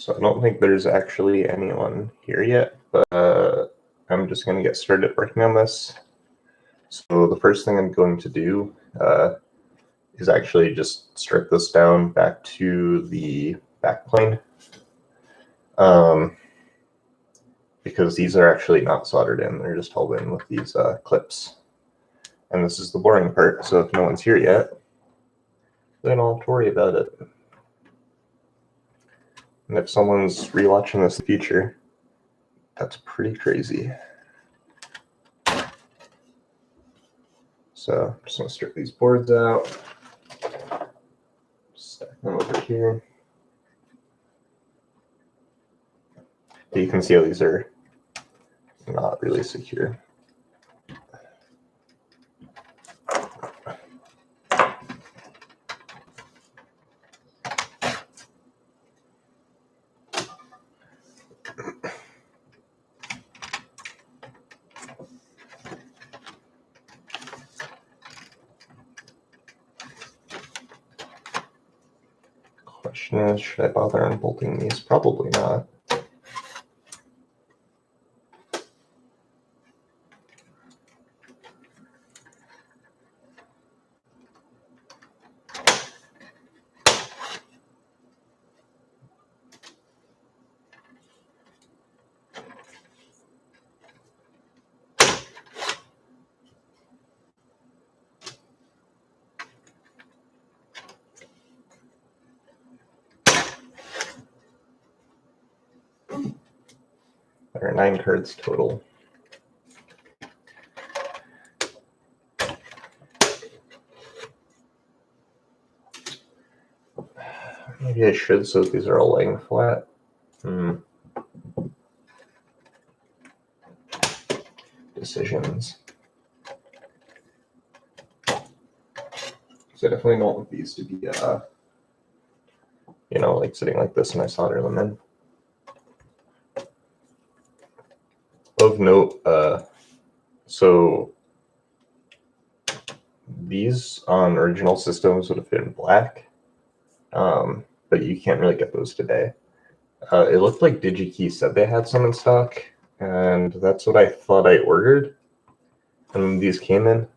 So I don't think there's actually anyone here yet, but I'm just going to get started working on this. So the first thing I'm going to do is actually just strip this down back to the backplane. Because these are actually not soldered in, they're just held in with these clips. And this is the boring part, so if no one's here yet, then I don't have to worry about it. And if someone's rewatching this in the future, that's pretty crazy. So I'm just going to strip these boards out, stack them over here. You can see how these are not really secure. Question is, should I bother unbolting these? Probably not. There are 9 cards total. Maybe I should, so these are all laying flat. Decisions. So I definitely don't want these to be, you know, like sitting like this when I solder them in. Of note, so these on original systems would have been black, but you can't really get those today. It looked like DigiKey said they had some in stock, and that's what I thought I ordered. And these came in,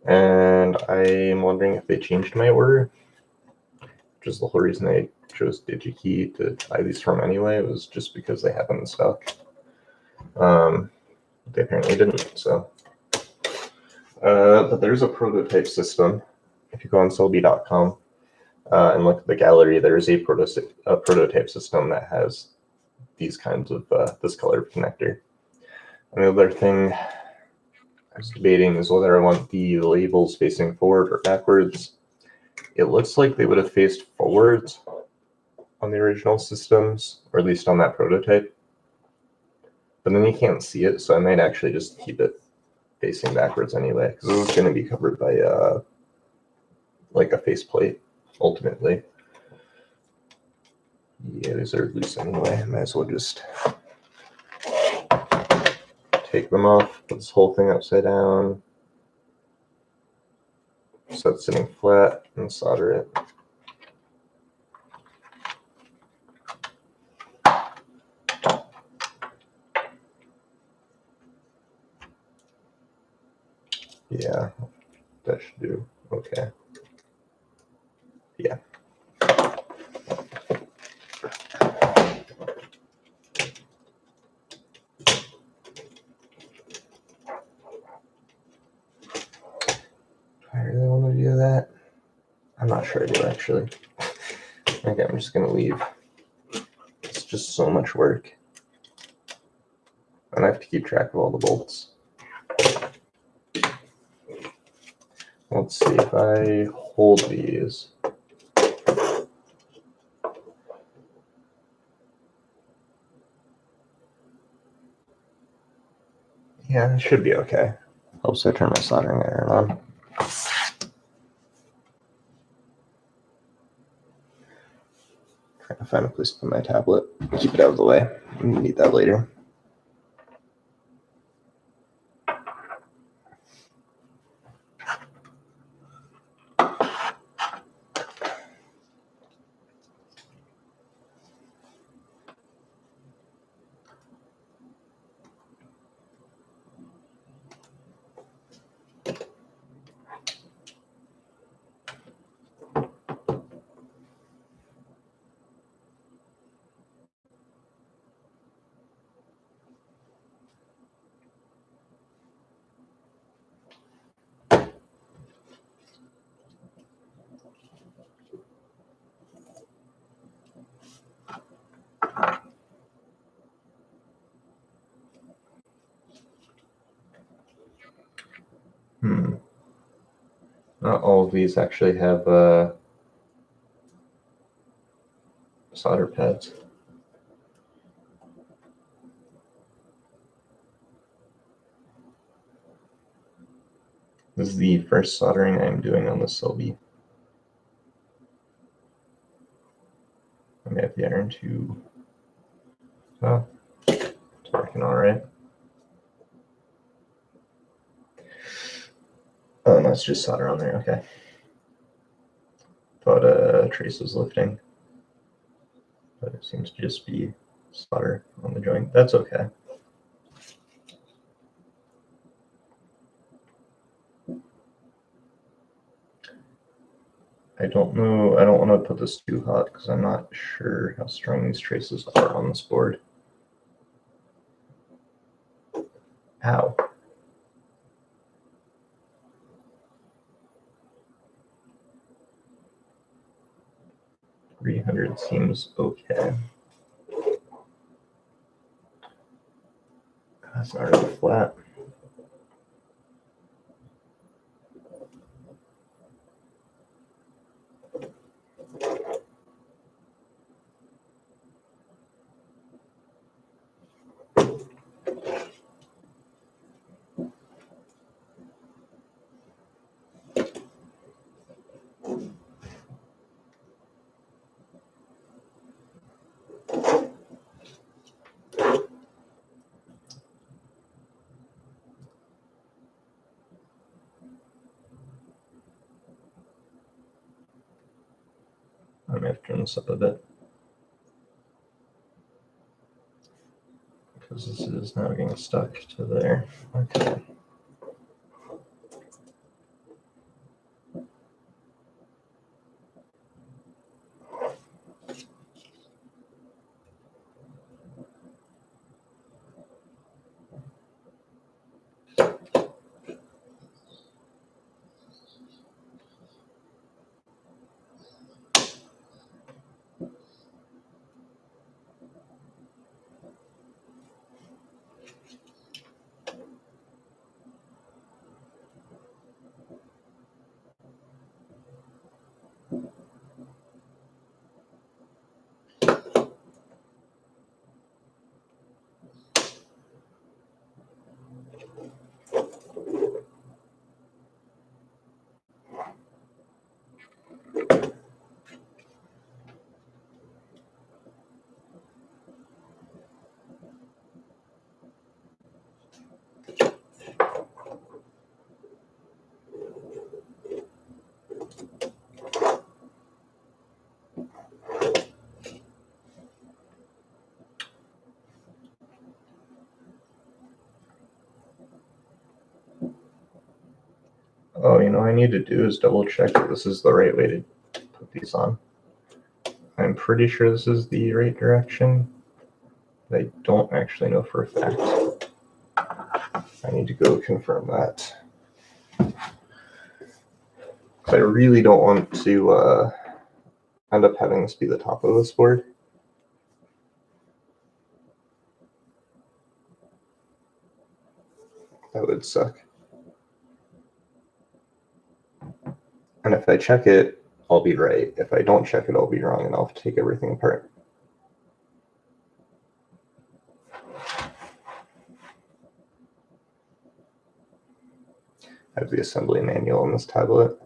and I'm wondering if they changed my order, which is the whole reason I chose DigiKey to buy these from anyway. It was just because they had them in stock. They apparently didn't, so. But there's a prototype system. If you go on SCELBI.com and look at the gallery, there is a prototype system that has these kinds of, this color connector. And the other thing I was debating is whether I want the labels facing forward or backwards. It looks like they would have faced forwards on the original systems, or at least on that prototype. But then you can't see it, so I might actually just keep it facing backwards anyway, because this is going to be covered by like a faceplate, ultimately. Yeah, these are loose anyway. Might as well just take them off, put this whole thing upside down, so it's sitting flat, and solder it. Yeah, that should do okay. Yeah. I really want to do that. I'm not sure I do, actually. Okay, I'm just going to leave. It's just so much work. And I have to keep track of all the bolts. Let's see if I hold these. Yeah, it should be okay. Helps I turn my soldering iron on. Trying to find a place to put my tablet. Keep it out of the way. We need that later. Not all of these actually have solder pads. This is the first soldering I'm doing on the SCELBI. I may have the iron to, well, it's working all right. Oh, no, it's just solder on there, okay. Thought trace was lifting, but it seems to just be solder on the joint. That's okay. I don't know, I don't want to put this too hot because I'm not sure how strong these traces are on this board. Ow. $300 seems okay. That's not really flat. I may have to turn this up a bit because this is now getting stuck to there. Okay. Oh, you know what I need to do is double check that this is the right way to put these on. I'm pretty sure this is the right direction, but I don't actually know for a fact. I need to go confirm that. I really don't want to end up having this be the top of this board. That would suck. And if I check it, I'll be right. If I don't check it, I'll be wrong, and I'll have to take everything apart. I have the assembly manual on this tablet.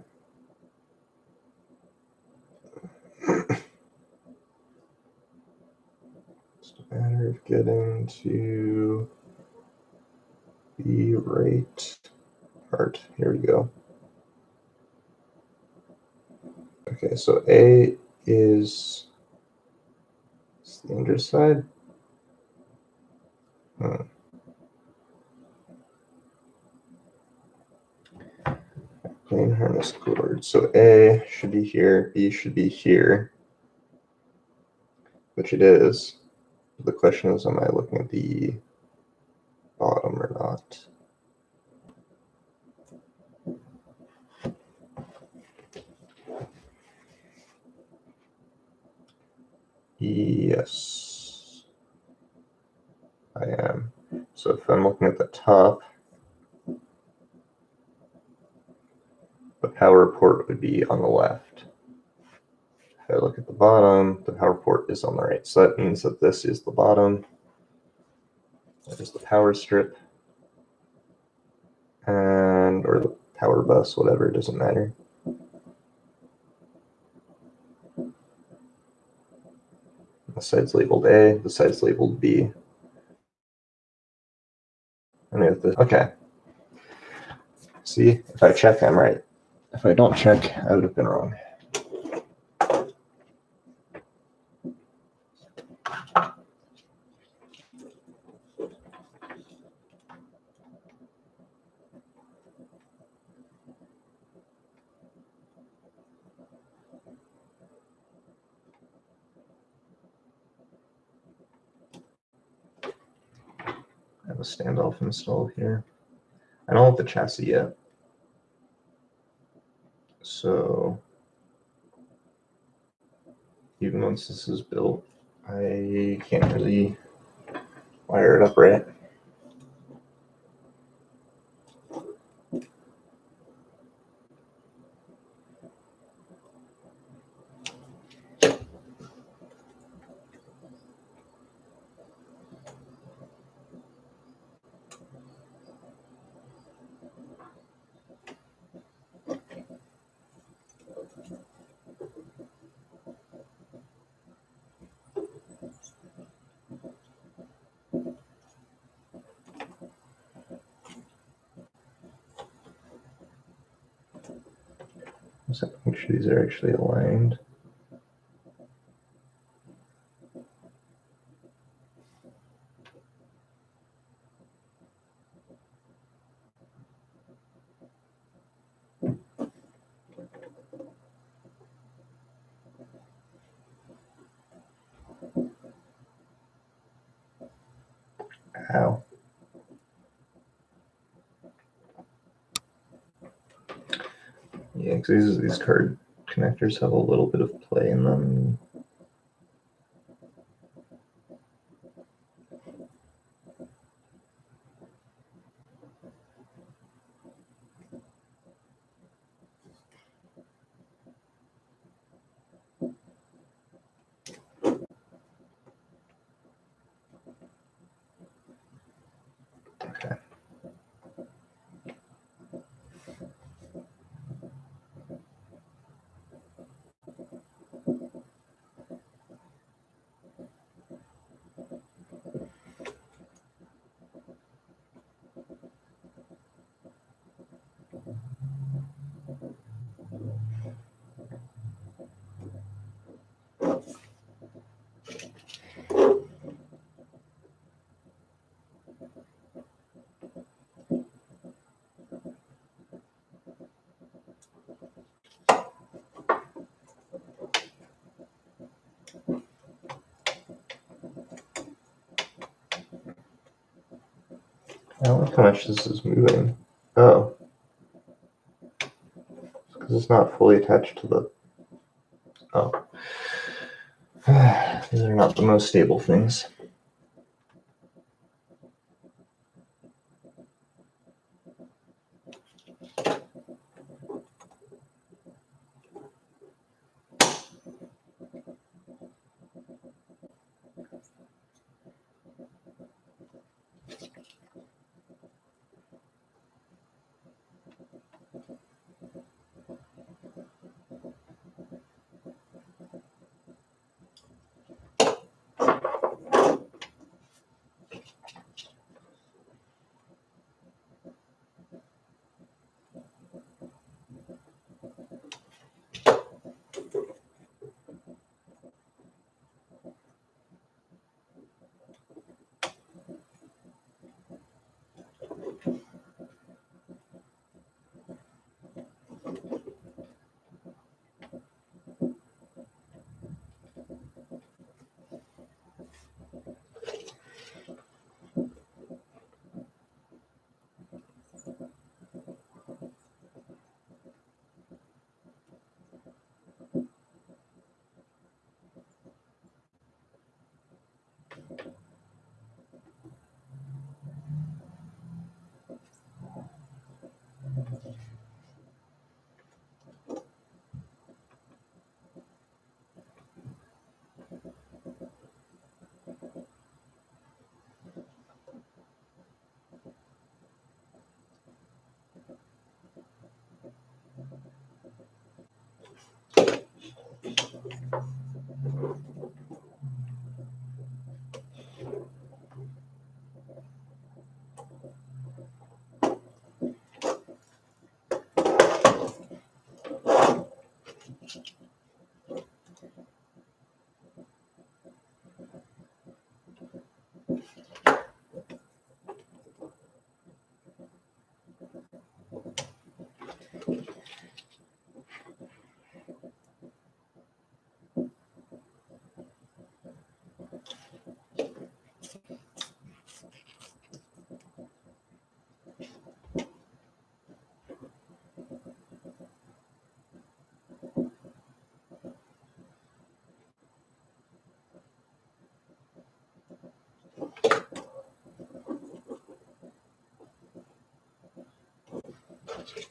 Just a matter of getting to the right part. Here we go. Okay, so A is the underside. Plain harness cord. So A should be here, B should be here, which it is. The question is, am I looking at the bottom or not? Yes, I am. So if I'm looking at the top, the power port would be on the left. If I look at the bottom, the power port is on the right. So that means that this is the bottom. That is the power strip. Or the power bus, whatever, it doesn't matter. The side's labeled A, the side's labeled B. Okay. See, if I check, I'm right. If I don't check, I would have been wrong. I have a standoff installed here. I don't have the chassis yet. So even once this is built, I can't really wire it up right. Just have to make sure these are actually aligned. Ow. Yeah, because these card connectors have a little bit of play in them. Okay. I don't like how much this is moving. Oh. Because it's not fully attached to the... Oh. These are not the most stable things. Okay,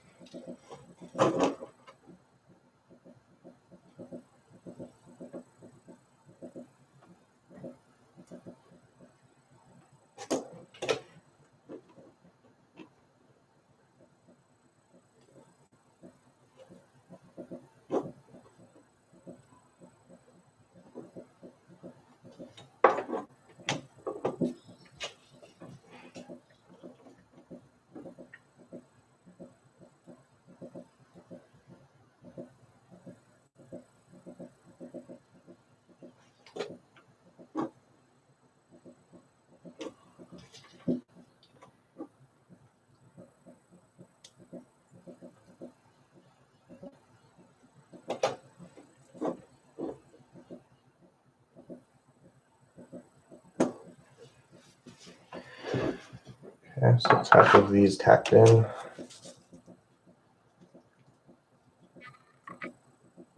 so half of these tacked in.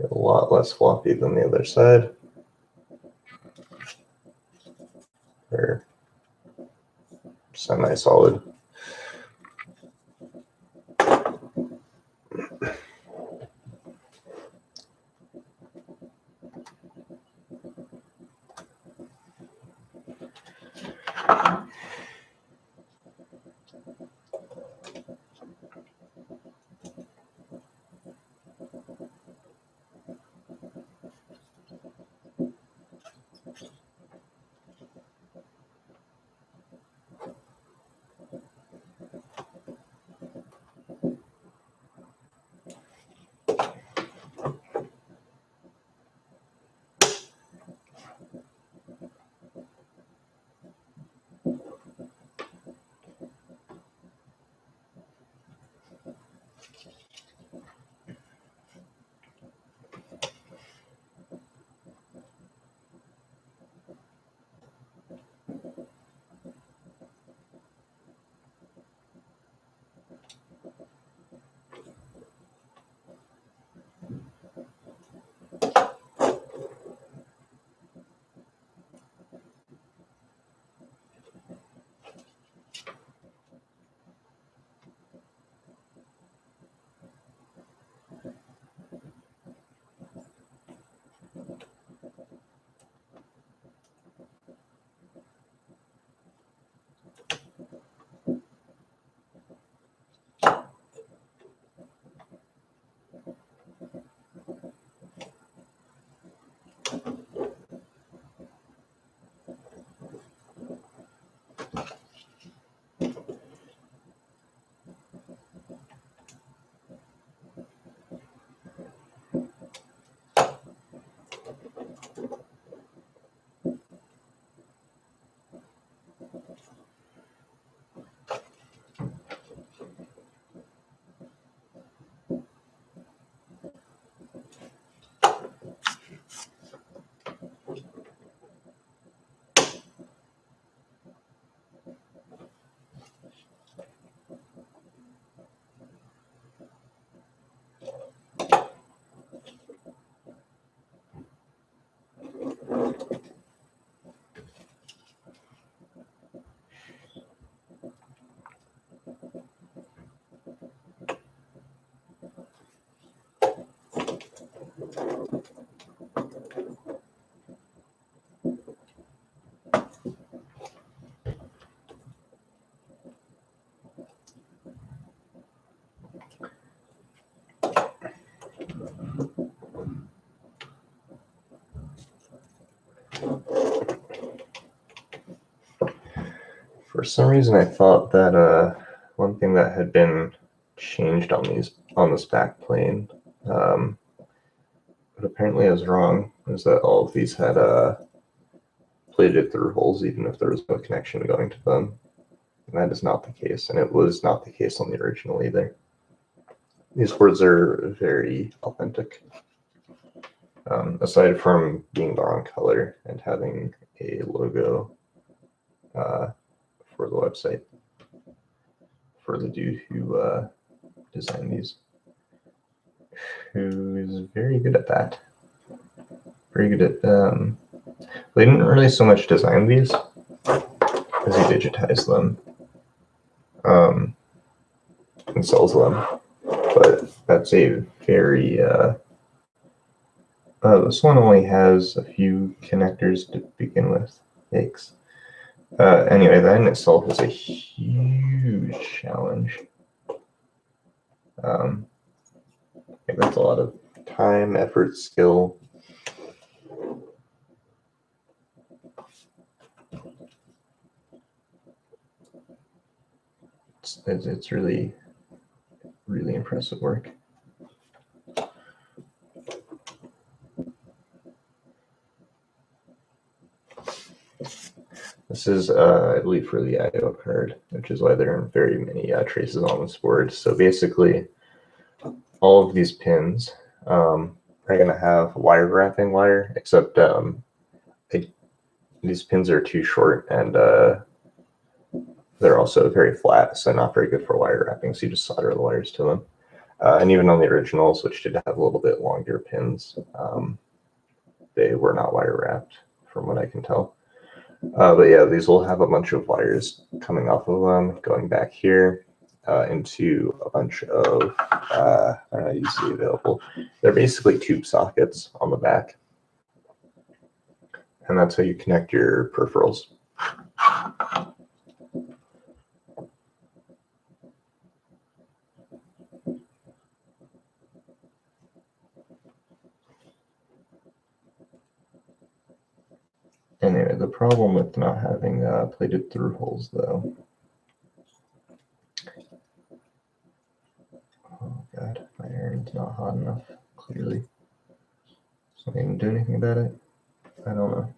A lot less floppy than the other side. They're semi-solid. For some reason, I thought that one thing that had been changed on this back plane, but apparently I was wrong, is that all of these had plated through holes, even if there was no connection going to them. And that is not the case, and it was not the case on the original either. These boards are very authentic. Aside from being the wrong color and having a logo for the website for the dude who designed these, who is very good at that. Very good at, they didn't really so much design these as he digitized them and sells them. That's a very, this one only has a few connectors to begin with. Yikes. Anyway, that in itself is a huge challenge. That's a lot of time, effort, skill. It's really, really impressive work. This is, I believe, for the I/O card, which is why there are very many traces on this board. So basically, all of these pins are going to have wire wrapping wire, except these pins are too short and they're also very flat, so not very good for wire wrapping. So you just solder the wires to them. And even on the originals, which did have a little bit longer pins, they were not wire wrapped, from what I can tell. But yeah, these will have a bunch of wires coming off of them, going back here into a bunch of, I don't know, usually available. They're basically tube sockets on the back. And that's how you connect your peripherals. Anyway, the problem with not having plated through holes, though. Oh god, my iron's not hot enough, clearly. So I didn't do anything about it? I don't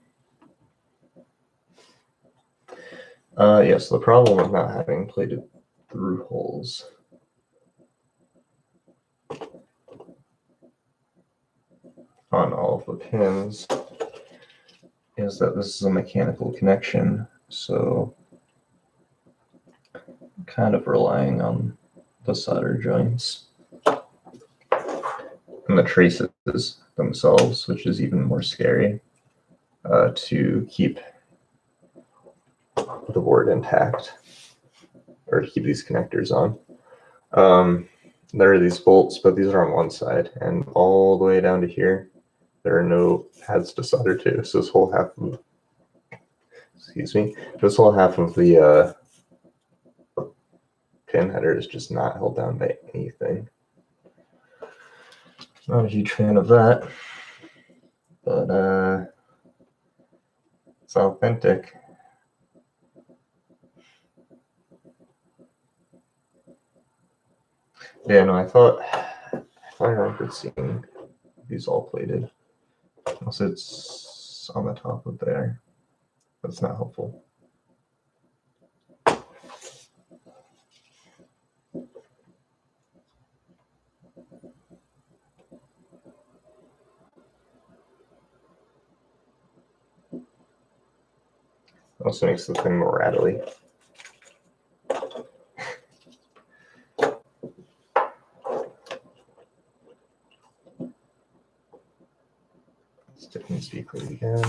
know. Yes, the problem with not having plated through holes on all of the pins is that this is a mechanical connection, so I'm kind of relying on the solder joints and the traces themselves, which is even more scary, to keep the board intact, or to keep these connectors on. There are these bolts, but these are on one side, and all the way down to here, there are no pads to solder to. So this whole half of, this whole half of the pin header is just not held down by anything. Not a huge fan of that, but it's authentic. Yeah, no, I thought I remembered seeing these all plated. Unless it's on the top of there. That's not helpful. Also makes the thing more rattly. Stick needs to be put again.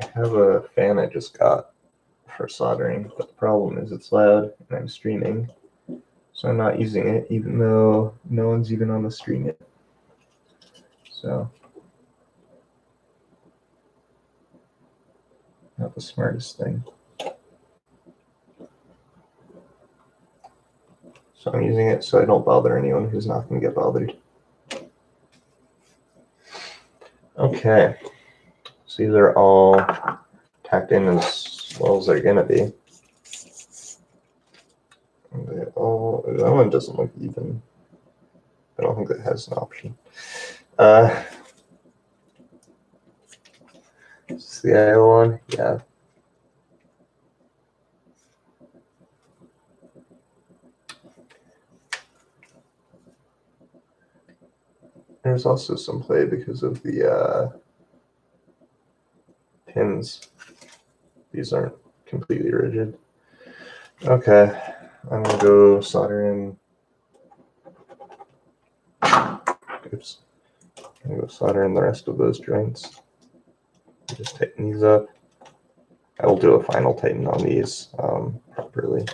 I have a fan I just got for soldering, but the problem is it's loud and I'm streaming, so I'm not using it, even though no one's even on the stream yet. So, not the smartest thing. So I'm using it so I don't bother anyone who's not going to get bothered. Okay, so these are all tacked in as well as they're going to be. They all, that one doesn't look even. I don't think that has an option. Is this the I/O one? Yeah. There's also some play because of the pins. These aren't completely rigid. Okay, I'm gonna go solder in. Oops. I'm gonna go solder in the rest of those joints. Just tighten these up. I will do a final tighten on these properly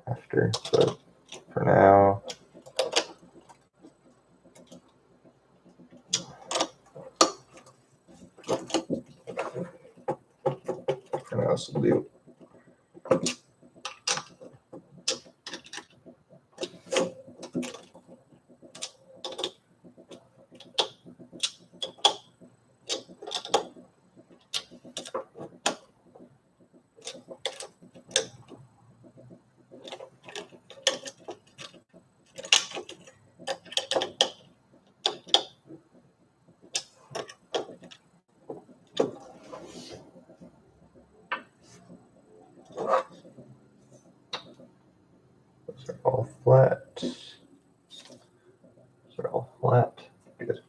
after, but for now, and I also do. Those are all flat. Those are all flat. Good.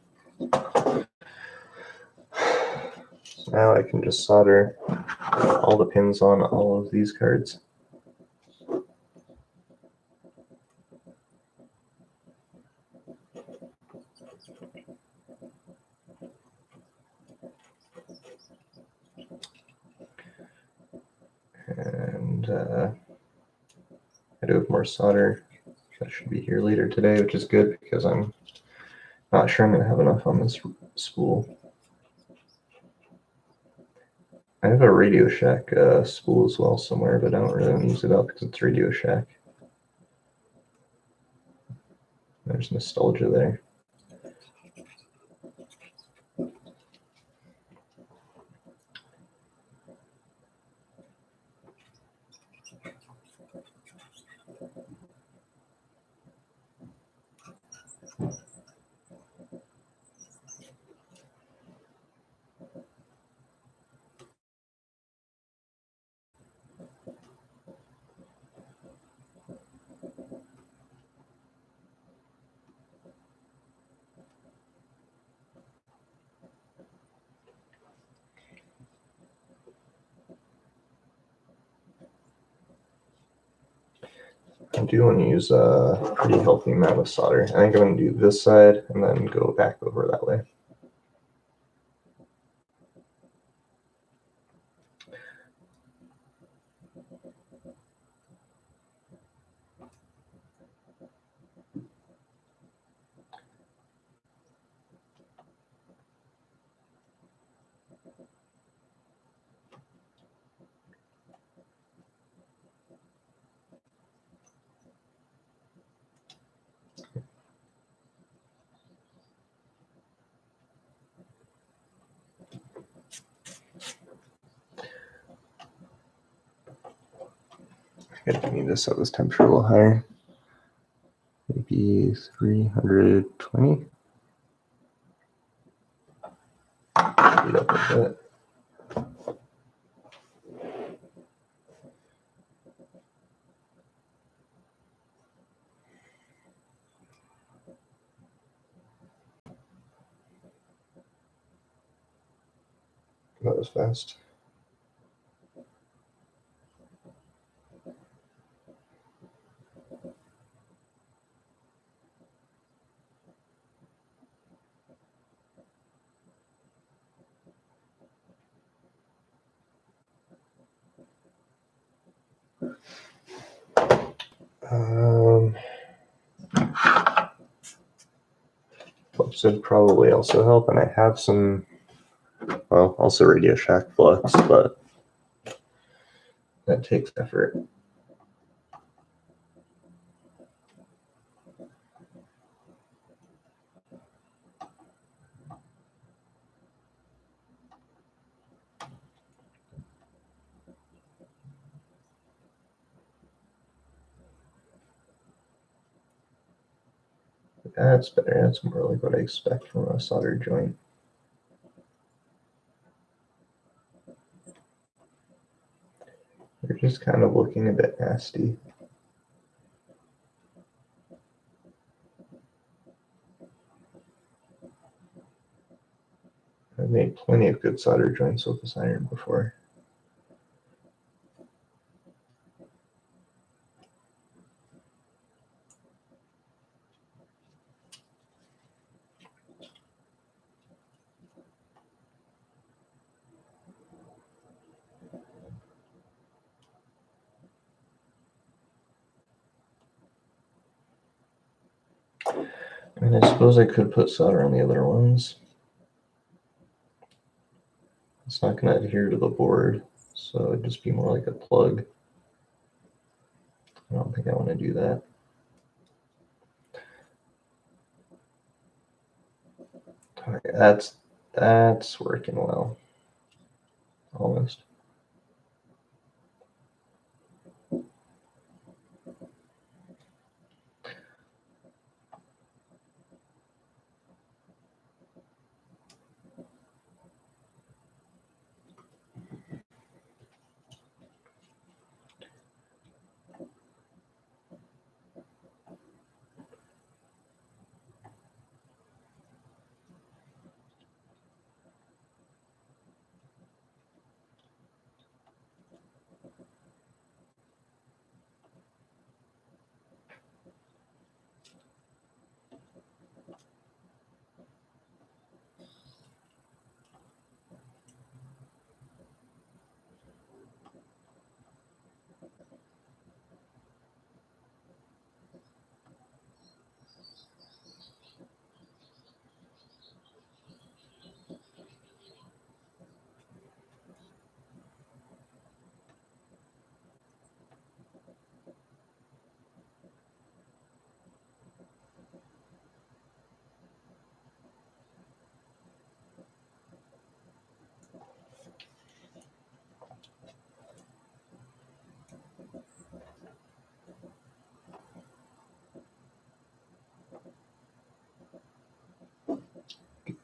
So now I can just solder all the pins on all of these cards. And I do have more solder that should be here later today, which is good because I'm not sure I'm going to have enough on this spool. I have a Radio Shack spool as well somewhere, but I don't really want to use it up because it's Radio Shack. There's nostalgia there. I do want to use a pretty healthy amount of solder. I think I'm going to do this side and then go back over that way. I think I need to set this temperature a little higher. Maybe 320. Speed up a bit. That was fast. Flux would probably also help, and I have some, well, also Radio Shack flux, but that takes effort. That's better. That's more like what I expect from a solder joint. They're just kind of looking a bit nasty. I've made plenty of good solder joints with this iron before. And I suppose I could put solder on the other ones. It's not going to adhere to the board, so it'd just be more like a plug. I don't think I want to do that. All right, that's working well. Almost.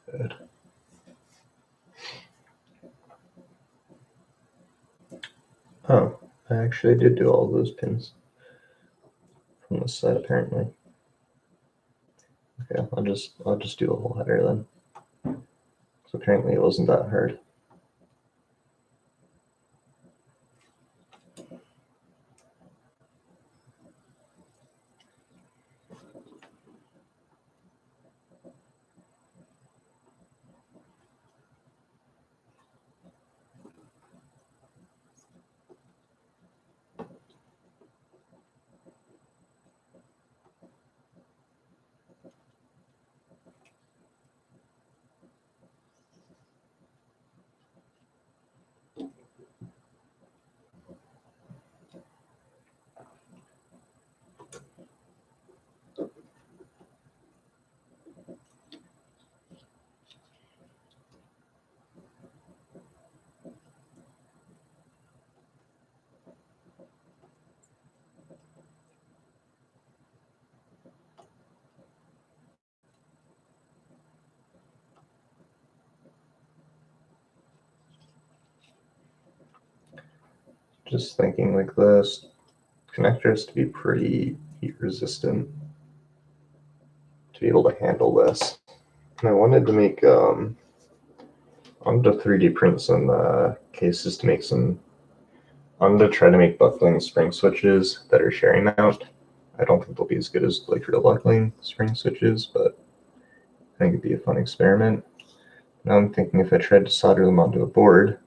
Good. Oh, I actually did do all those pins from this side apparently. Okay, I'll just do the whole header then. So apparently it wasn't that hard. Just thinking like this, connector has to be pretty heat resistant to be able to handle this. And I wanted to make, I wanted to 3D print some cases to make some, I wanted to try to make buckling spring switches that are sharing mount. I don't think they'll be as good as like real buckling spring switches, but I think it'd be a fun experiment. Now I'm thinking if I tried to solder them onto a board,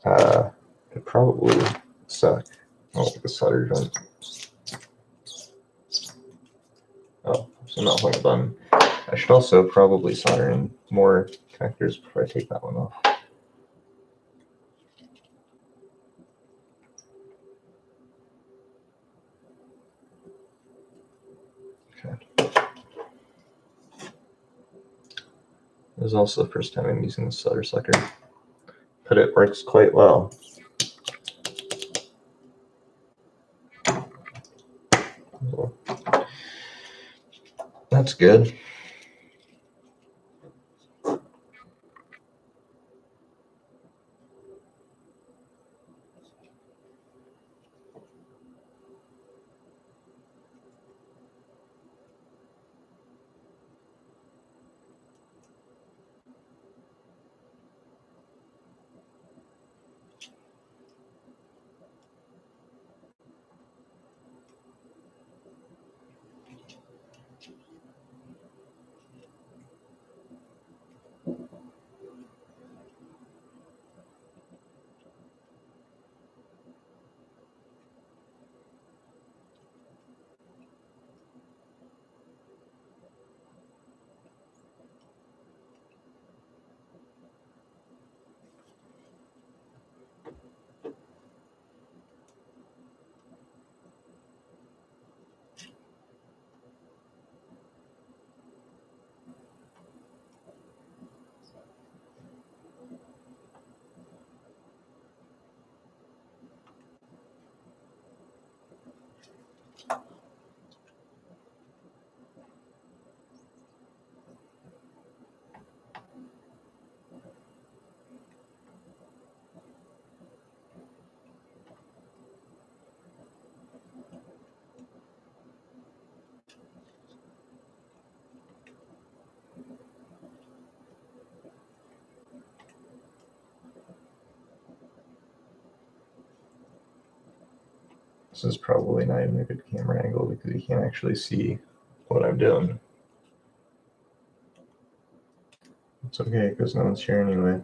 it'd probably suck. Oh, like a solder joint. Oh, so not holding a button. I should also probably solder in more connectors before I take that one off. Okay. This is also the first time I'm using the solder sucker, but it works quite well. That's good. This is probably not even a good camera angle because you can't actually see what I'm doing. It's okay because no one's here anyway.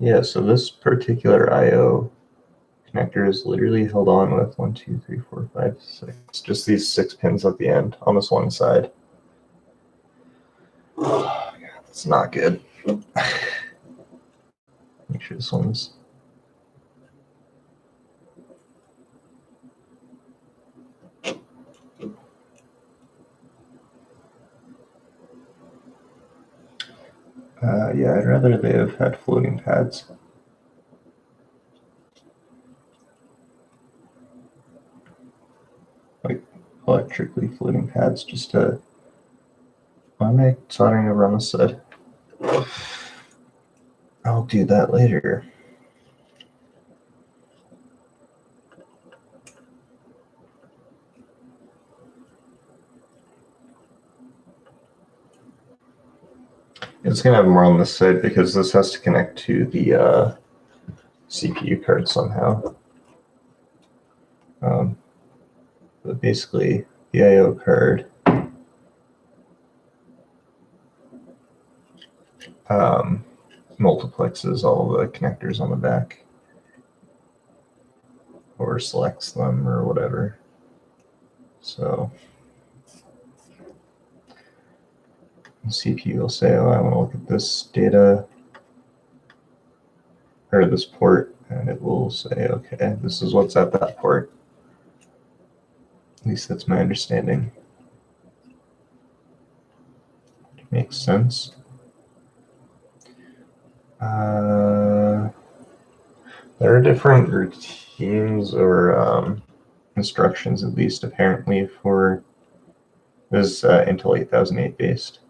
Yeah, so this particular I/O connector is literally held on with 1, 2, 3, 4, 5, 6. Just these 6 pins at the end on this one side. Oh, God, It's not good. Make sure this one's. Yeah, I'd rather they have had floating pads. Like electrically floating pads just to. Why am I soldering over on this side? I'll do that later. It's going to have more on this side because this has to connect to the CPU card somehow. But basically, the I/O card multiplexes all the connectors on the back, or selects them, or whatever. So the CPU will say, oh, I want to look at this data, or this port, and it will say, okay, this is what's at that port. At least that's my understanding. Makes sense. There are different routines or instructions, at least apparently, for this Intel 8008 based.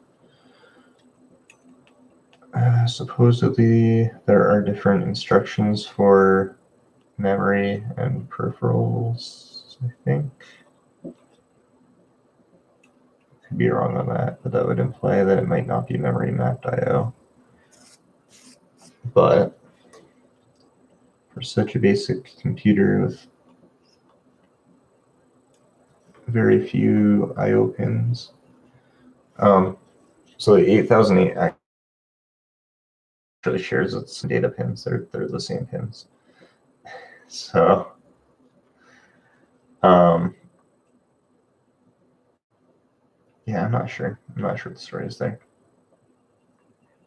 Supposedly, there are different instructions for memory and peripherals, I think. Could be wrong on that, but that would imply that it might not be memory mapped I/O. But for such a basic computer with very few I/O pins, so the 8008 actually shares its data pins. They're the same pins. So, yeah, I'm not sure. I'm not sure what the story is there.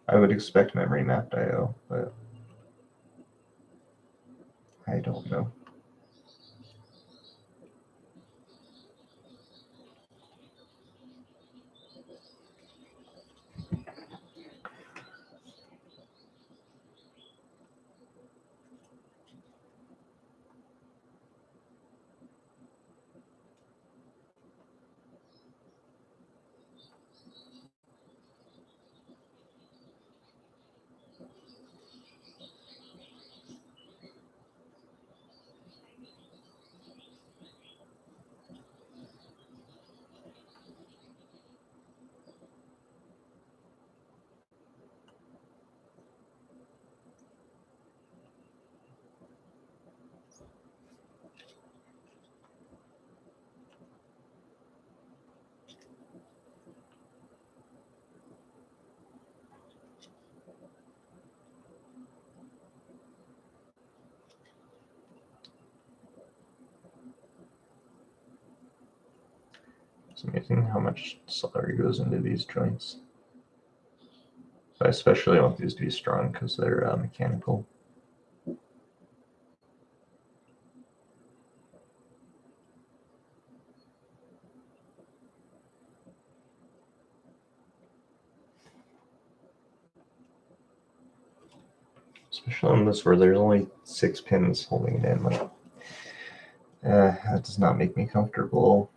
I would expect memory mapped I/O, but I don't know. It's amazing how much solder goes into these joints. I especially want these to be strong because they're mechanical. Especially on this where there's only 6 pins holding it in. Like, that does not make me comfortable.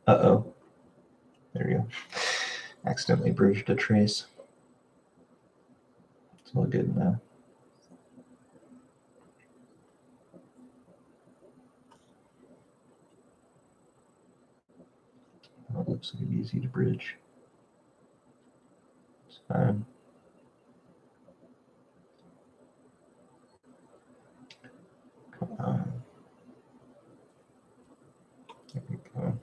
Uh-oh. There we go. Accidentally bridged a trace. It's all good now. Oh, it looks like it'd be easy to bridge. It's fine. Come on. There we go.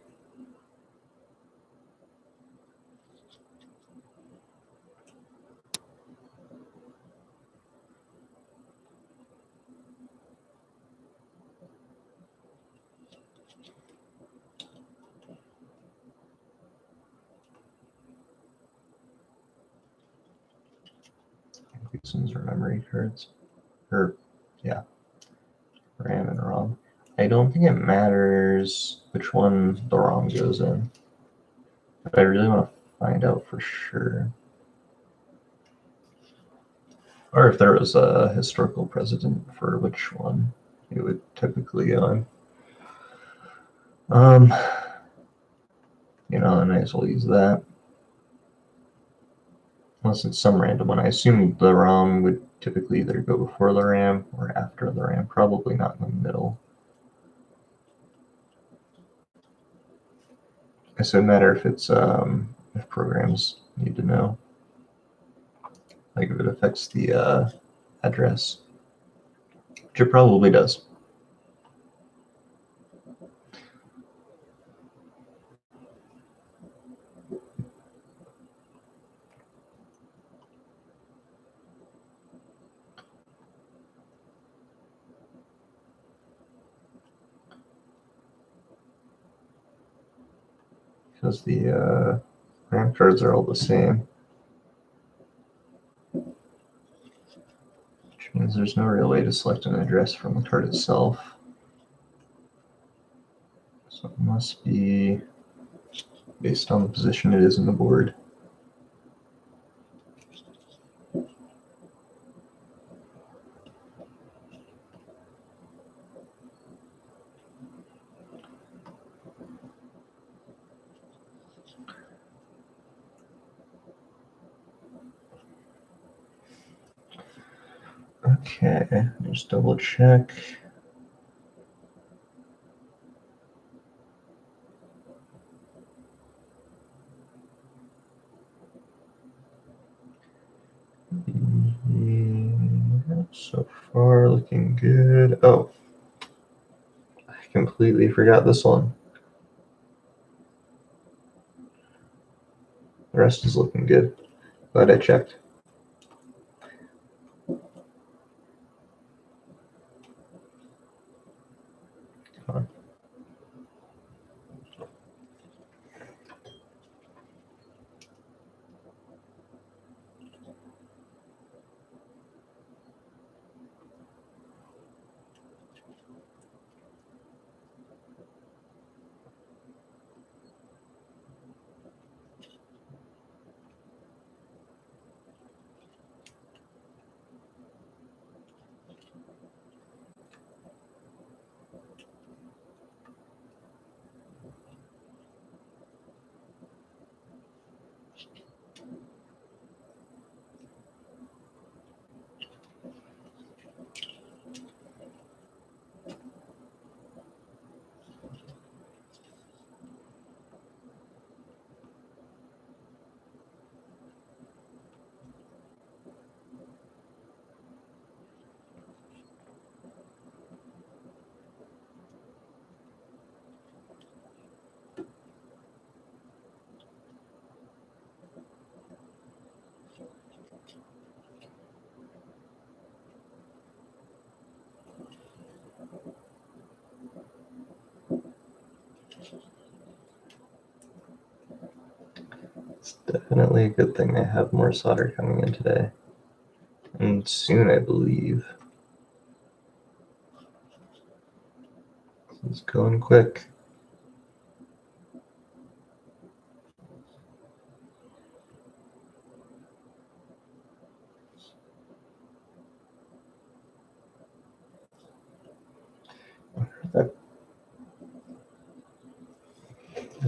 systems or memory cards. Or, yeah, RAM and ROM. I don't think it matters which one the ROM goes in, but I really want to find out for sure. Or if there was a historical precedent for which one it would typically go in. You know, I might as well use that. Unless it's some random one. I assume the ROM would typically either go before the RAM or after the RAM, probably not in the middle. I guess it would matter if it's if programs need to know, like if it affects the address, which it probably does. Because the RAM cards are all the same, which means there's no real way to select an address from the card itself. So it must be based on the position it is in the board. Okay, just double check. So far, looking good. Oh, I completely forgot this one. The rest is looking good. Glad I checked. Come on. It's definitely a good thing I have more solder coming in today. And soon, I believe. It's going quick. That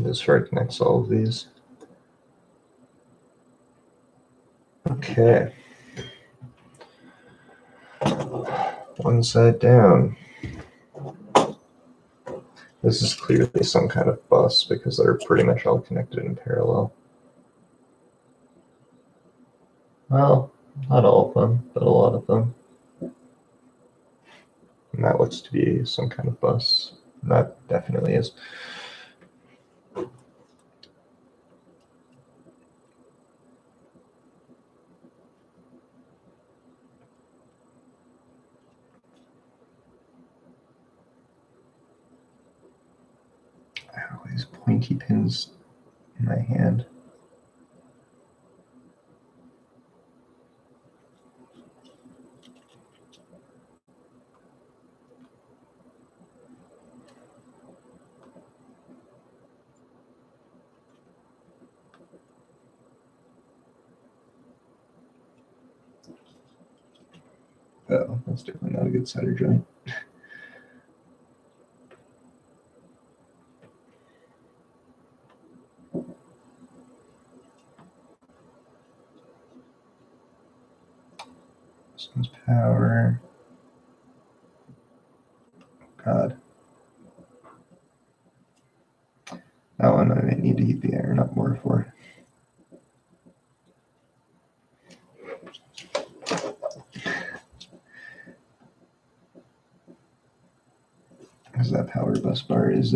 is where it connects all of these. Okay. One side down. This is clearly some kind of bus because they're pretty much all connected in parallel. Well, not all of them, but a lot of them. And that looks to be some kind of bus. And that definitely is. I have all these pointy pins in my hand. Oh, that's definitely not a good solder joint. This one's power. God. That one I may need to heat the iron up more for. Because that power bus bar is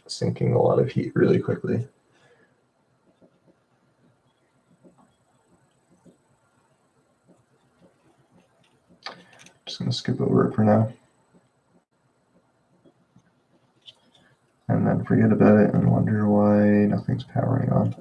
sinking a lot of heat really quickly. Just going to skip over it for now. And then forget about it and wonder why nothing's powering on.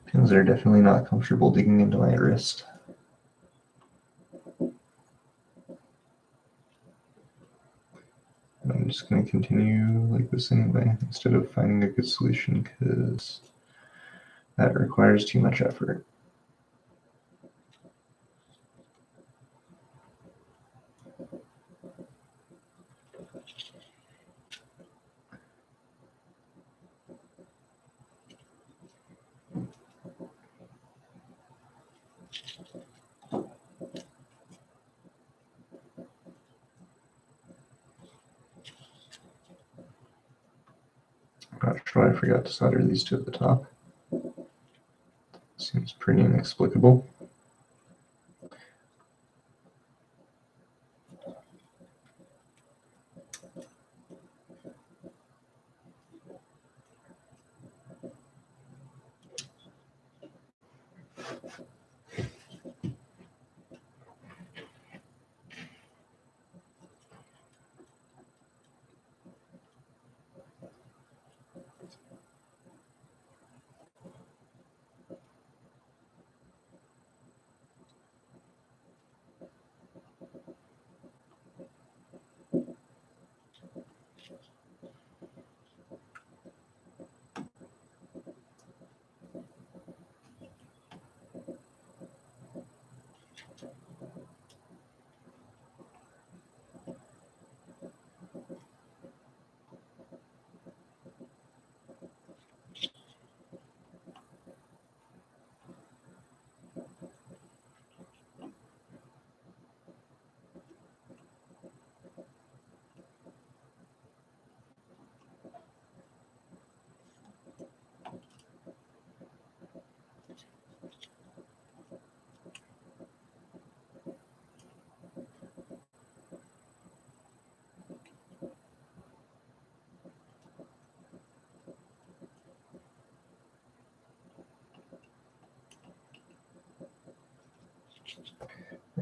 Pins are definitely not comfortable digging into my wrist. And I'm just going to continue like this anyway, instead of finding a good solution, because that requires too much effort. I'm not sure why I forgot to solder these two at the top. Seems pretty inexplicable.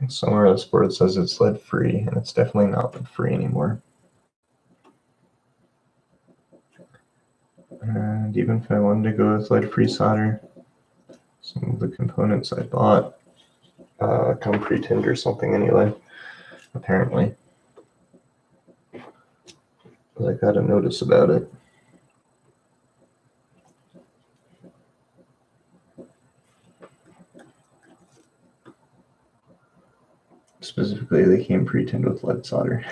Somewhere on this board it says it's lead free, and it's definitely not lead free anymore. And even if I wanted to go with lead free solder, some of the components I bought come pre-tinned or something anyway, apparently. But I got a notice about it. Specifically, they came pre-tinned with lead solder.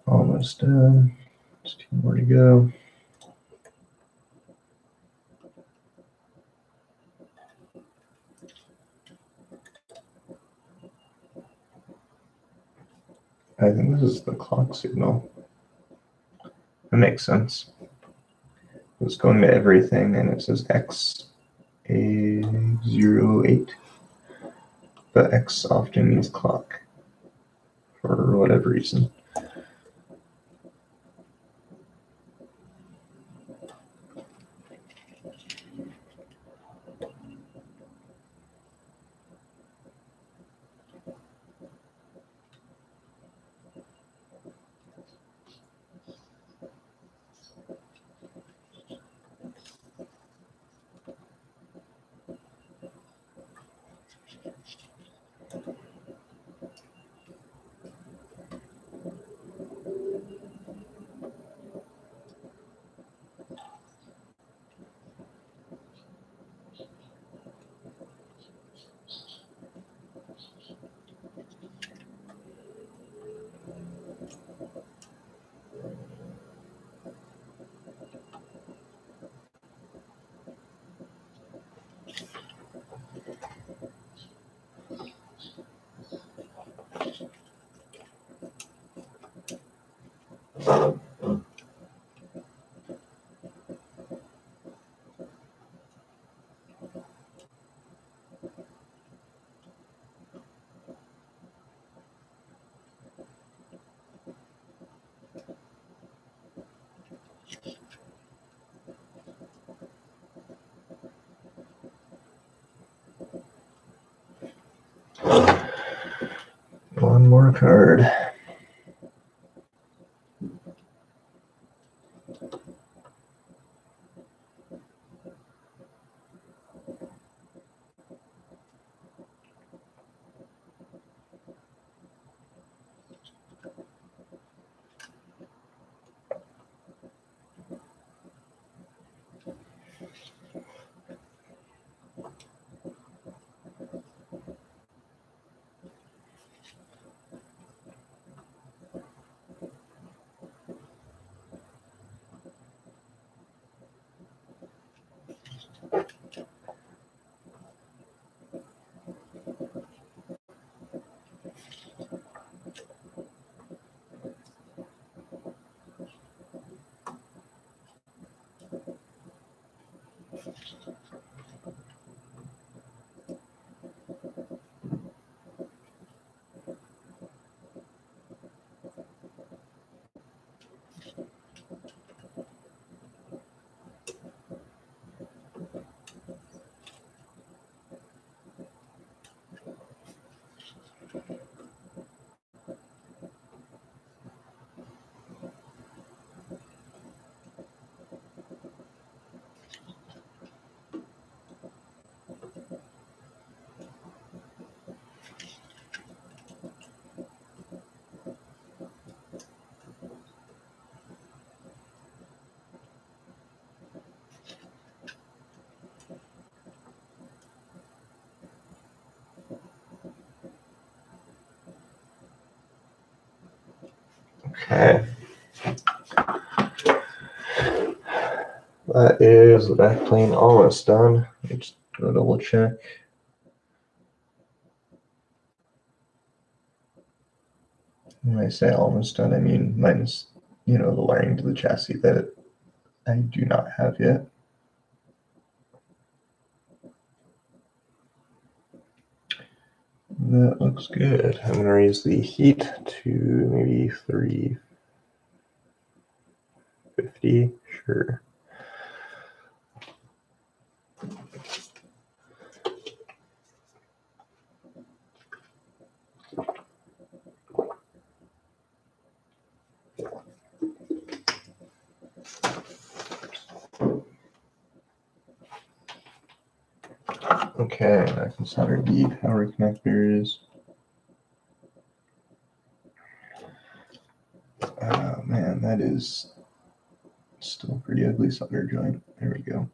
Almost done. Just 2 more to go. I think this is the clock signal. That makes sense. It's going to everything, and it says X08, but X often means clock for whatever reason. One more card. Okay. That is the back plane almost done. Let me just do a double check. When I say almost done, I mean minus, the wiring to the chassis that I do not have yet. That looks good. I'm going to raise the heat to maybe 350. Sure. Okay, I can solder the power connectors. Oh man, that is still pretty ugly solder joint. There we go.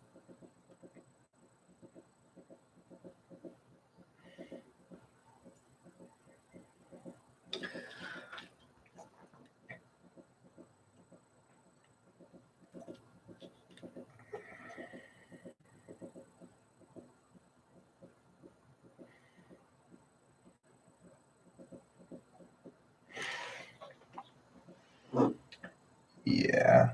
Yeah.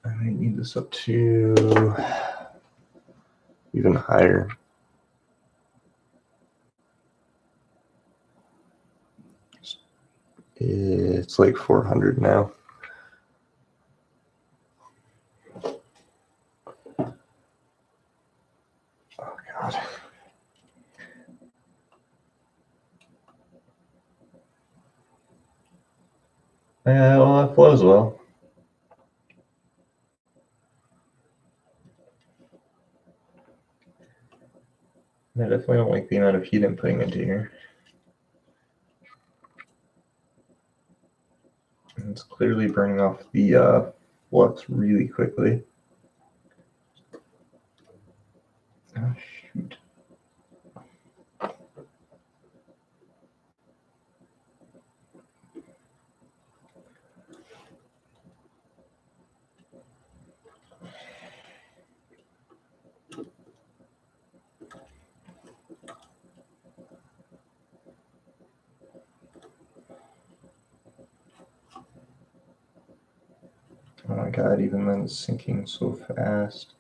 I might need this up to even higher. It's like 400 now. Oh, God. Yeah, well, that flows well. I definitely don't like the amount of heat I'm putting into here. And it's clearly burning off the flux really quickly. Oh, shoot. Oh my God, even then it's sinking so fast.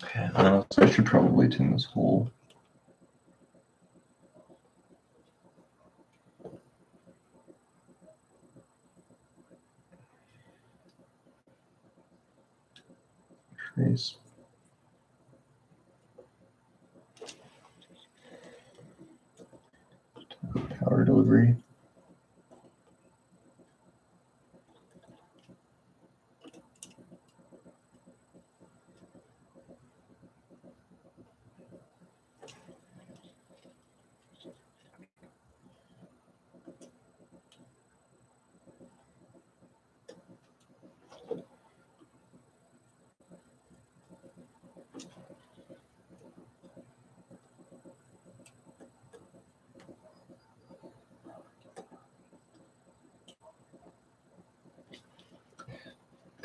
Okay, so I should probably tune this hole. Trace. Power delivery.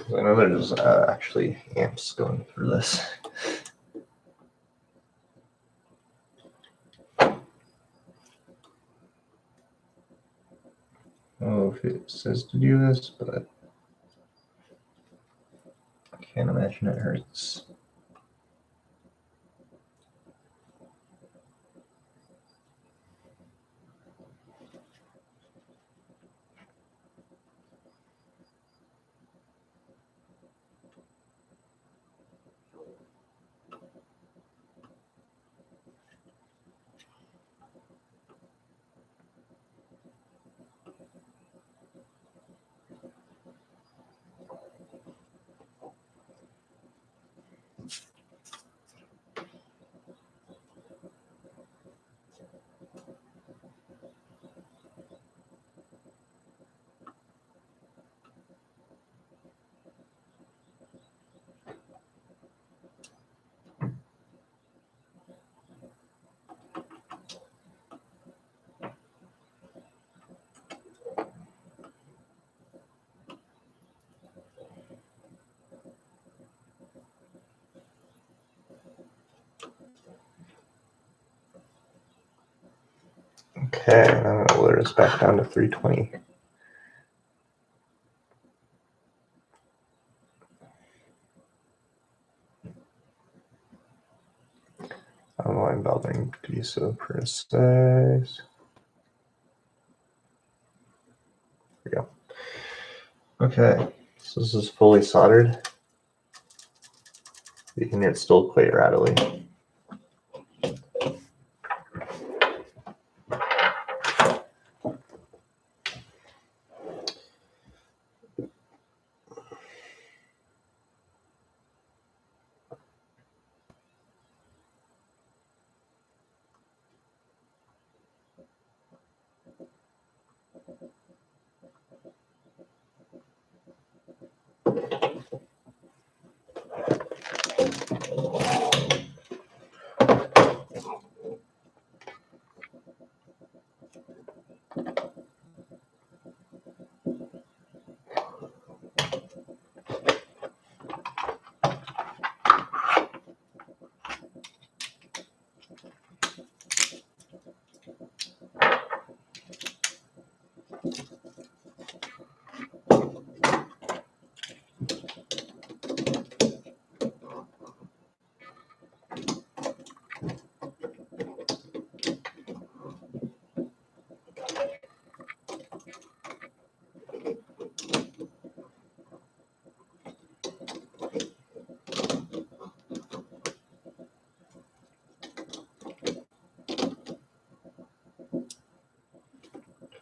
I know there's actually amps going through this. I don't know if it says to do this, but I can't imagine it hurts. Okay, I'm going to lower this back down to 320. I don't know why I'm bothering to be so precise. Okay, so this is fully soldered. You can hear it's still quite rattly.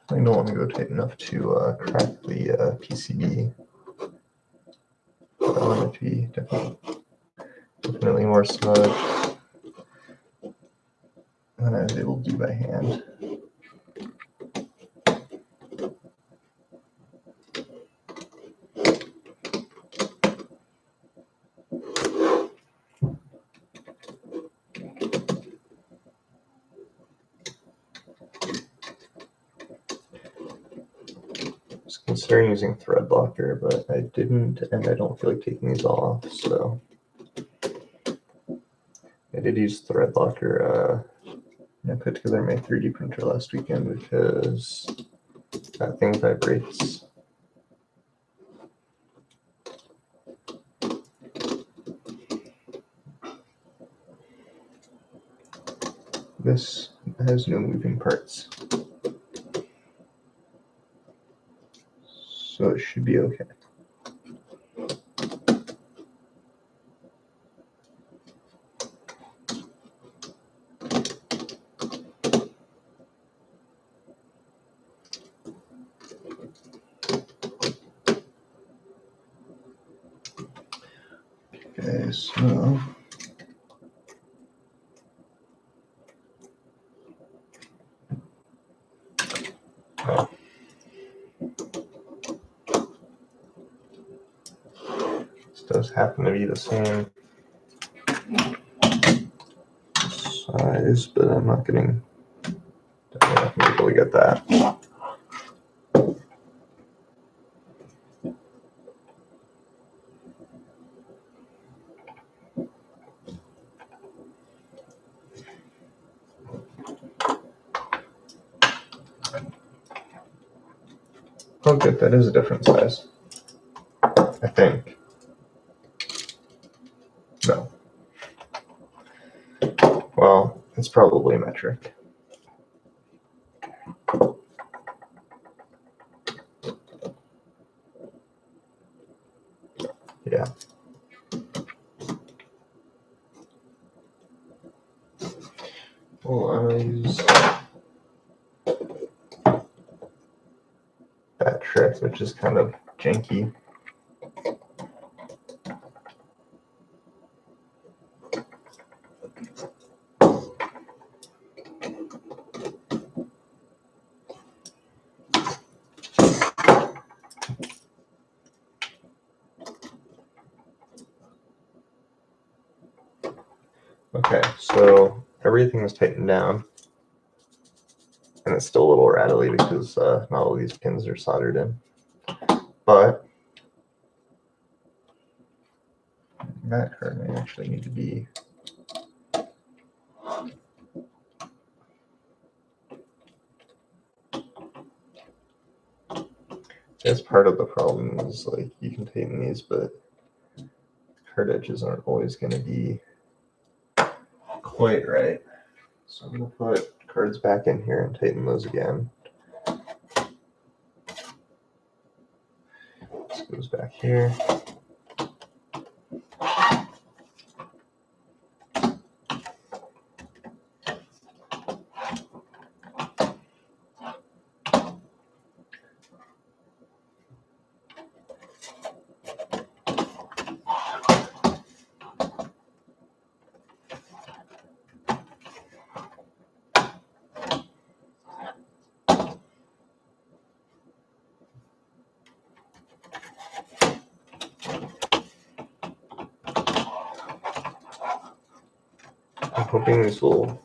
I don't want to go tight enough to crack the PCB. I want it to be definitely more snug than I was able to do by hand. I was considering using thread locker, but I didn't, and I don't feel like taking these all off, so I did use thread locker. I put together my 3D printer last weekend because that thing vibrates. This has no moving parts, so it should be okay. Okay, so this does happen to be the same size, but I'm not going to be able to get that. Oh, good, that is a different size, I think. No. Well, it's probably metric. Yeah. Well, I'll use that trick, which is kind of janky. Okay, so everything is tightened down, and it's still a little rattly because not all these pins are soldered in. But that card may actually need to be That's part of the problem is like you can tighten these, but card edges aren't always going to be quite right. So I'm going to put cards back in here and tighten those again. This goes back here. I'm hoping these will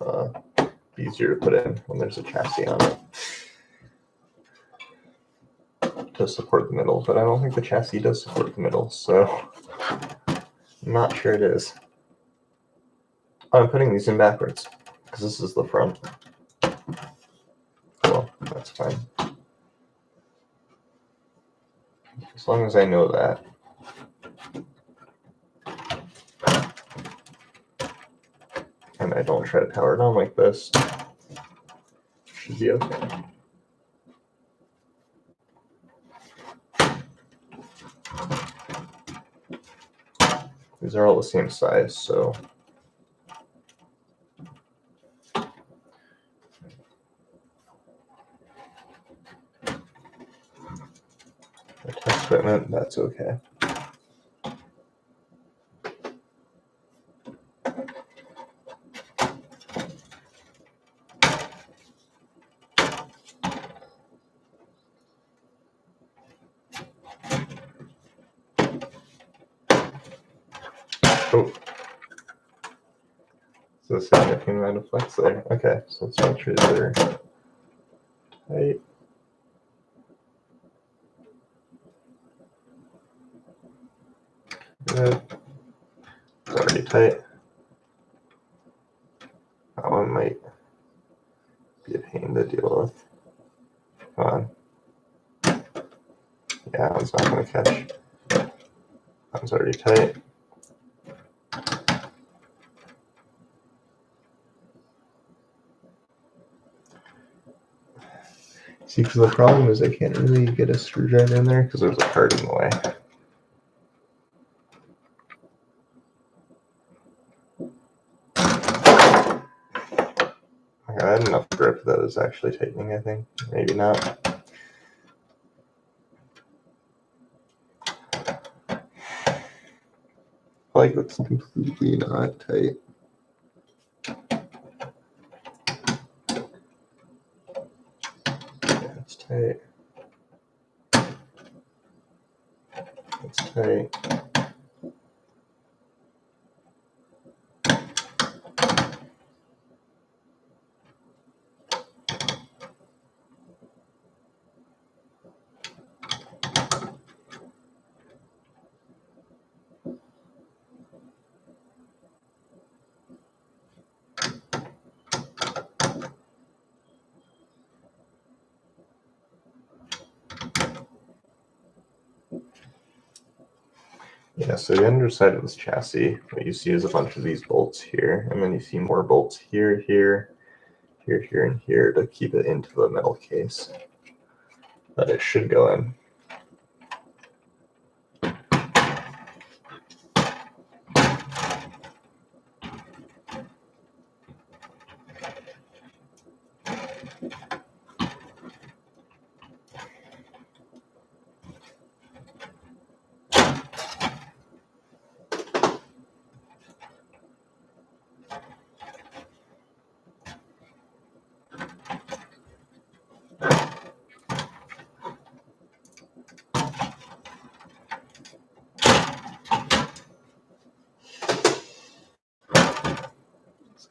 be easier to put in when there's a chassis on it to support the middle, but I don't think the chassis does support the middle, so I'm not sure it is. Oh, I'm putting these in backwards because this is the front. Well, that's fine. As long as I know that. And I don't try to power it on like this. Should be okay. These are all the same size, so for test equipment, that's okay. Oh. So a significant amount of flex there. Okay, so let's make sure they're tight. Good. It's already tight. That one might be a pain to deal with. Come on. Yeah, that one's not going to catch. That one's already tight. See, because the problem is I can't really get a screwdriver in there because there's a card in the way. Okay, I had enough grip that is actually tightening, I think. Maybe not. Like it's completely not tight. Yeah, it's tight. It's tight. Yeah, so the underside of this chassis, what you see is a bunch of these bolts here, and then you see more bolts here, here, here, here, and here to keep it into the metal case that it should go in.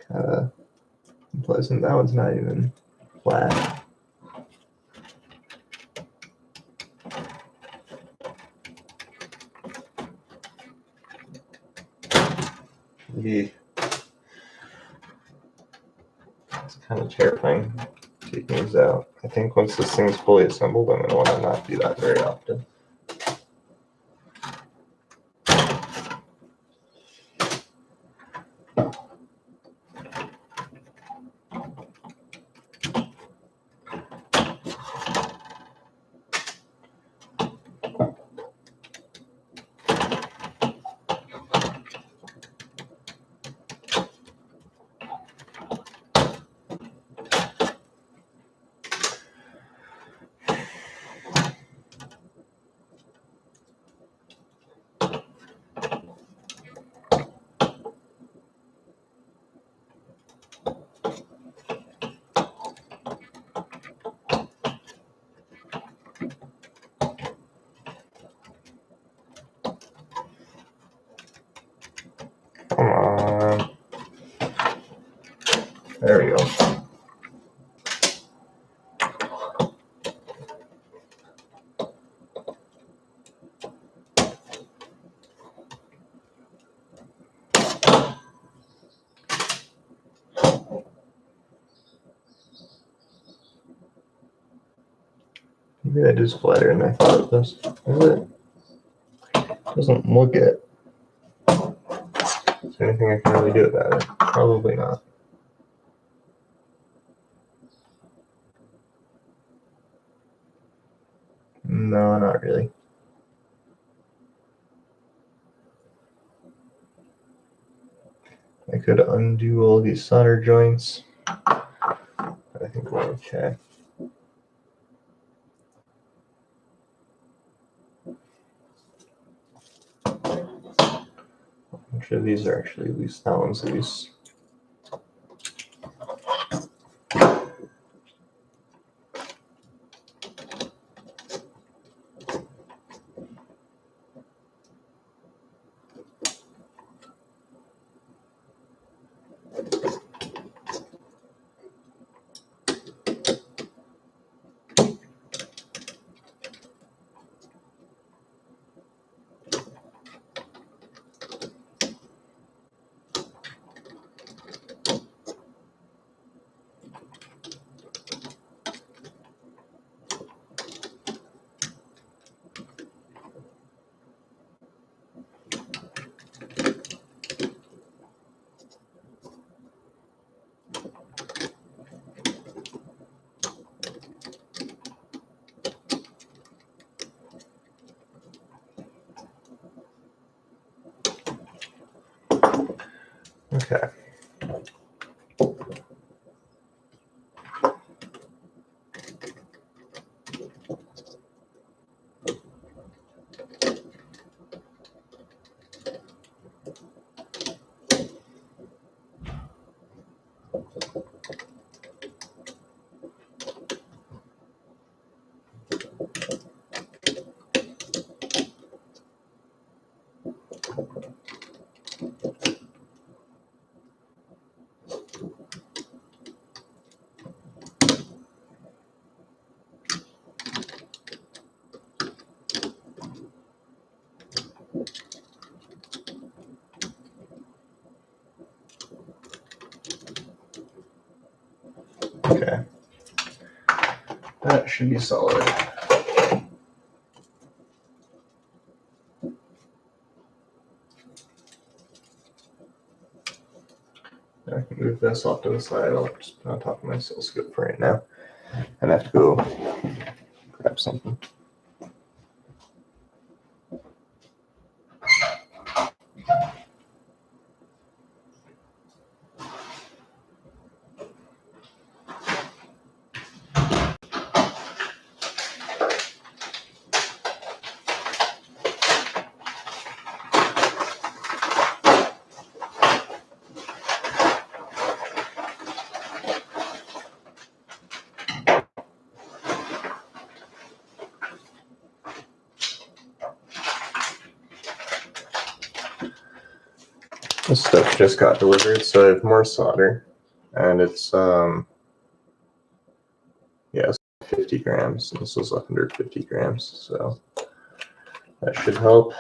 Kind of unpleasant. That one's not even flat. Maybe it's kind of terrifying taking these out. I think once this thing's fully assembled, I'm going to want to not do that very often. There we go. Maybe that is flatter than I thought it was. Is it? Doesn't look it. Is there anything I can really do about it? Probably not. No, not really. I could undo all these solder joints. I think we're okay. I'm sure these are actually loose. That one's loose. Okay. Okay. That should be solid. I can move this off to the side. I'll just put it on top of my oscilloscope for right now. And I have to go grab something. This stuff just got delivered, so I have more solder, and it's yeah, 50 grams, and this was 150 grams, so that should help.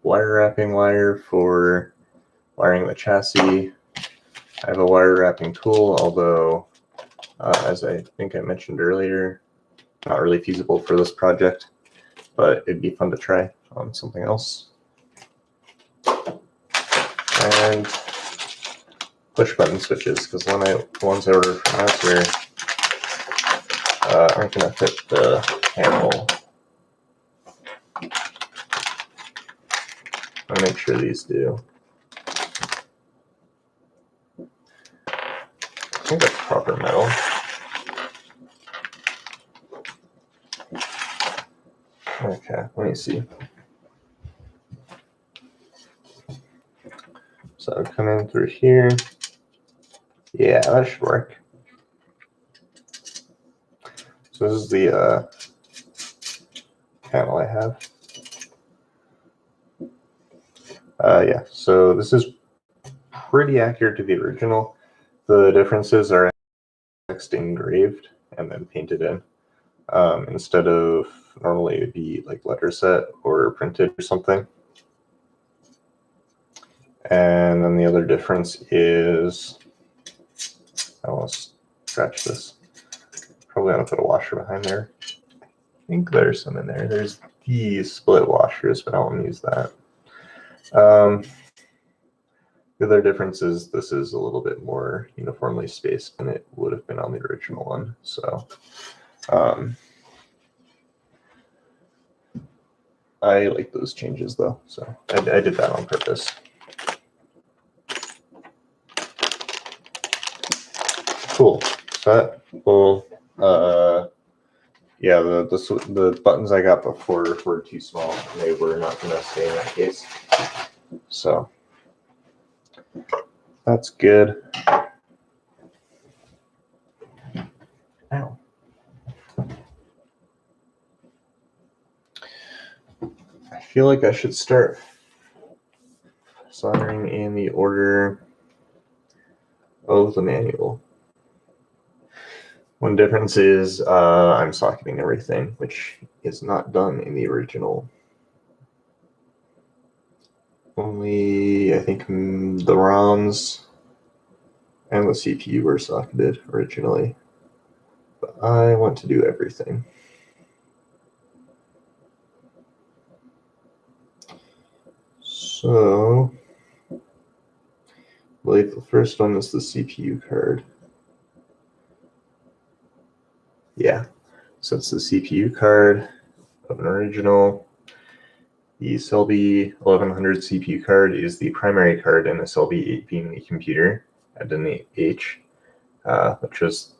Wire wrapping wire for wiring the chassis. I have a wire wrapping tool, although as I think I mentioned earlier, not really feasible for this project, but it'd be fun to try on something else. And push button switches, because the ones I ordered from elsewhere aren't going to fit the panel. I'll make sure these do. I think that's proper metal. Okay, let me see. So I would come in through here. Yeah, that should work. So this is the panel I have. Yeah, so this is pretty accurate to the original. The differences are text engraved and then painted in. Instead of normally it'd be like letter set or printed or something. And then the other difference is, I want to scratch this. Probably want to put a washer behind there. I think there's some in there. There's these split washers, but I don't want to use that. The other difference is this is a little bit more uniformly spaced than it would have been on the original one. So I like those changes though. So I did that on purpose. Cool. So that will, yeah, the buttons I got before were too small. They were not going to stay in that case. So that's good. Ow. I feel like I should start soldering in the order of the manual. One difference is I'm socketing everything, which is not done in the original. Only, I think, the ROMs and the CPU were socketed originally. But I want to do everything. So, I believe the first one is the CPU card. Yeah, so it's the CPU card of an original. The SCELBI-1100 CPU card is the primary card in a SCELBI-8B Mini Computer at an H, which was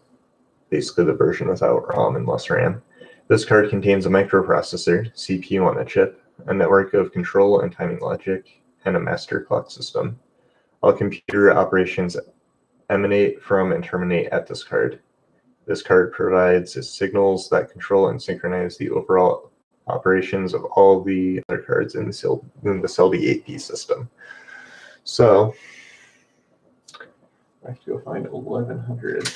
basically the version without ROM and less RAM. This card contains a microprocessor, CPU on a chip, a network of control and timing logic, and a master clock system. All computer operations emanate from and terminate at this card. This card provides signals that control and synchronize the overall operations of all the other cards in the SCELBI-8B system. So I have to go find 1100.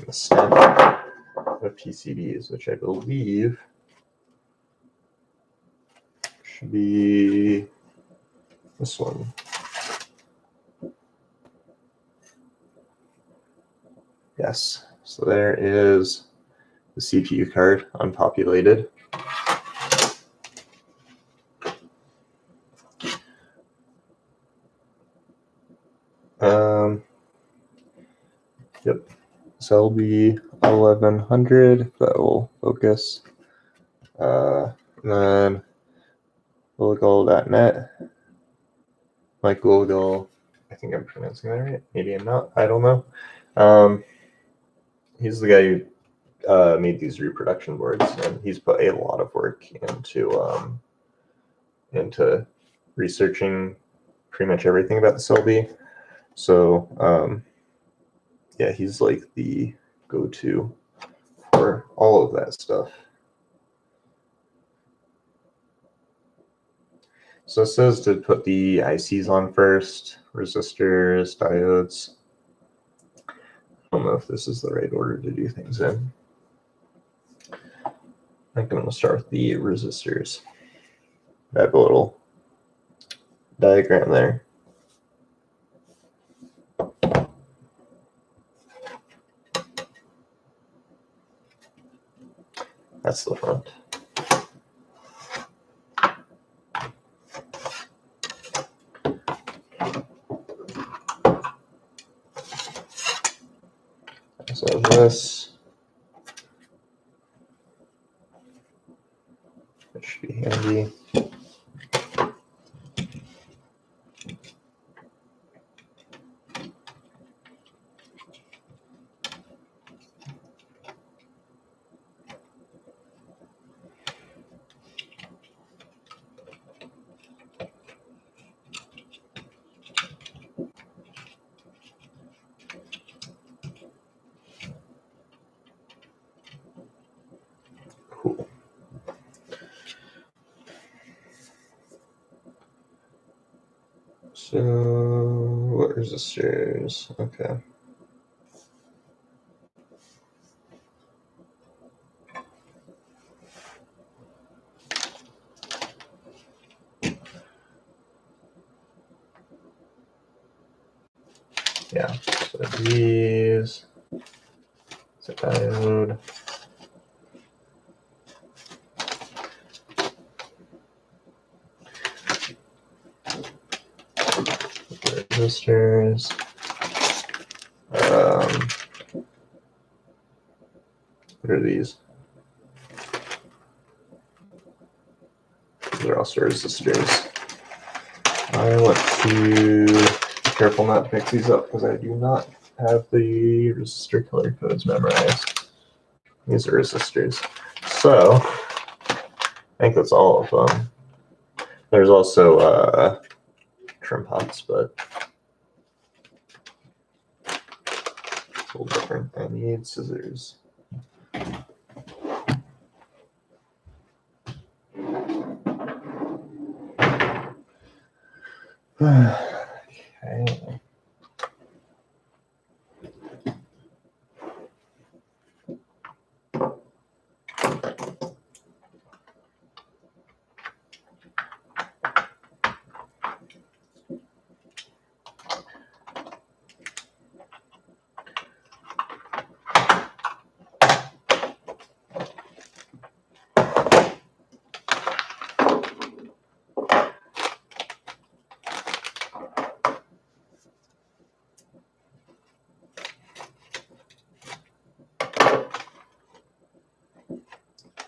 The stack of PCBs, which I believe should be this one. Yes, so there is the CPU card unpopulated. Yep, SCELBI-1100, that will focus. And then Google.net. Mike Google, I think I'm pronouncing that right. Maybe I'm not. I don't know. He's the guy who made these reproduction boards, and he's put a lot of work into researching pretty much everything about the SCELBI. So yeah, he's like the go-to for all of that stuff. So it says to put the ICs on first, resistors, diodes. I don't know if this is the right order to do things in. I think I'm going to start with the resistors. I have a little diagram there. That's the front. So this, it should be handy. Cool. So, what resistors? Okay. Yeah, so these, it's a diode. Resistors. What are these? These are also resistors. I want to be careful not to mix these up because I do not have the resistor color codes memorized. These are resistors. So, I think that's all of them. There's also trim pots, but it's a little different. I need scissors. Okay.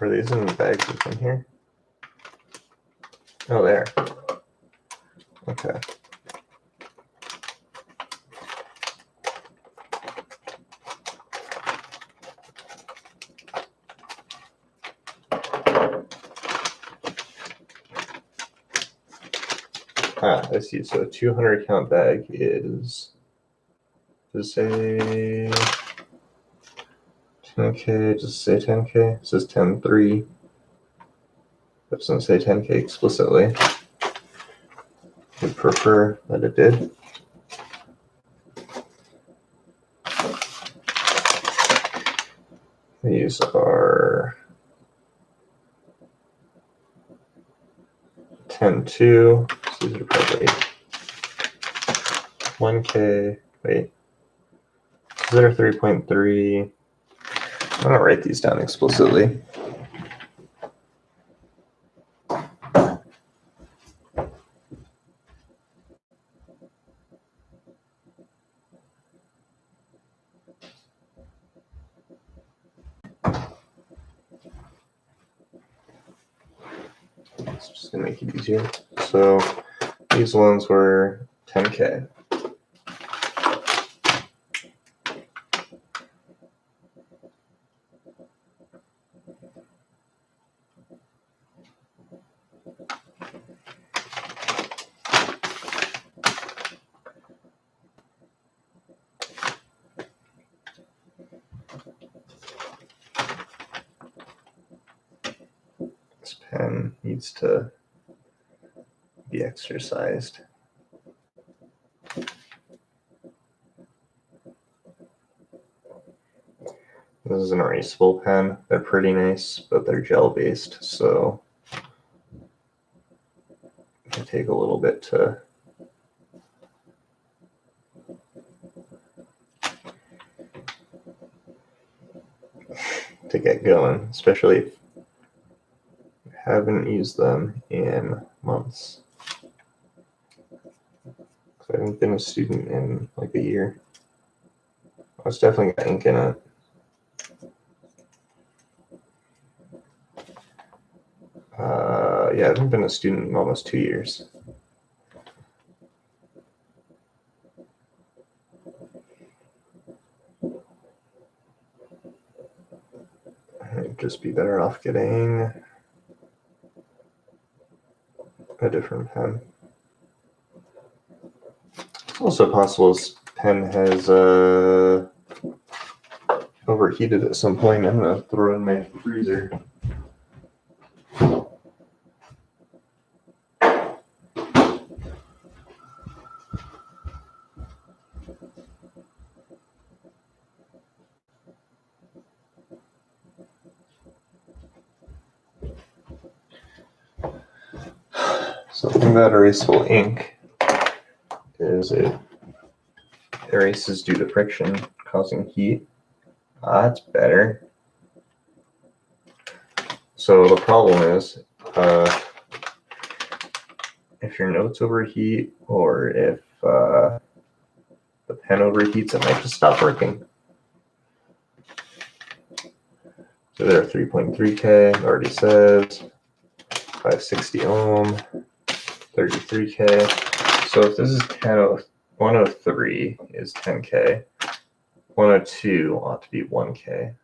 Are these in the bags within here? Oh, there. Okay. Ah, I see. So a 200 count bag is, does it say 10K? Does it say 10K? It says 10.3. It doesn't say 10K explicitly. Would prefer that it did. These are 10.2. So these are probably 1K. Wait. These are 3.3. I'm going to write these down explicitly. It's just going to make it easier. So these ones were 10K. This pen needs to be exercised. This is an erasable pen. They're pretty nice, but they're gel based, so it take a little bit to get going, especially if you haven't used them in months. I haven't been a student in like a year. It's definitely got ink in it. Yeah, I haven't been a student in almost 2 years. I'd just be better off getting a different pen. It's also possible this pen has overheated at some point. I'm going to throw in my freezer. So the thing about erasable ink is it erases due to friction causing heat. That's better. So the problem is, if your notes overheat or if the pen overheats, it might just stop working. So there, 3.3K already says 560 ohm, 33K. So if this is 103 is 10K, 102 ought to be 1K,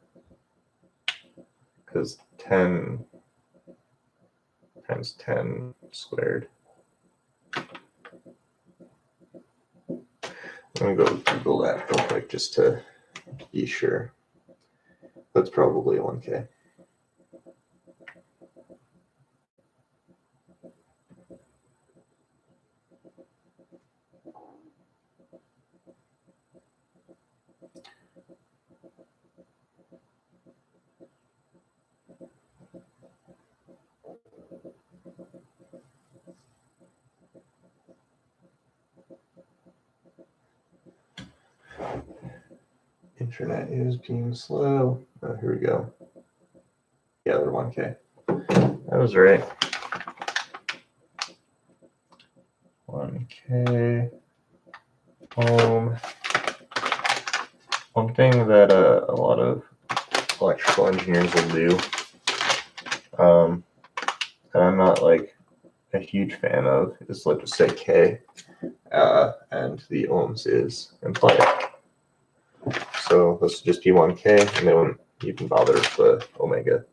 because 10 times 10 squared. I'm gonna go Google that real quick just to be sure. That's probably 1K. Internet is being slow. Oh, here we go. Yeah, they're 1K. That was right. 1K ohm. One thing that a lot of electrical engineers will do, that I'm not like a huge fan of, is let's just say K, and the ohms is implied. So this would just be 1K, and they wouldn't even bother with the omega.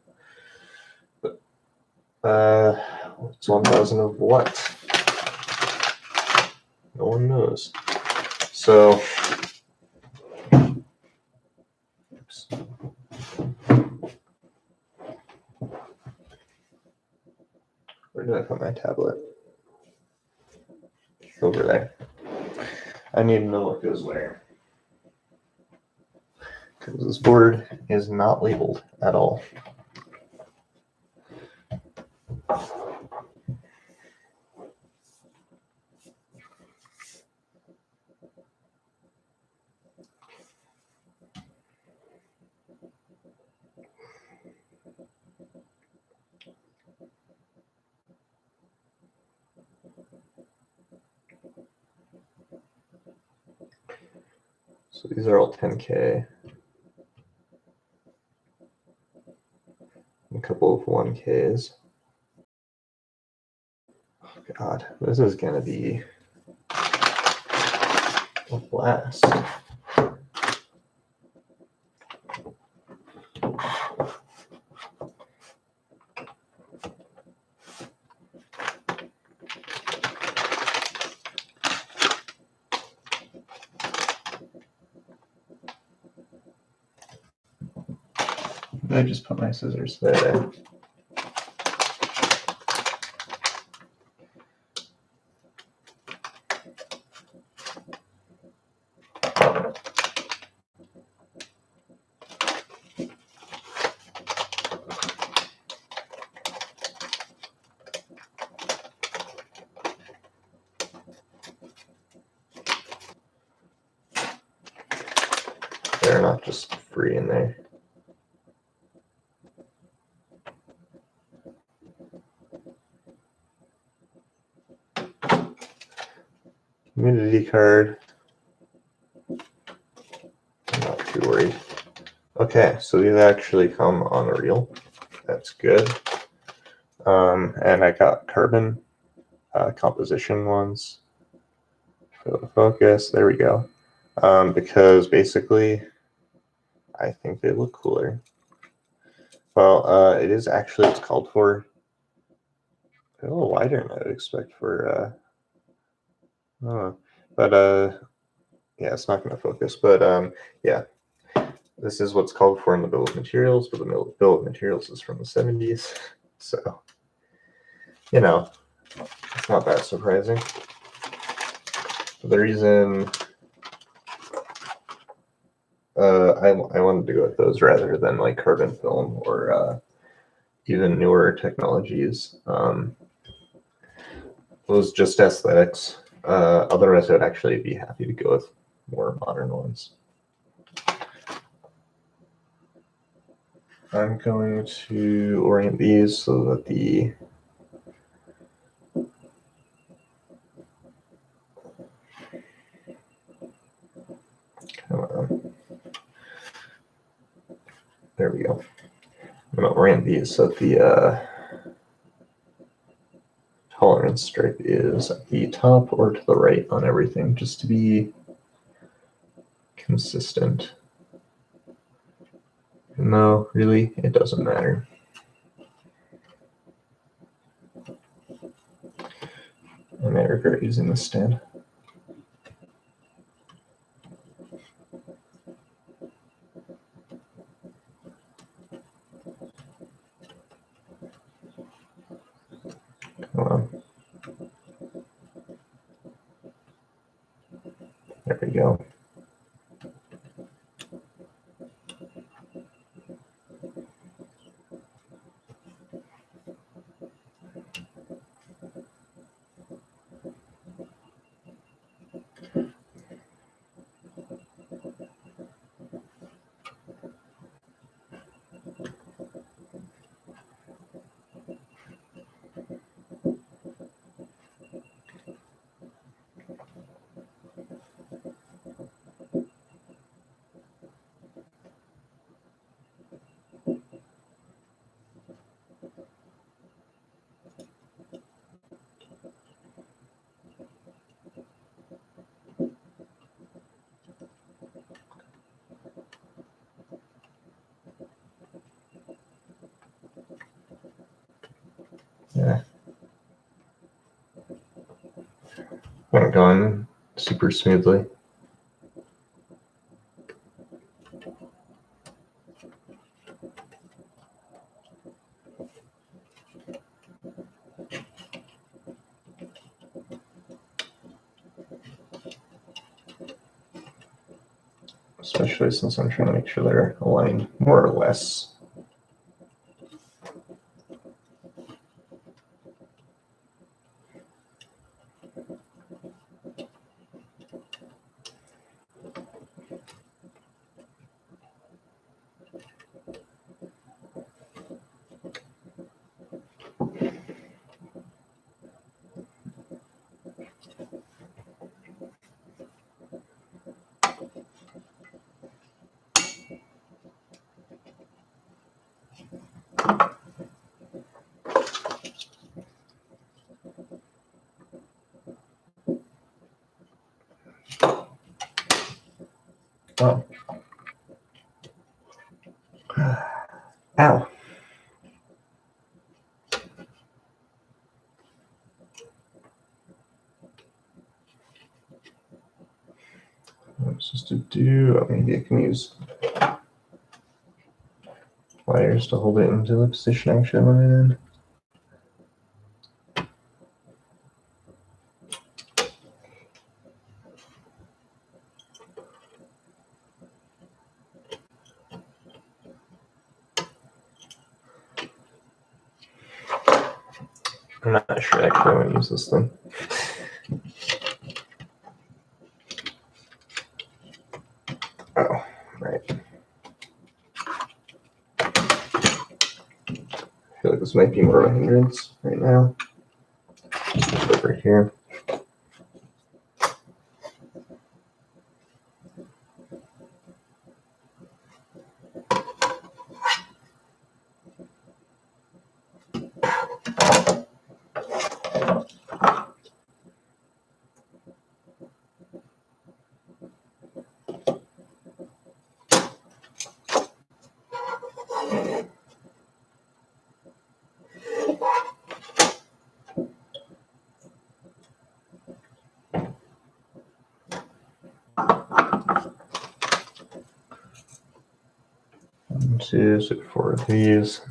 But it's 1,000 of what? No one knows. So, oops. Where did I put my tablet? Over there. I need to know what goes where, because this board is not labeled at all. So these are all 10K. A couple of 1Ks. Oh God, this is gonna be a blast. I just put my scissors there. They're not just free in there. Humidity card. I'm not too worried. Okay, so these actually come on a reel. That's good. And I got carbon composition ones. Focus. There we go. Because basically, I think they look cooler. Well, it is actually, it's called for a little wider than I would expect for, yeah, it's not going to focus, but yeah, this is what's called for in the bill of materials, but the bill of materials is from the 70s, so, you know, it's not that surprising. The reason I wanted to go with those rather than like carbon film or even newer technologies was just aesthetics. Otherwise, I'd actually be happy to go with more modern ones. I'm going to orient these so that the there we go. I'm going to orient these so that the tolerance stripe is at the top or to the right on everything, just to be consistent. No, really, it doesn't matter. I may regret using this stand. Come on. There we go. Yeah. Haven't gone super smoothly. Especially since I'm trying to make sure they're aligned more or less. Oh. Ow. What was supposed to do? Oh, maybe I can use wires to hold it into the position I actually want it in. I'm not sure actually I want to use this thing. Oh, right. I feel like this might be more of a hindrance right now. Just over here. One, two, so 4 of these.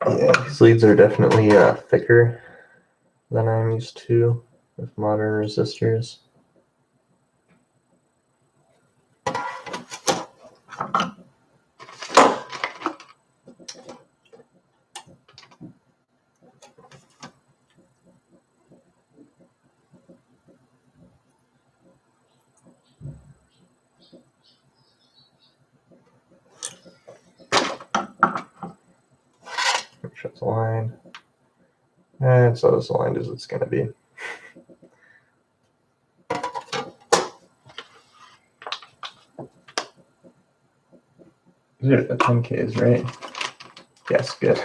Yeah, these leads are definitely thicker than I'm used to with modern resistors. Make sure it's aligned. And so as aligned as it's going to be. These are the 10Ks, right? Yes, good.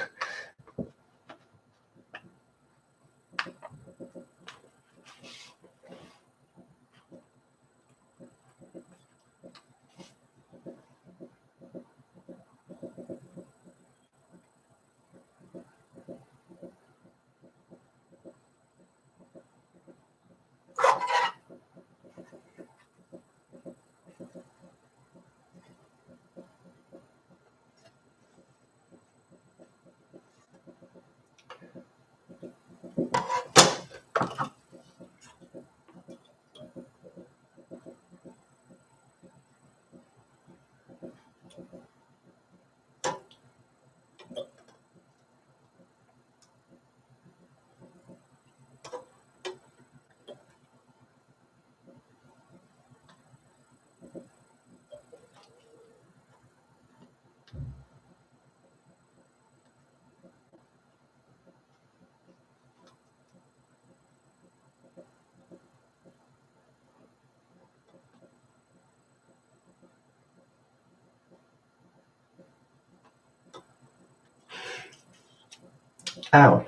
Ow.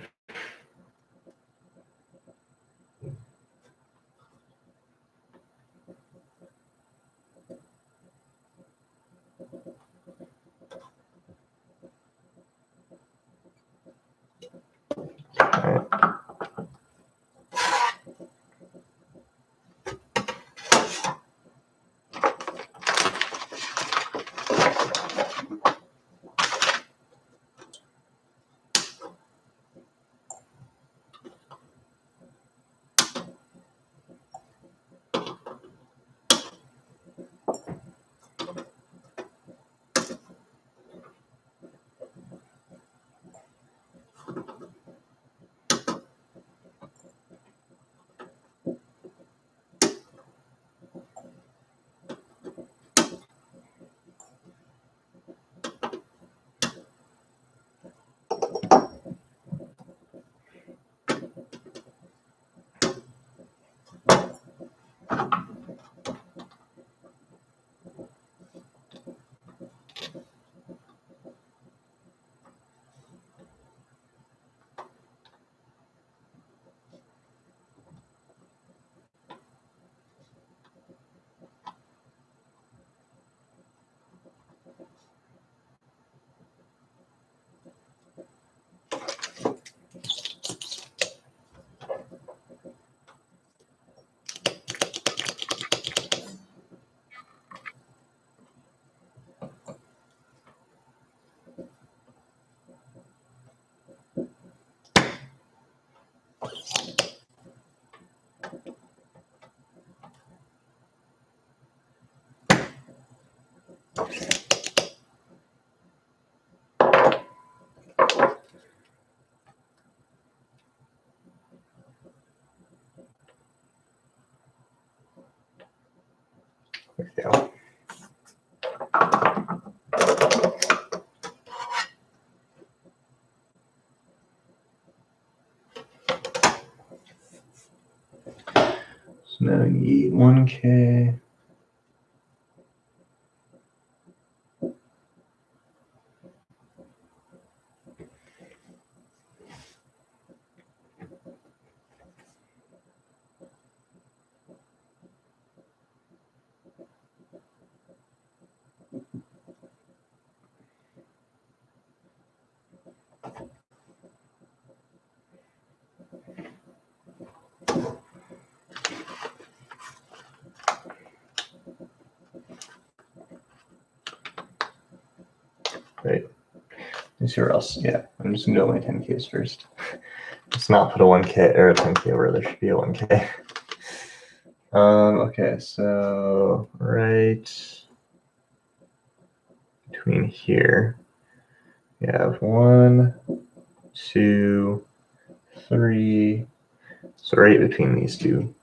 All right. There we go. So now we need 1K. Right. me see where else. Yeah, I'm just gonna do my 10Ks first. Let's not put a 1K or a 10K where there should be a 1K. Okay, so right between here, we have 1, 2, 3. So right between these two.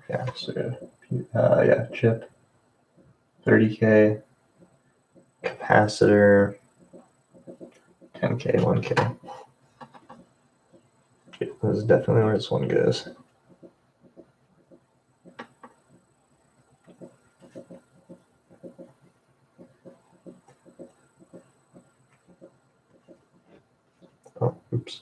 Yeah, so yeah, chip, 30K, capacitor, 10K, 1K. This is definitely where this one goes. Oh, oops.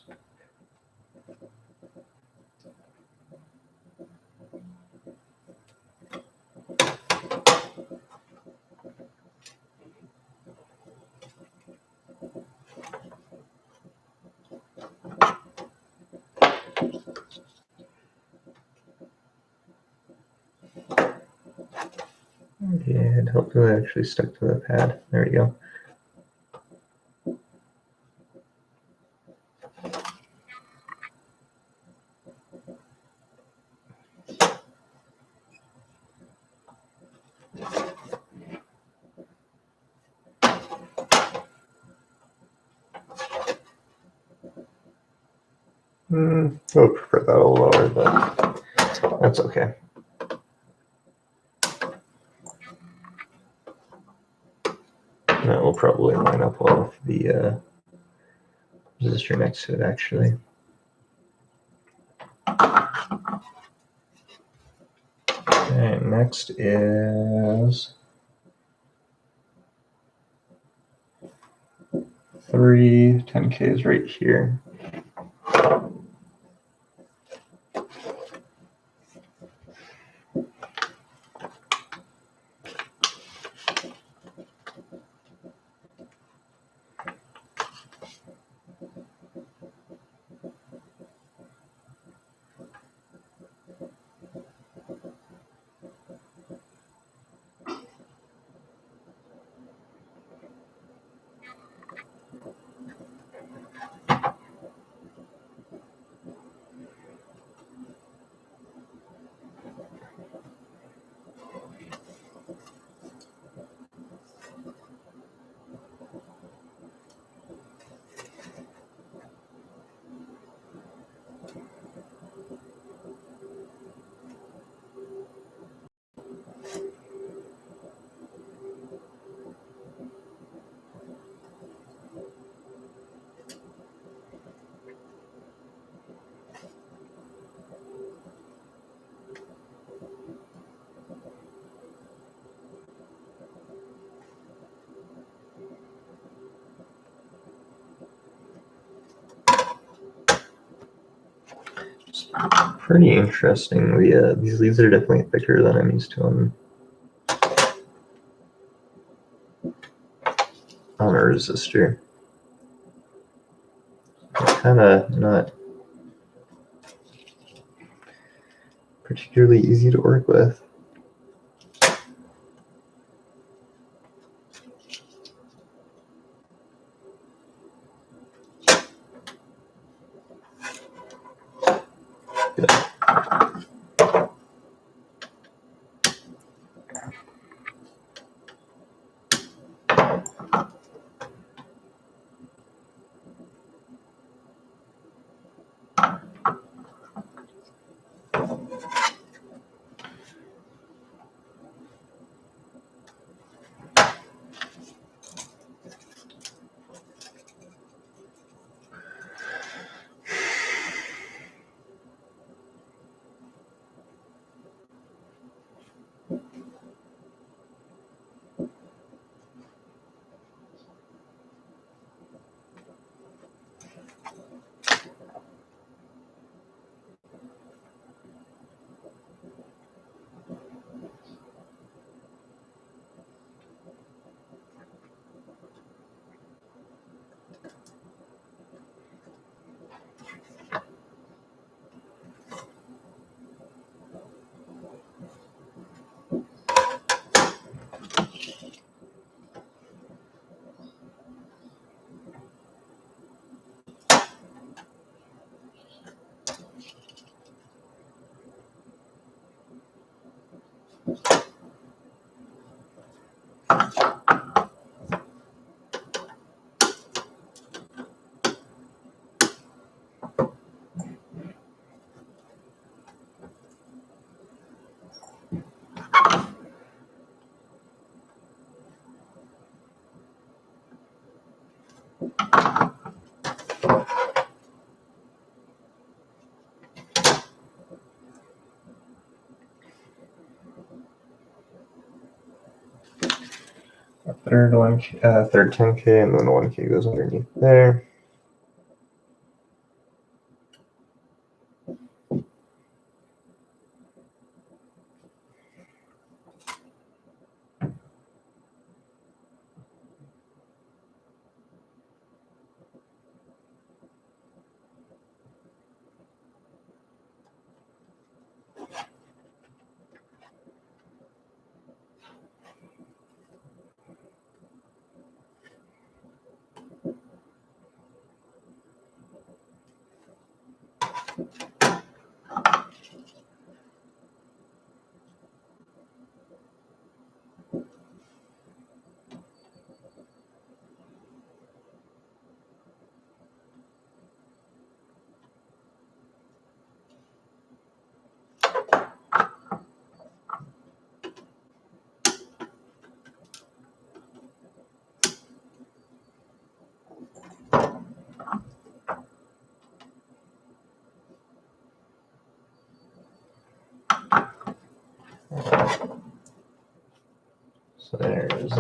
Yeah, it hopefully actually stuck to the pad. There we go. I would prefer that a little lower, but that's okay. That will probably line up well with the resistor next to it, actually. Okay, next is 3 10Ks right here. Pretty interesting. These leads are definitely thicker than I'm used to on a resistor. Kind of not particularly easy to work with. Good. third 10K, and then the 1K goes underneath there. So there's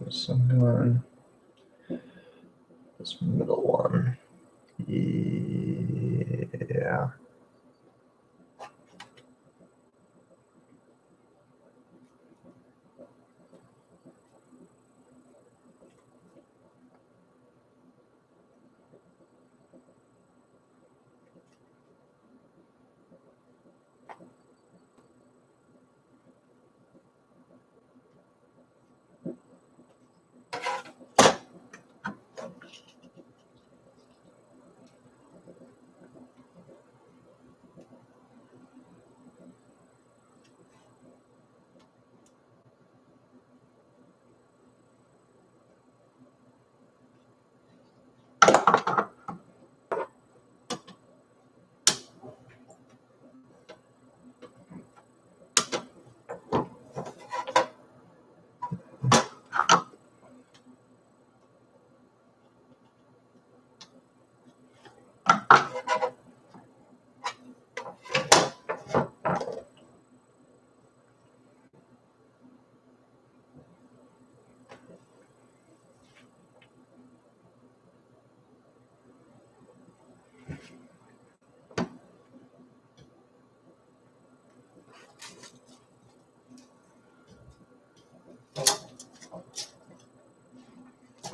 someone, this middle one. Yeah.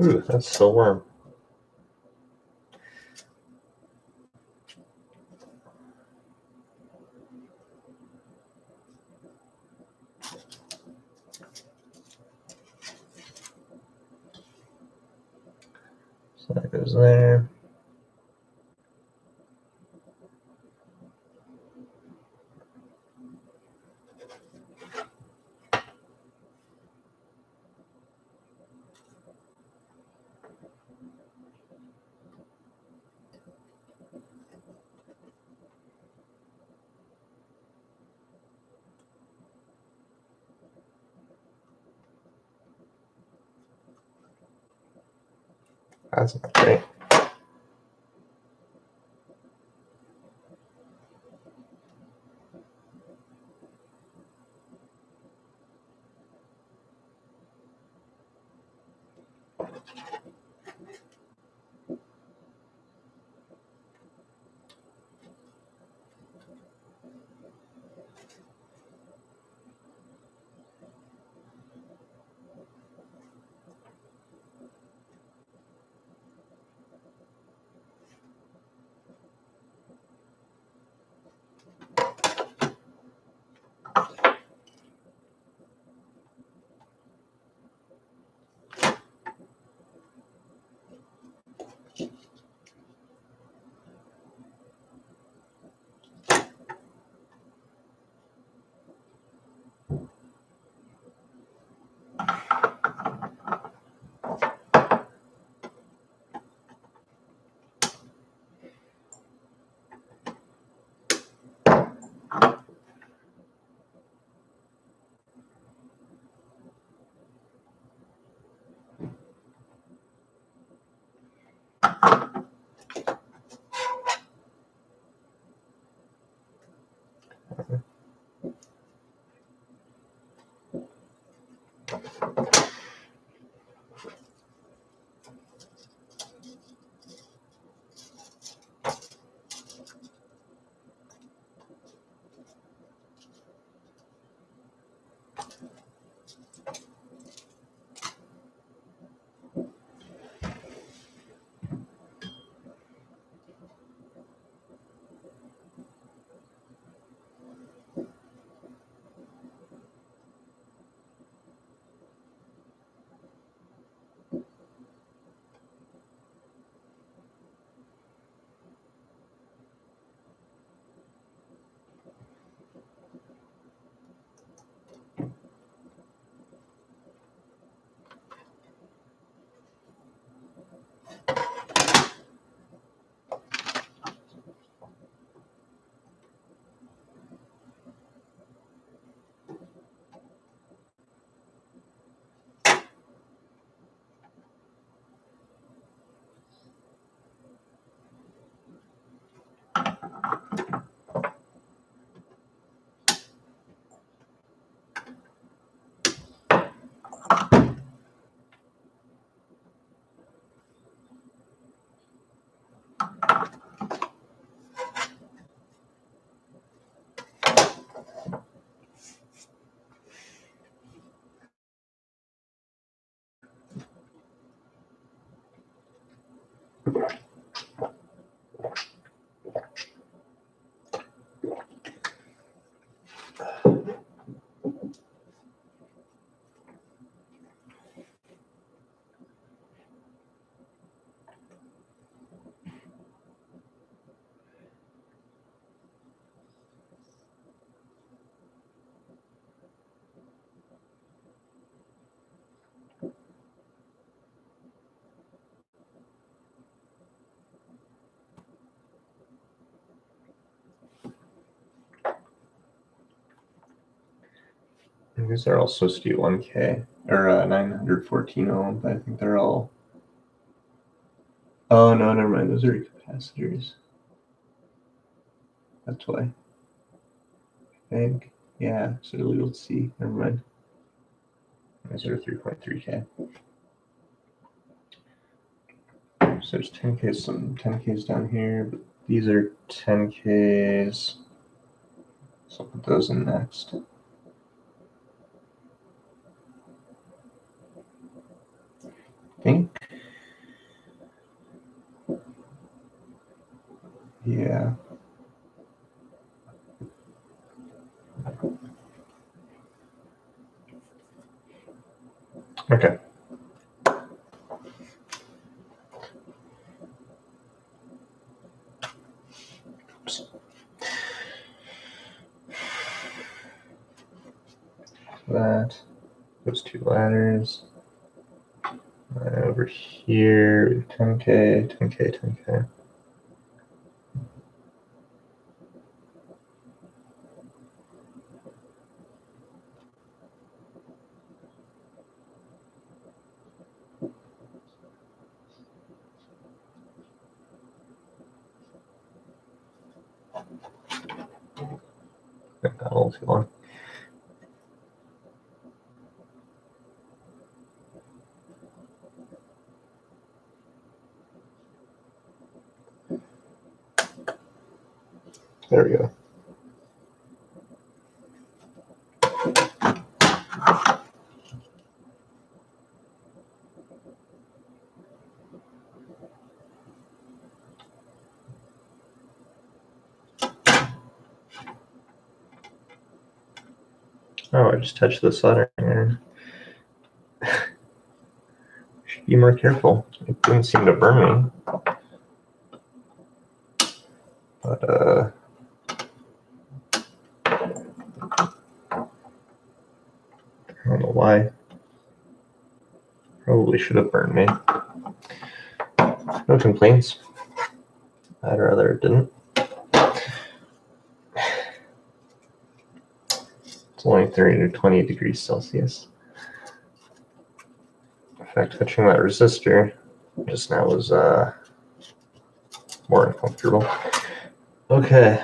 Ooh, that's still warm. So that goes there. That's not great. These are all supposed to be 1K or 914 ohm, but I think they're all. Oh no, never mind. Those are capacitors. That's why. I think. Yeah. So let's see. Never mind. Those are 3.3K. So there's 10Ks, some 10Ks down here, but these are 10Ks. So I'll put those in next. I think. Yeah. Okay. Oops. That. Those two ladders. Over here, 10K, 10K, 10K. Not a little too long. There we go. Oh, I just touched the soldering iron. Should be more careful. It didn't seem to burn me. But I don't know why. Probably should have burned me. No complaints. I'd rather it didn't. It's only 30 to 20 degrees Celsius. In fact, touching that resistor just now was more uncomfortable. Okay.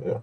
Yeah.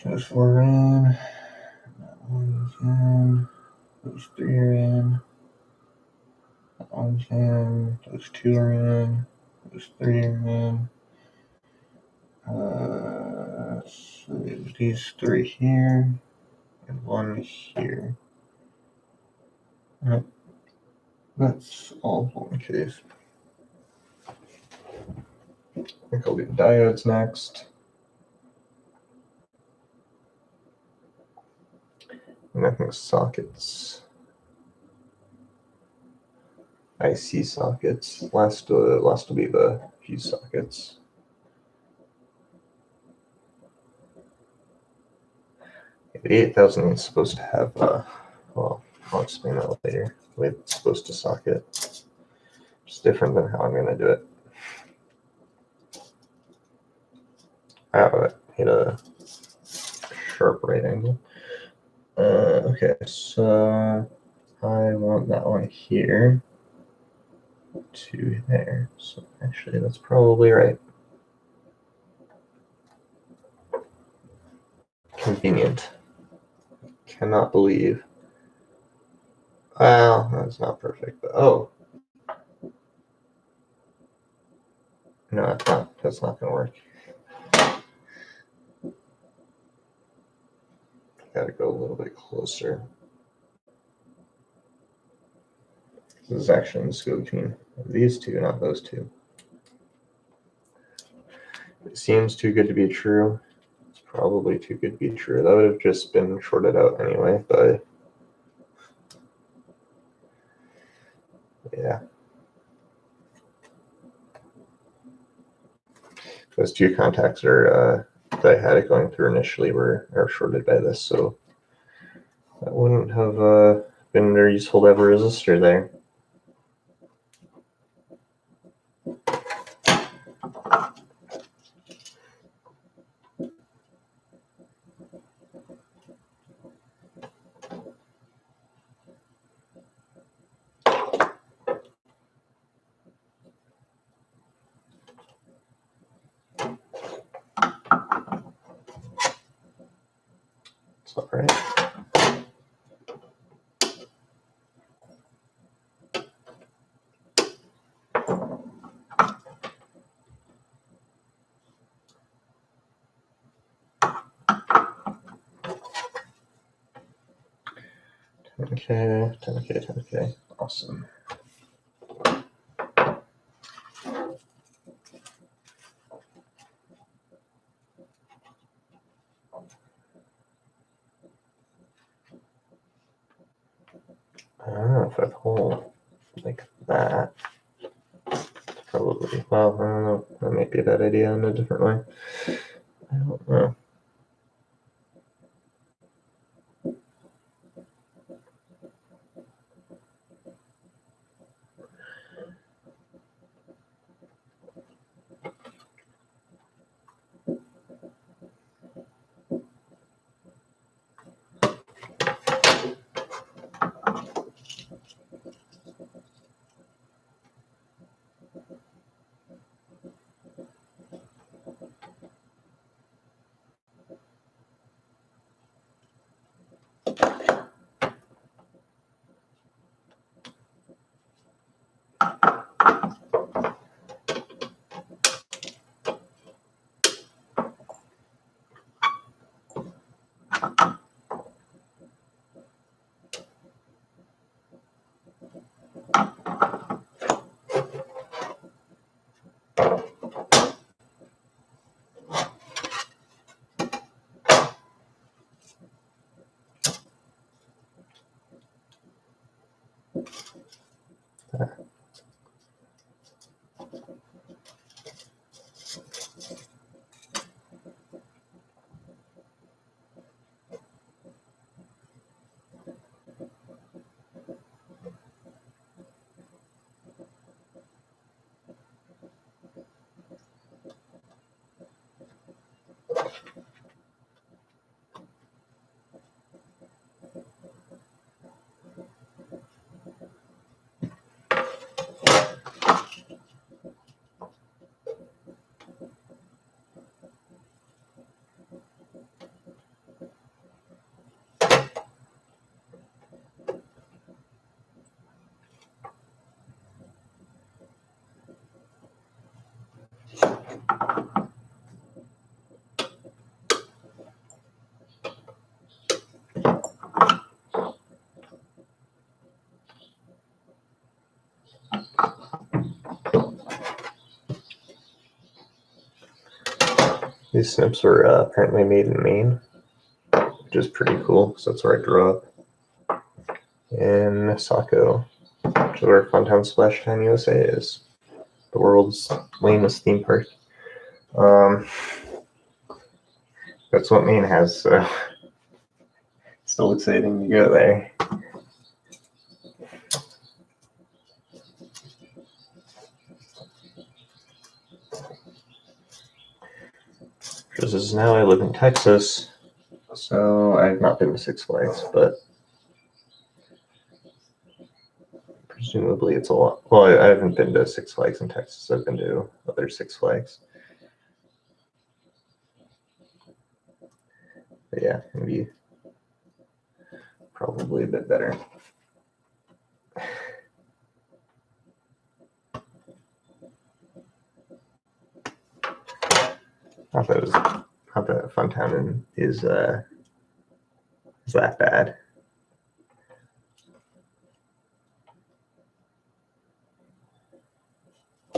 Those 4 are in. That one's in. Those 3 are in. That one's in. Those 2 are in. Those 3 are in. So these 3 here and 1 here. That's all one case. I think I'll do diodes next. And I think sockets. IC sockets. Last will be the fuse sockets. The 8000 is supposed to have, well, I'll explain that later. The way it's supposed to socket. It's different than how I'm going to do it. Oh, it hit a sharp right angle. Okay, so I want that one here to there. So actually, that's probably right. Convenient. Cannot believe. Well, that's not perfect, but oh. No, it's not. That's not going to work. Got to go a little bit closer. This is actually just go between these two, not those two. It seems too good to be true. It's probably too good to be true. That would have just been shorted out anyway, but yeah. Those 2 contacts are that I had it going through initially are shorted by this, so that wouldn't have been very useful to have a resistor there. It's all right. Okay, 10K, 10K. Awesome. I don't know if I'd hold like that. Probably. Well, I don't know. That might be a bad idea in a different way. I don't know. These snips were apparently made in Maine, which is pretty cool because that's where I grew up. In Saco, which is where Funtown Splash Town, USA is. The world's lamest theme park. That's what Maine has, so still exciting to go there. Because as now I live in Texas, so I've not been to Six Flags, but presumably it's a lot. Well, I haven't been to Six Flags in Texas. I've been to other Six Flags. But yeah, maybe probably a bit better. Not that Funtown is that bad.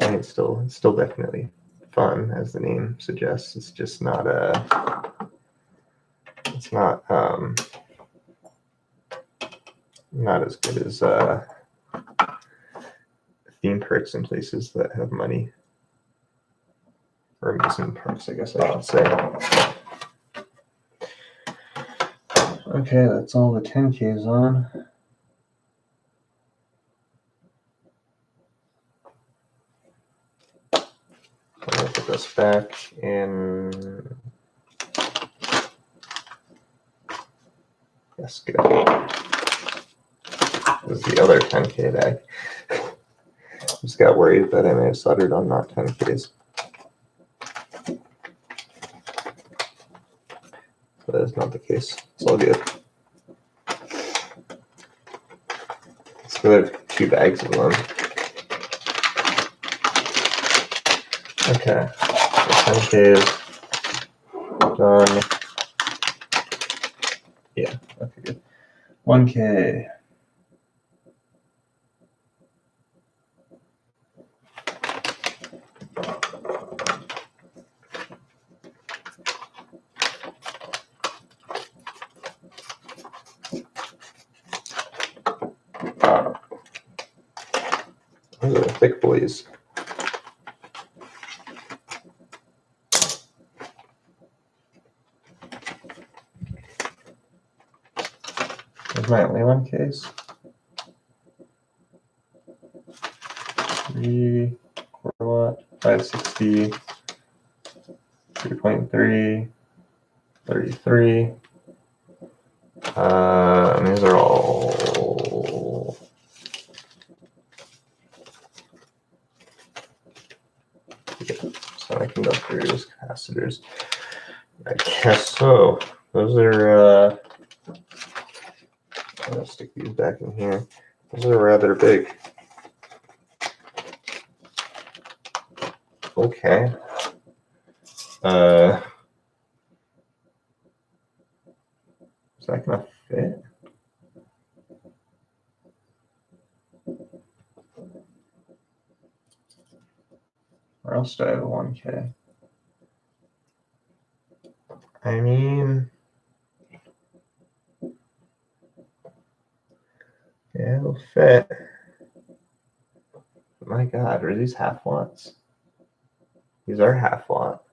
I mean, it's still definitely fun, as the name suggests. It's just not not as good as theme parks in places that have money, or amusement parks, I guess I should say. Okay, that's all the 10Ks on. I'm gonna put this back in. Yes, good. This is the other 10K bag. Just got worried that I may have soldered on not 10Ks. But that is not the case. It's all good. So I have 2 bags of them. Okay, so 10Ks done. Yeah, okay, good. 1K. Those are thick boys. There's my only 1Ks. 3 quarter watt, 560, 3.3, 33. And these are all semiconductors, capacitors. I guess so. Those are I'm gonna stick these back in here. Those are rather big. Okay. Is that gonna fit? Or else do I have a 1K? I mean, yeah, it'll fit. My God, are these half watts? These are half watt.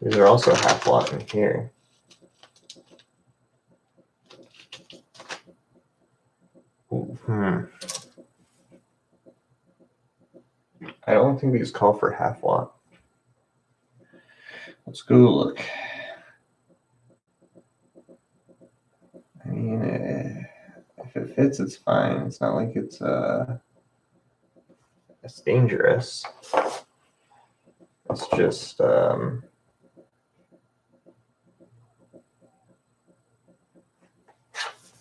These are also half watt in here. I don't think these call for half watt. Let's go look. I mean, if it fits, it's fine. It's not like it's dangerous. It's just let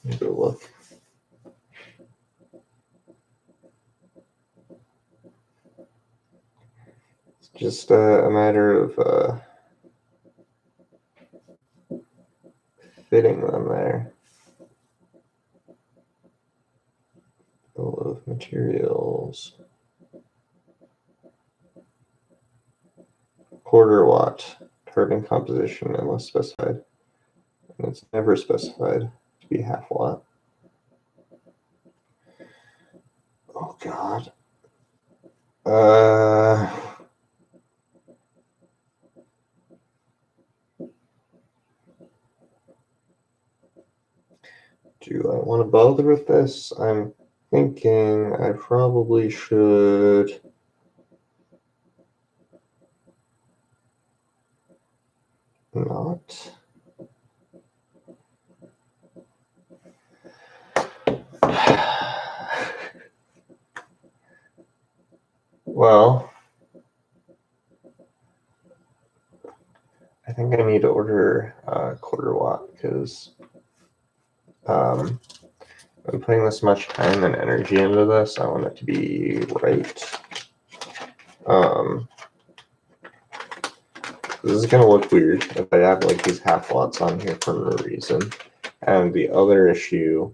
me go look. It's just a matter of fitting them there. Bill of materials. Quarter watt carbon composition unless specified. And it's never specified to be half watt. Oh God. Do I want to bother with this? I'm thinking I probably should not. Well, I think I need to order quarter watt because I'm putting this much time and energy into this. I want it to be right. This is going to look weird if I have like these half watts on here for no reason. And the other issue,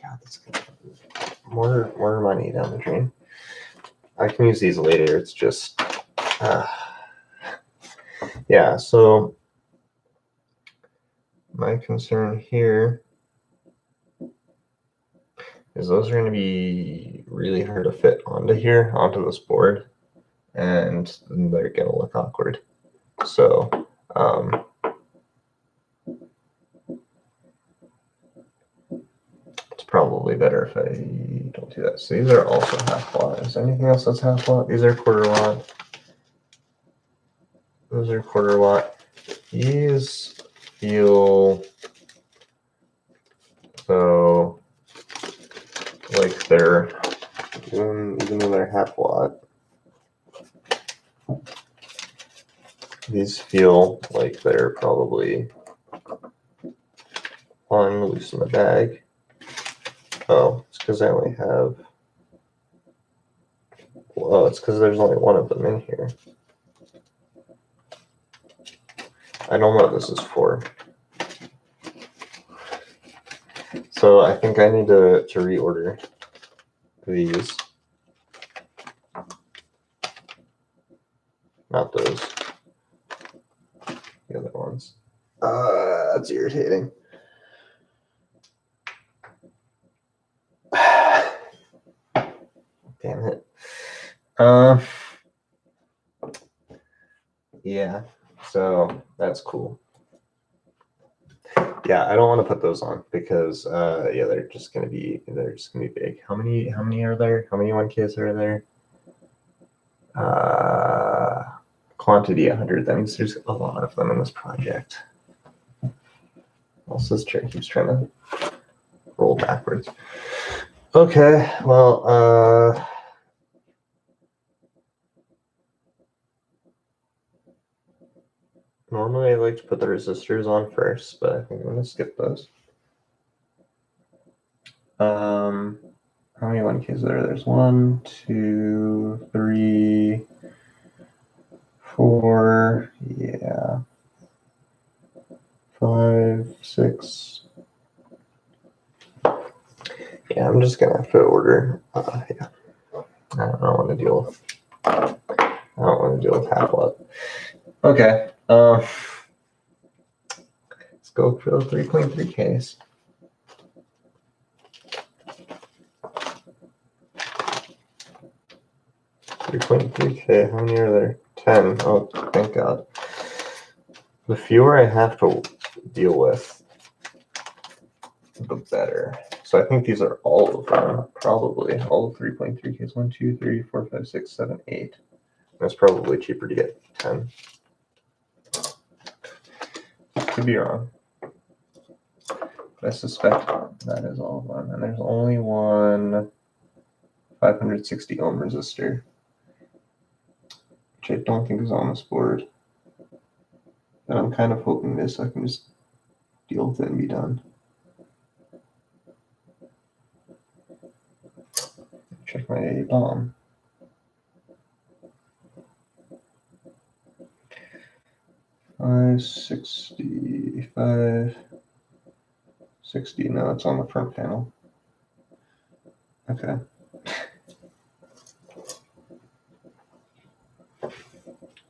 God, that's going to more money down the drain. I can use these later. It's just, yeah. So my concern here is those are going to be really hard to fit onto here, onto this board, and they're going to look awkward. So it's probably better if I don't do that. So these are also half watt. Is there anything else that's half watt? These are quarter watt. Those are quarter watt. These feel so like they're, even though they're half watt, these feel like they're probably one loose in the bag. Oh, it's because I only have, well, it's because there's only one of them in here. I don't know what this is for. So I think I need to reorder these. Not those. The other ones. That's irritating. Damn it. Yeah, so that's cool. Yeah, I don't want to put those on because yeah, they're just gonna be big. How many are there? How many 1Ks are there? Quantity 100. That means there's a lot of them in this project. Also, this chair keeps trying to roll backwards. Okay, well, normally I like to put the resistors on first, but I think I'm gonna skip those. How many 1Ks are there? There's 1, 2, 3, 4, yeah, 5, 6. Yeah, I'm just gonna have to order. Yeah, I don't want to deal with. I don't want to deal with half watt. Okay. Let's go for the 3.3Ks. 3.3K. How many are there? 10. Oh, thank God. The fewer I have to deal with, the better. So I think these are all of them, probably. All the 3.3Ks. 1, 2, 3, 4, 5, 6, 7, 8. It's probably cheaper to get 10. Could be wrong. But I suspect that is all of them. And there's only one 560 ohm resistor, which I don't think is on this board. And I'm kind of hoping this I can just deal with it and be done. Check my bomb. $565, 60. No, it's on the front panel. Okay.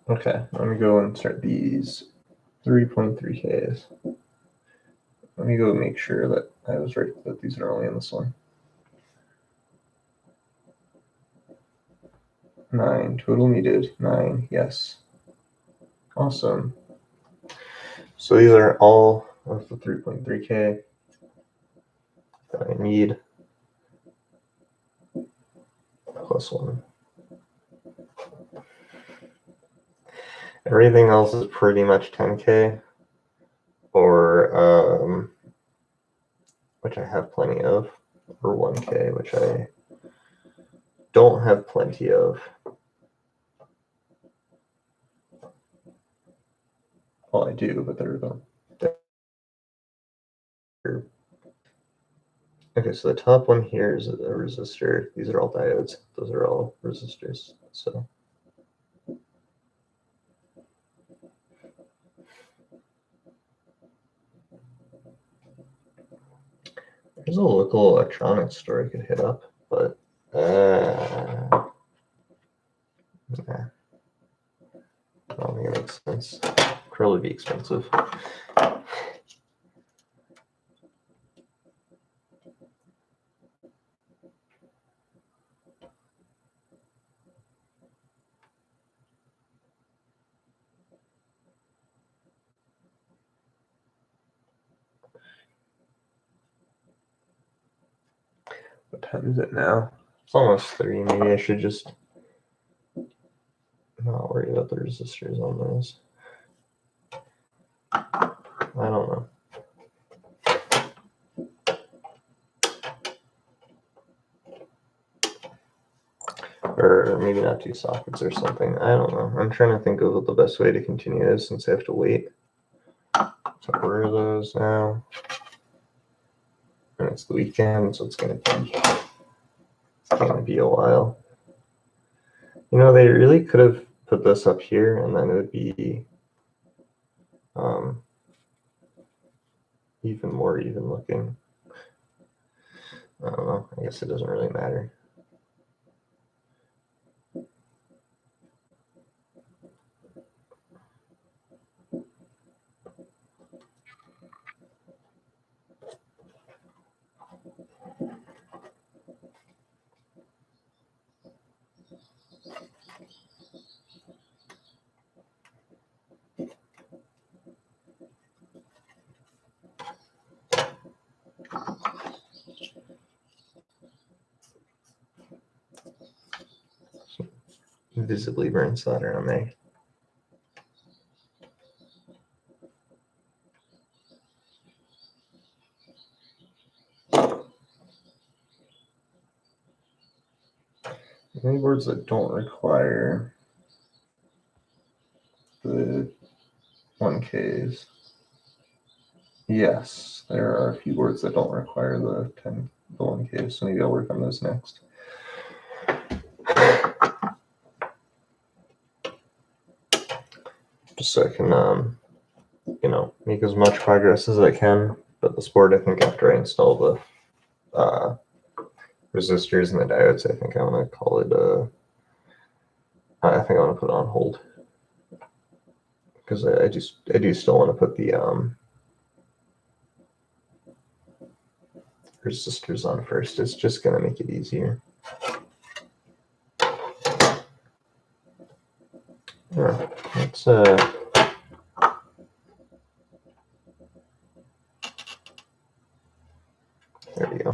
Okay, let me go and start these 3.3Ks. Let me go make sure that I was right, that these are only in this one. 9 total needed. 9, yes. Awesome. So these are all of the 3.3K that I need. Plus 1. Everything else is pretty much 10K, or which I have plenty of, or 1K, which I don't have plenty of. Well, I do, but they're okay, so the top one here is a resistor. These are all diodes. Those are all resistors. So there's a local electronics store I could hit up, but nah, I don't think it makes sense. Probably be expensive. What time is it now? It's almost 3. Maybe I should just not worry about the resistors on those. I don't know. Or maybe not 2 sockets or something. I don't know. I'm trying to think of what the best way to continue is since I have to wait. So where are those now? And it's the weekend, so it's gonna be a while. You know, they really could have put this up here, and then it would be even more even looking. I don't know. I guess it doesn't really matter. Visibly burn solder on there. Any boards that don't require the 1Ks. Yes, there are a few boards that don't require the 1Ks, so maybe I'll work on those next. Just so I can, you know, make as much progress as I can. But this board, I think after I install the resistors and the diodes, I think I want to call it I think I want to put it on hold because I do still want to put the resistors on first. It's just gonna make it easier. Yeah, let's there we go.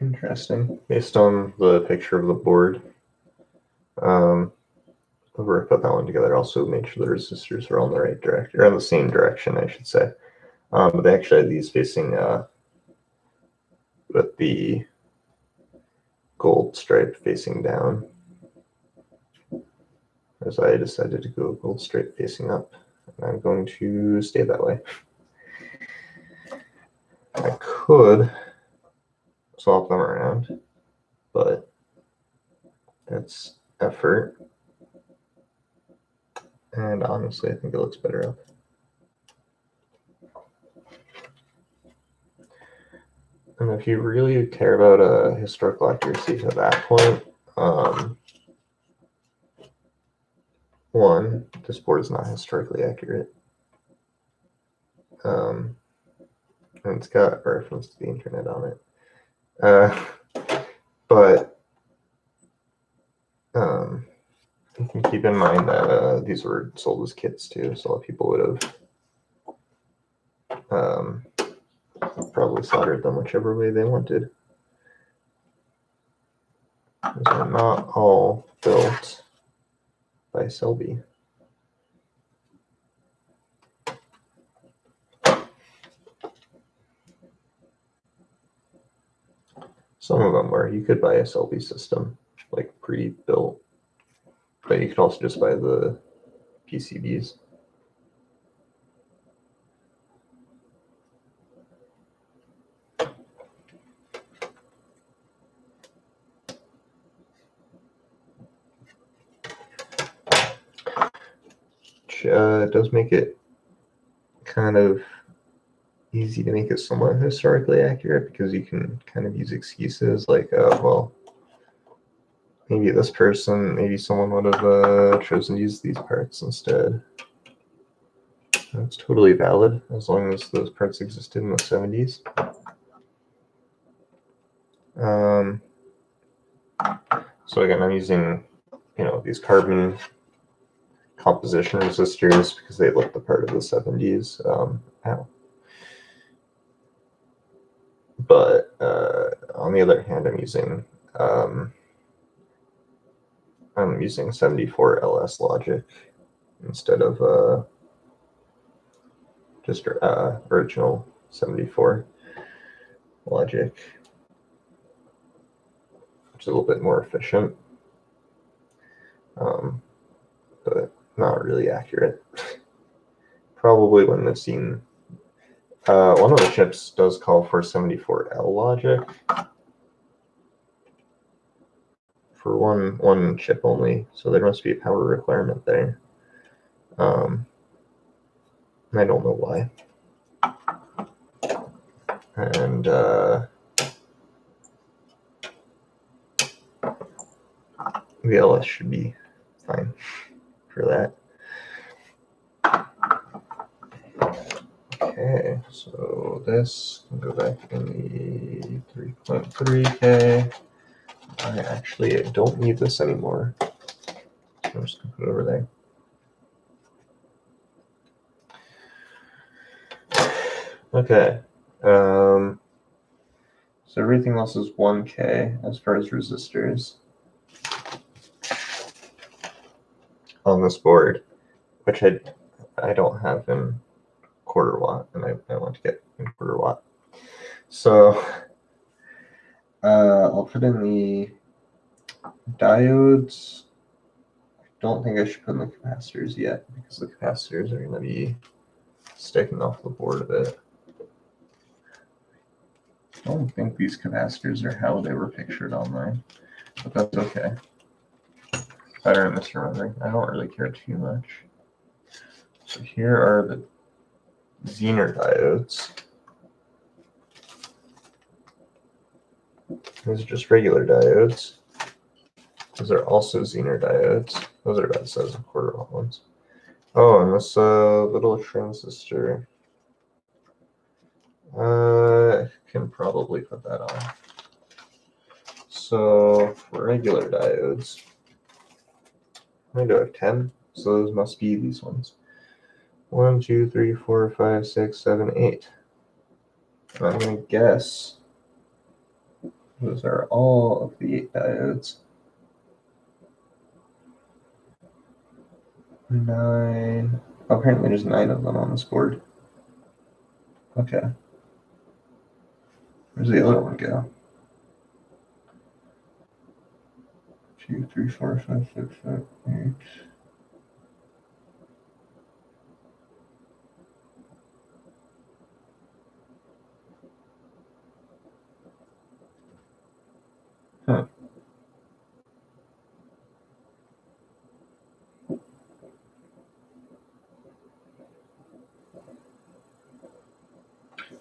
Interesting. Based on the picture of the board, whoever put that one together also made sure the resistors are all in the right direction, or in the same direction, I should say. But they actually had these facing with the gold stripe facing down, as I decided to go gold stripe facing up, and I'm going to stay that way. I could swap them around, but that's effort. And honestly, I think it looks better up. And if you really care about historical accuracy to that point, one, this board is not historically accurate. And it's got a reference to the internet on it. But you can keep in mind that these were sold as kits too, so a lot of people would have probably soldered them whichever way they wanted. These are not all built by SCELBI. Some of them were. You could buy a SCELBI system, like pre-built, but you could also just buy the PCBs. Which does make it kind of easy to make it somewhat historically accurate, because you can kind of use excuses like, well, maybe this person, maybe someone would have chosen to use these parts instead. That's totally valid as long as those parts existed in the 70s. So again, I'm using, these carbon composition resistors because they look the part of the 70s. But on the other hand, I'm using 74 LS logic instead of just original 74 logic, which is a little bit more efficient, but not really accurate. Probably wouldn't have seen. One of the chips does call for 74L logic for one chip only, so there must be a power requirement there. I don't know why. And the LS should be fine for that. Okay, so this can go back in the 3.3K. I actually don't need this anymore, so I'm just going to put it over there. Okay, so everything else is 1K as far as resistors on this board, which I don't have in quarter watt, and I want to get in quarter watt. So I'll put in the diodes. I don't think I should put in the capacitors yet, because the capacitors are going to be sticking off the board a bit. I don't think these capacitors are how they were pictured online, but that's okay. Better than misremembering. I don't really care too much. So here are the Zener diodes. These are just regular diodes. Those are also Zener diodes. Those are about the size of quarter watt ones. Oh, and this little transistor. I can probably put that on. So for regular diodes, I do have 10, so those must be these ones. 1, 2, 3, 4, 5, 6, 7, 8. And I'm going to guess Those are all of the 8 diodes. 9. Apparently there's 9 of them on this board. Okay. Where's the other one go? 2, 3, 4, 5, 6, 7, 8. Huh.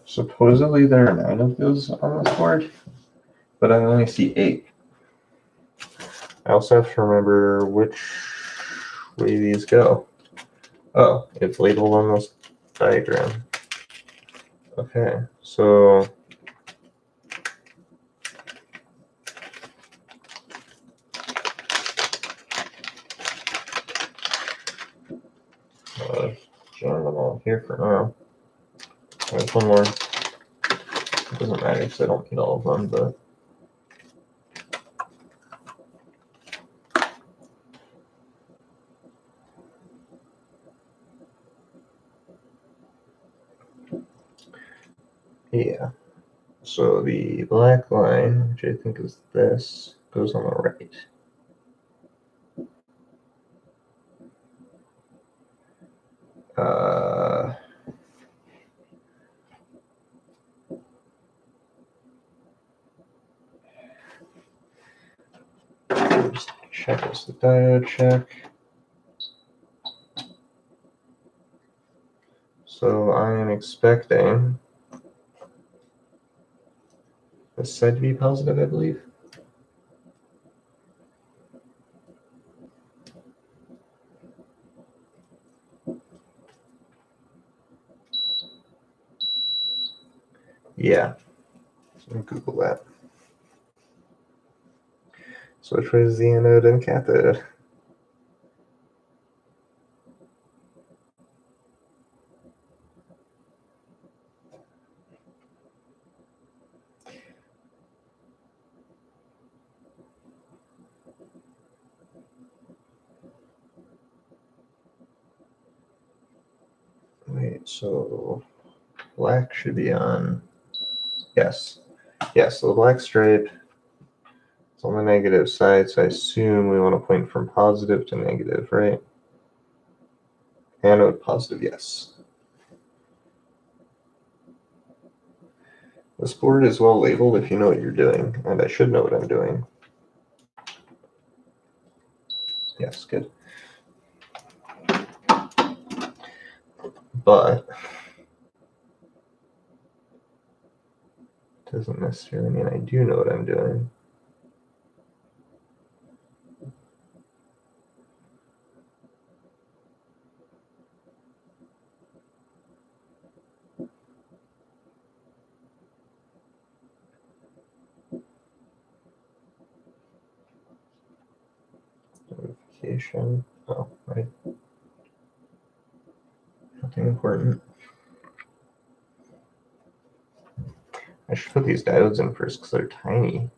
Supposedly there are 9 of those on this board, but I only see 8. I also have to remember which way these go. Oh, it's labeled on this diagram. Okay, so jam them all here for now. There's one more. It doesn't matter because I don't need all of them, but yeah. So the black line, which I think is this, goes on the right. Just check this, the diode check. So I am expecting this side to be positive, I believe. Yeah. So Google that. So which way is the anode and cathode? Wait, so black should be on, yes. Yes, so the black stripe is on the negative side, so I assume we want to point from positive to negative, right? Anode positive, yes. This board is well labeled if you know what you're doing, and I should know what I'm doing. Yes, good. But doesn't necessarily mean I do know what I'm doing. Notification. Oh, right. Nothing important. I should put these diodes in first because they're tiny.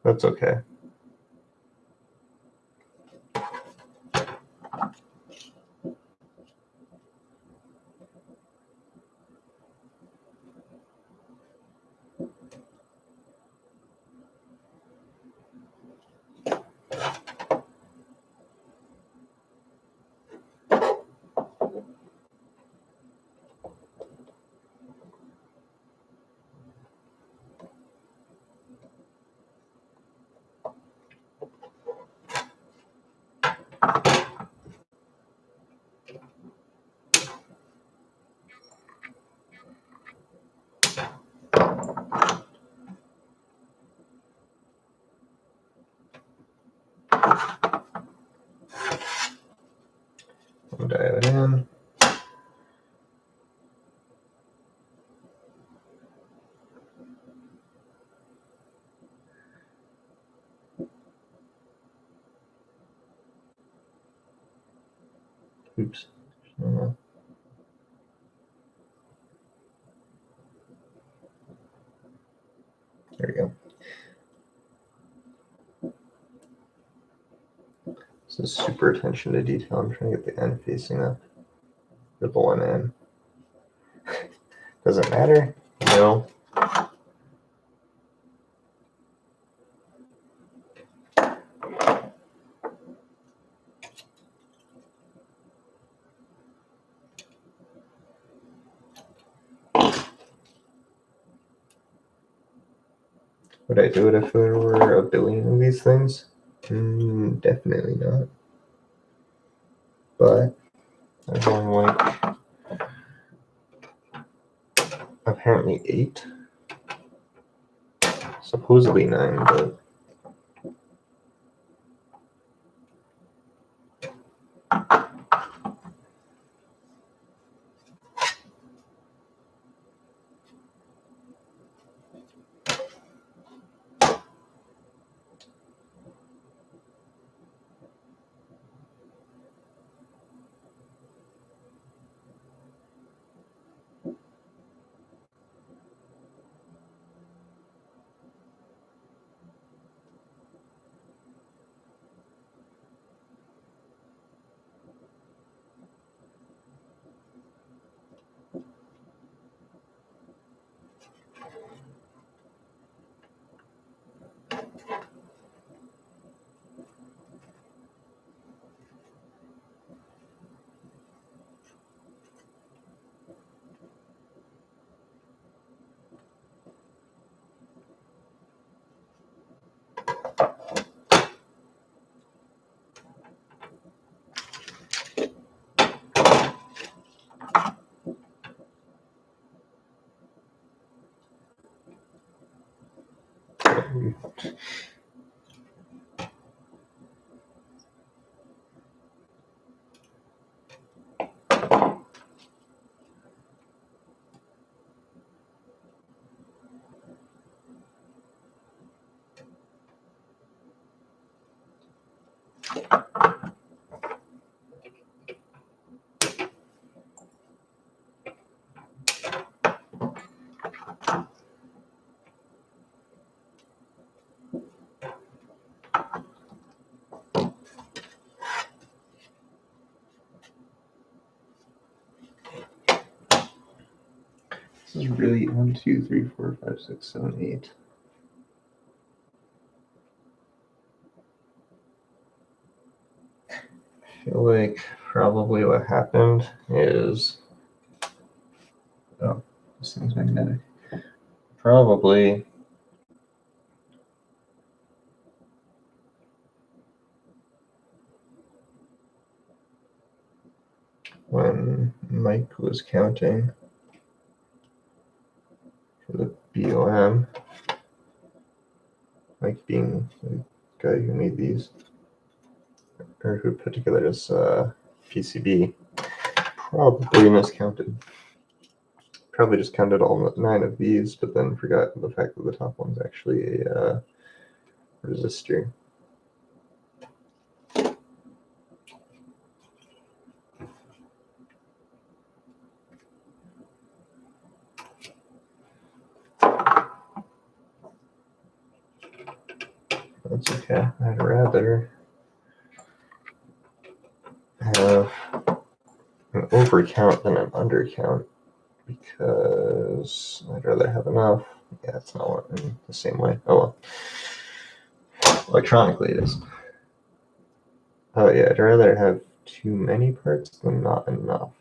That's okay. One diode in. Oops. There we This is super attention to detail. I'm trying to get the end facing up. The one end. Does it matter? No. Would I do it if there were a billion of these things? Definitely not. But there's only like apparently 8. Supposedly 9, but this is really 1, 2, 3, 4, 5, 6, 7, 8. I feel like probably what happened is, oh, this thing's magnetic. Probably when Mike was counting for the BOM, Mike being the guy who made these, or who put together this PCB, probably miscounted. Probably just counted all 9 of these, but then forgot the fact that the top one's actually a resistor. That's okay. I'd rather have an overcount than an undercount, because I'd rather have enough. Yeah, it's not working the same way. Oh well. Electronically it is. Oh yeah, I'd rather have too many parts than not enough.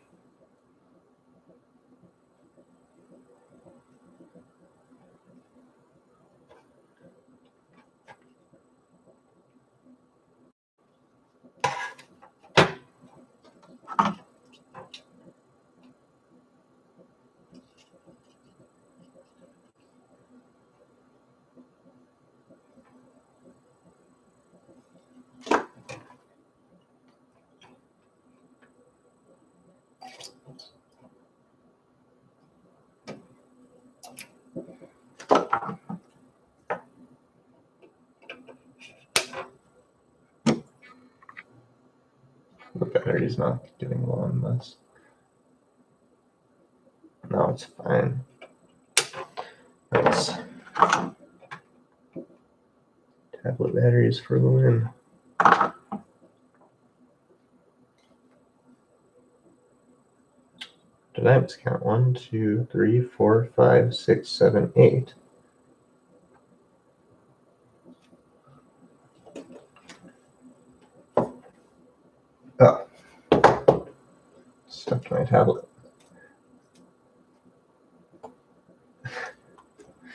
The battery's not getting low on this. No, it's fine. That's tablet batteries for the win. did I miscount? 1, 2, 3, 4, 5, 6, 7, 8. Oh, stuck to my tablet.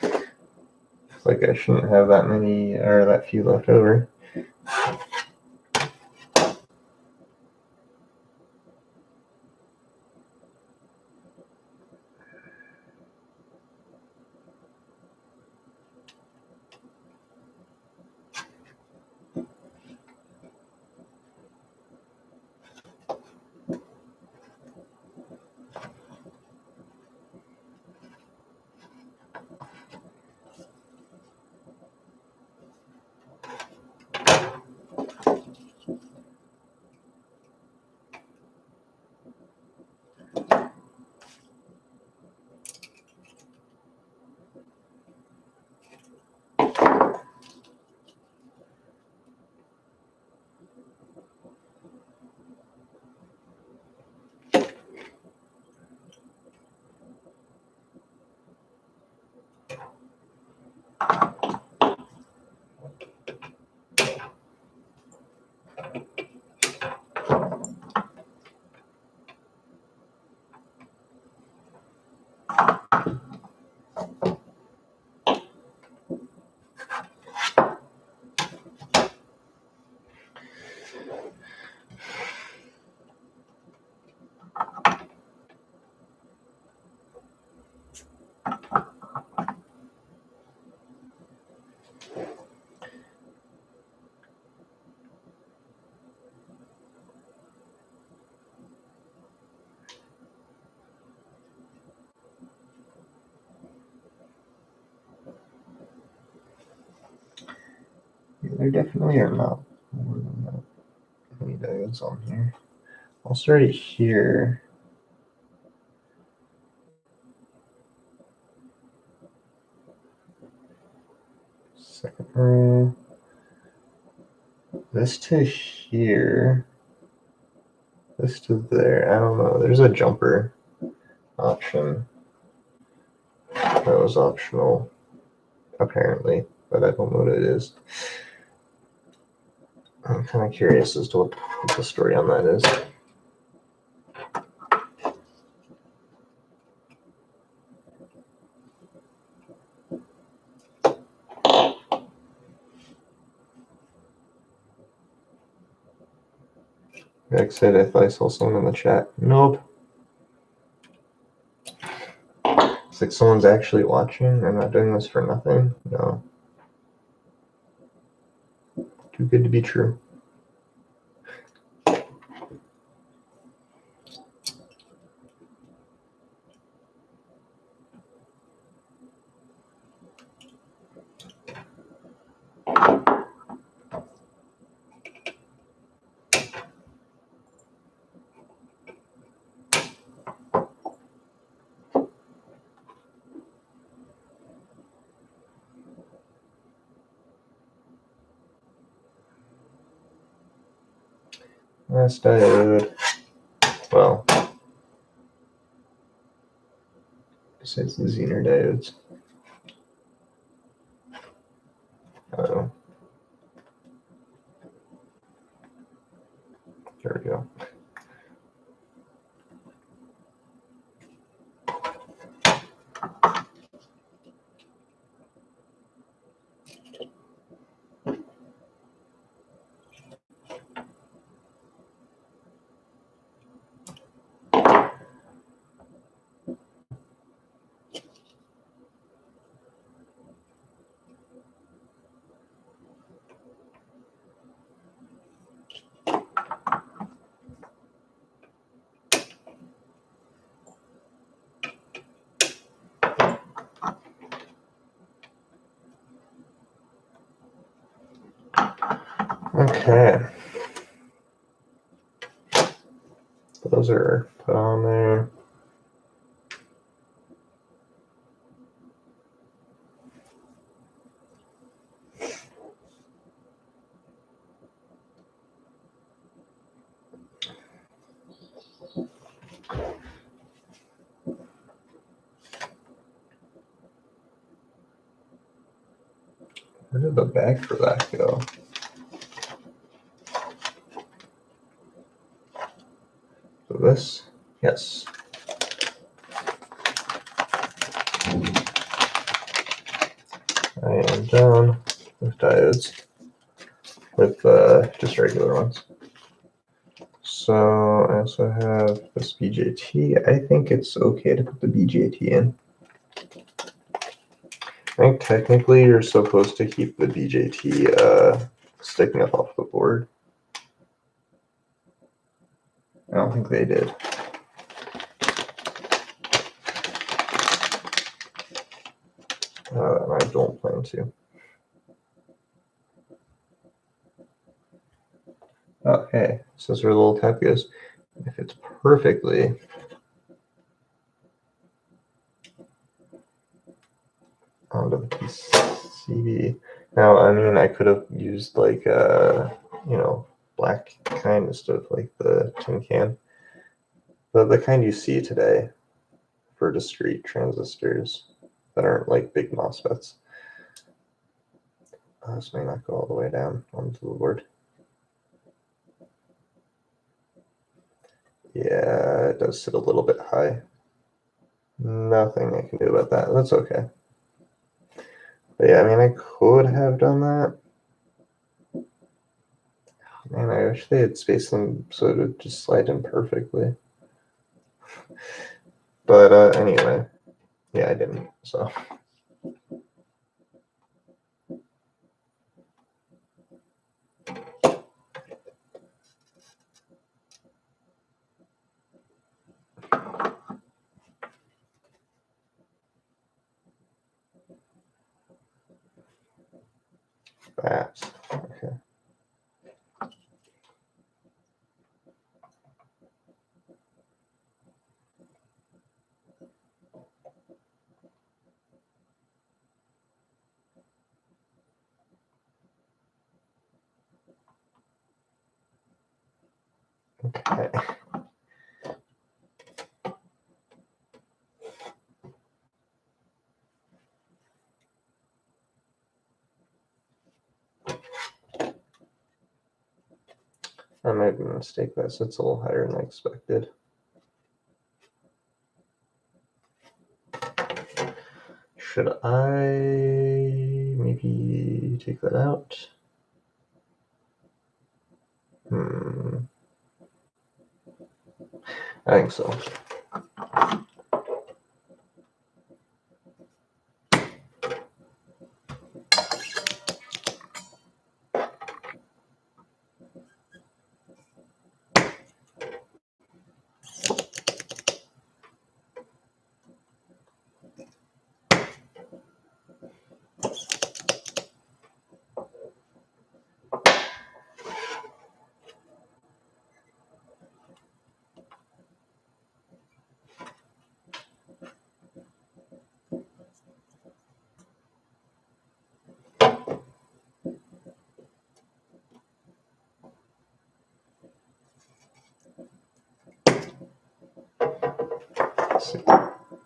It's like I shouldn't have that many or that few left over. There definitely are not more than that many diodes on here. I'll start it here. Second row. This to here. This to there. I don't know. There's a jumper option. That was optional, apparently, but I don't know what it is. I'm kind of curious as to what the story on that is. Excited if I saw someone in the chat. Nope. It's like someone's actually watching. I'm not doing this for nothing. No. Too good to be true. Last diode. Well, besides the Zener diodes. Oh. There we go. Okay. Those are put on there. Where did the bag for that go? So this, yes. I am done with diodes, with just regular ones. So I also have this BJT. I think it's okay to put the BJT in. I think technically you're supposed to keep the BJT sticking up off the board. I don't think they did. And I don't plan to. Okay, so this is where the little tab goes. If it's perfectly onto the PCB. Now, I mean, I could have used like you know, black kind instead of like the tin can, but the kind you see today for discrete transistors that aren't like big MOSFETs. This may not go all the way down onto the board. Yeah, it does sit a little bit high. Nothing I can do about that. That's okay. But yeah, I mean, I could have done that. Man, I wish they had spaced them so it would just slide in perfectly. But anyway, yeah, I didn't, so. That, okay. Okay. I might be a mistake. That sits a little higher than I expected. Should I maybe take that out? I think so.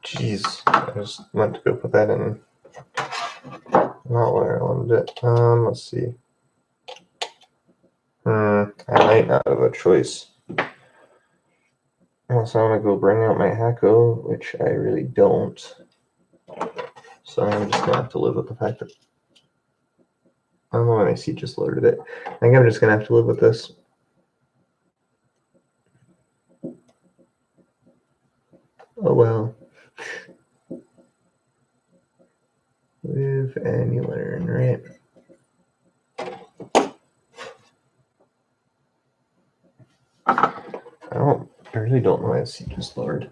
Jeez, I just meant to go put that in. Not where I wanted it. Let's see. I might not have a choice. So I'm gonna go bring out my Hacko, which I really don't. So I'm just gonna have to live with the fact that I don't know why my seat just loaded it. I think I'm just gonna have to live with this. Oh well. Live and you learn, right? I really don't know why the seat just lowered.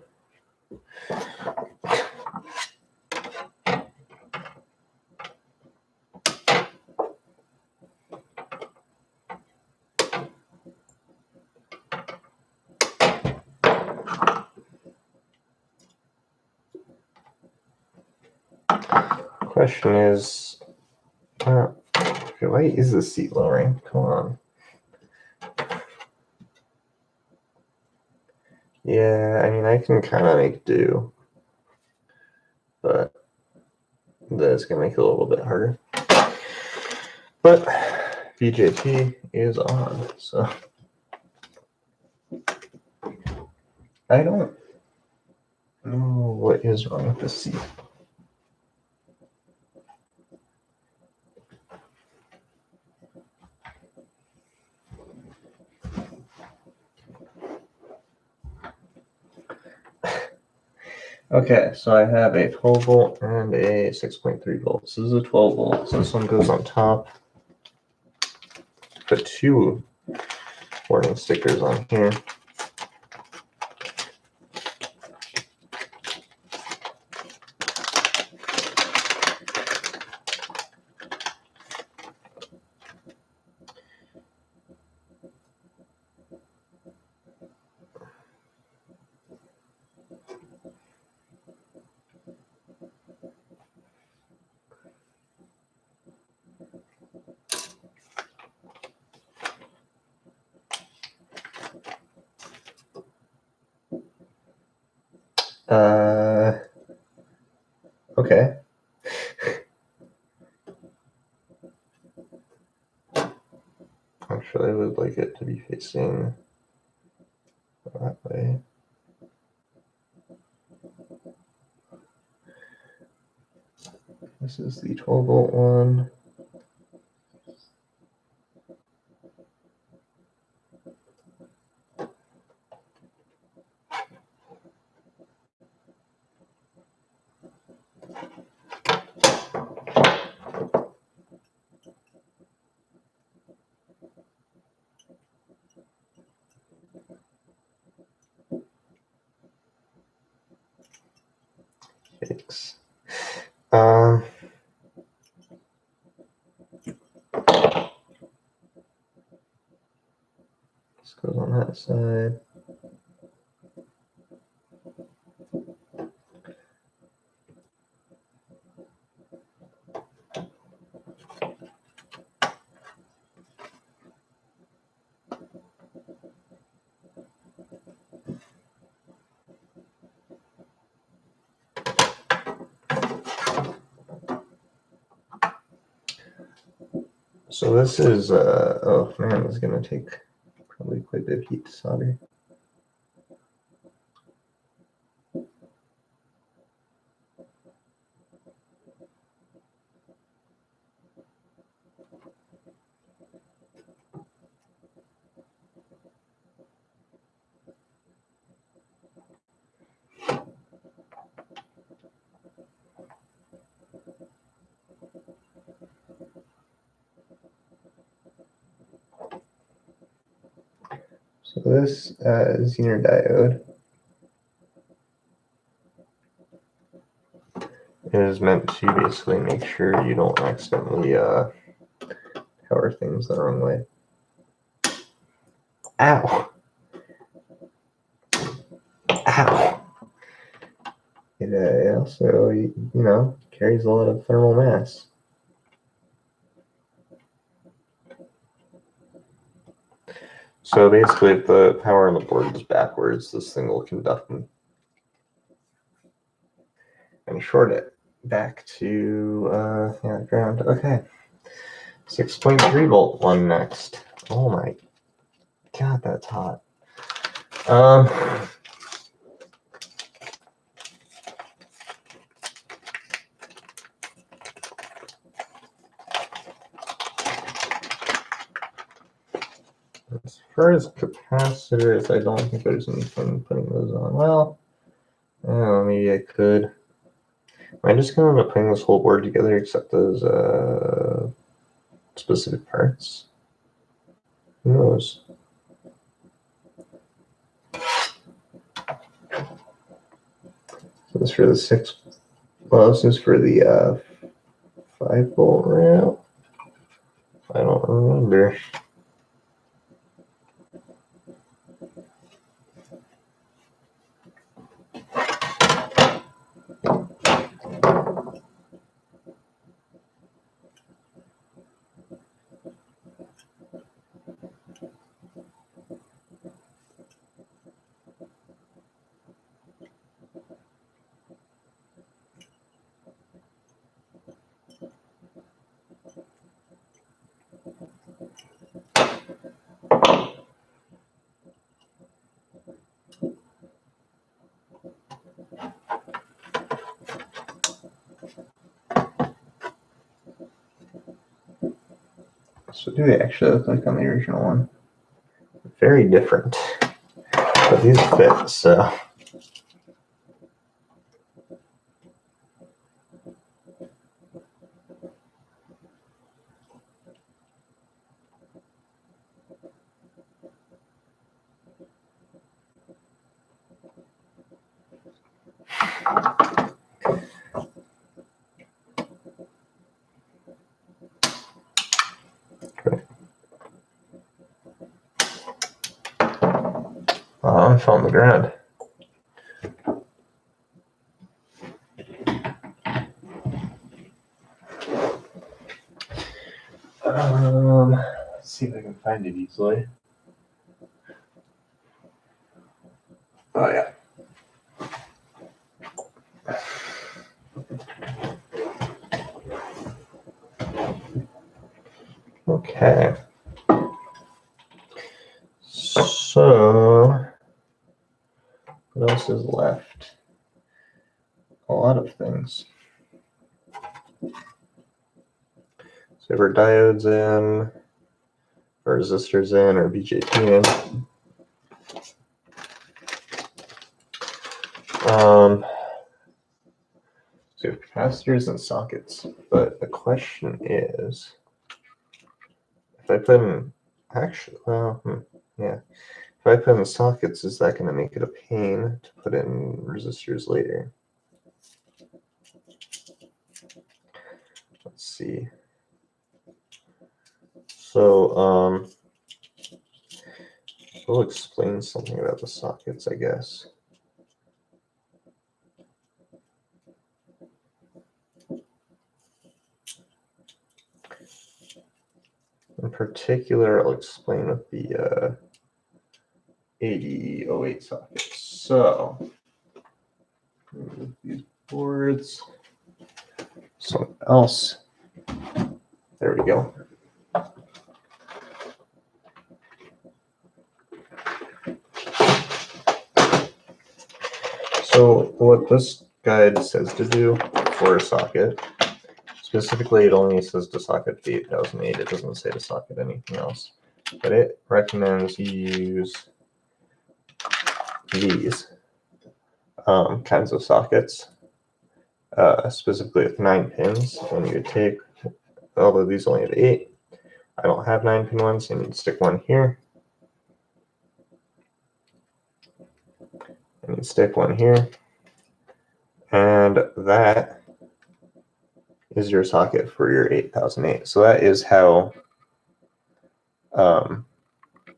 Question is, okay, why is the seat lowering? Come on. Yeah, I mean, I can kind of make do, but that's gonna make it a little bit harder. But BJT is on, so I don't know what is wrong with this seat. Okay, so I have a 12 volt and a 6.3 volts. This is a 12 volt, so this one goes on top. Put 2 warning stickers on here. Okay. Actually, I would like it to be facing that way. This is the 12 volt one. Yikes. This goes on that side. So this is, oh man, this is going to take probably quite a bit of heat to solder. So this Zener diode is meant to basically make sure you don't accidentally power things the wrong way. Ow! Ow! It also, you know, carries a lot of thermal mass. So basically, if the power on the board is backwards, this thing will conduct and short it back to ground. Okay, 6.3 volt one next. Oh my god, that's hot. As far as capacitors, I don't think there's anything putting those on. Well, maybe I could. Am I just going to end up putting this whole board together except those specific parts? Who knows? So this is for the 6. Well, this is for the 5 volt ramp. I don't remember. So do they actually look like on the original one? Very different, but these fit, so. I fell on the ground. Let's see if I can find it easily. Oh yeah. Okay. So what else is left? A lot of things. So if our diodes in, our resistors in, or BJT in. So we have capacitors and sockets, but the question is, if I put in, actually, well, yeah, if I put in the sockets, is that going to make it a pain to put in resistors later? Let's see. So, we'll explain something about the sockets, I guess. In particular, I'll explain with the 8008 sockets. So, move these boards. Something else. There we go. So what this guide says to do for a socket, specifically it only says to socket the 8008, it doesn't say to socket anything else. But it recommends you use these kinds of sockets, specifically with 9 pins. And you would take, although these only have 8, I don't have 9-pin ones, so you need to stick one here. And you stick one here. And that is your socket for your 8008. So that is how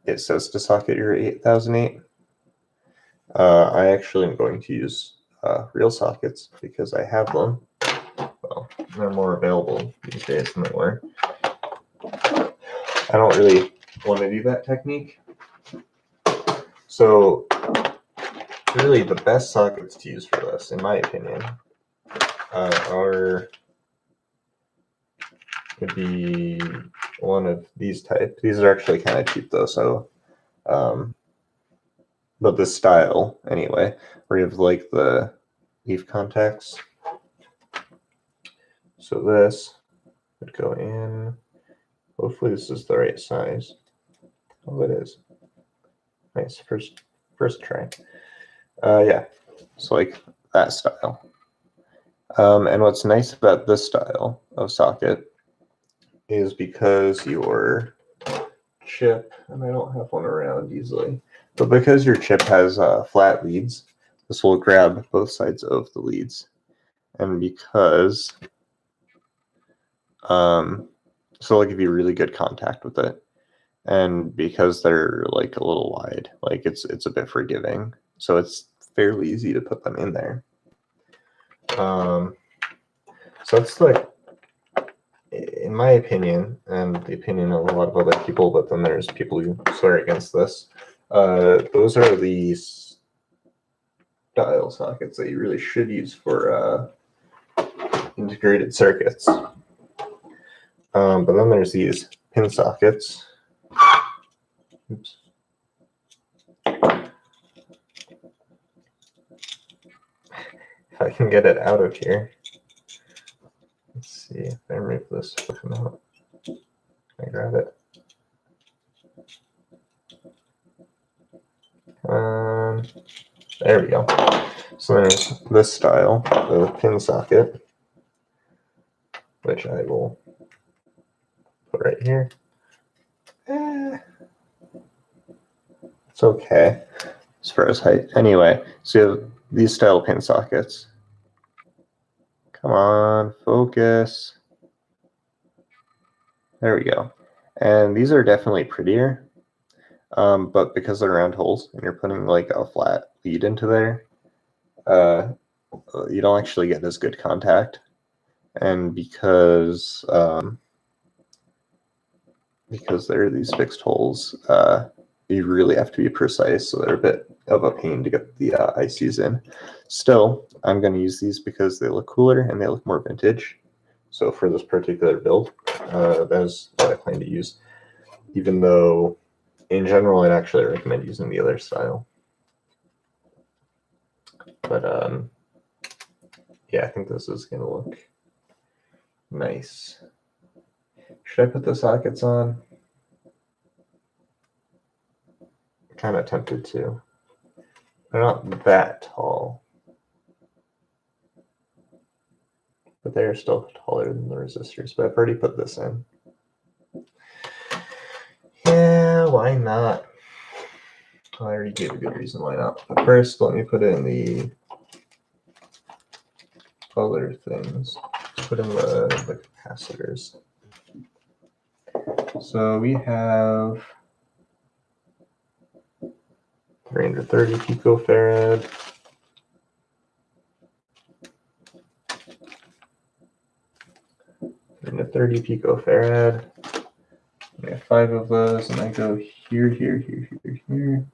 it says to socket your 8008. I actually am going to use real sockets because I have them. Well, they're more available these days than they were. I don't really want to do that technique. So really the best sockets to use for this, in my opinion, would be one of these type. These are actually kind of cheap though, so but this style anyway, where you have like the leaf contacts. So this would go in. Hopefully this is the right size. Oh, it is. Nice, first try. Yeah, so like that style. And what's nice about this style of socket is because your chip, and I don't have one around easily, but because your chip has flat leads, this will grab both sides of the leads. And because, so it'll give you really good contact with it. And because they're like a little wide, like it's a bit forgiving. So it's fairly easy to put them in there. So it's like, in my opinion, and the opinion of a lot of other people, but then there's people who swear against this, those are the style sockets that you really should use for integrated circuits. But then there's these pin sockets. Oops. If I can get it out of here. Let's see if I remove this. Can I grab it? There we go. So there's this style, the pin socket, which I will put right here. It's okay as far as height. Anyway, so you have these style pin sockets. Come on, focus. There we go. And these are definitely prettier, but because they're round holes and you're putting like a flat lead into there, you don't actually get as good contact. And because there are these fixed holes, you really have to be precise, so they're a bit of a pain to get the ICs in. Still, I'm going to use these because they look cooler and they look more vintage. So for this particular build, that is what I plan to use, even though in general I'd actually recommend using the other style. But yeah, I think this is going to look nice. Should I put the sockets on? I'm kind of tempted to. They're not that tall, but they're still taller than the resistors. But I've already put this in. Yeah, why not? I already gave a good reason why not. But first, let me put in the other things. Let's put in the capacitors. So we have 330 picofarad. And a 30 picofarad. We have 5 of those, and I go here, here, here, here, here.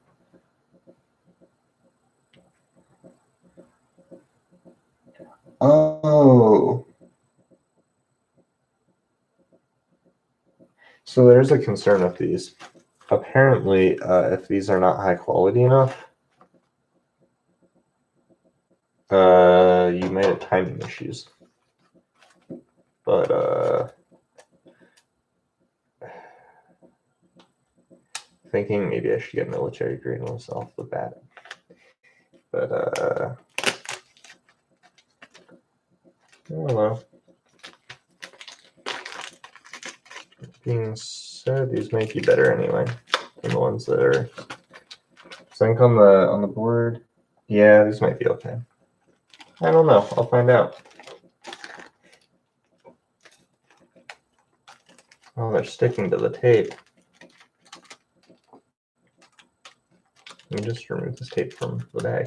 Oh. So there's a concern with these. Apparently, if these are not high quality enough, you might have timing issues. But thinking maybe I should get military grade ones off the bat. But I don't know. Being said, these might be better anyway than the ones that are. So I think on the board, yeah, these might be okay. I don't know. I'll find out. Oh, they're sticking to the tape. Let me just remove this tape from the bag.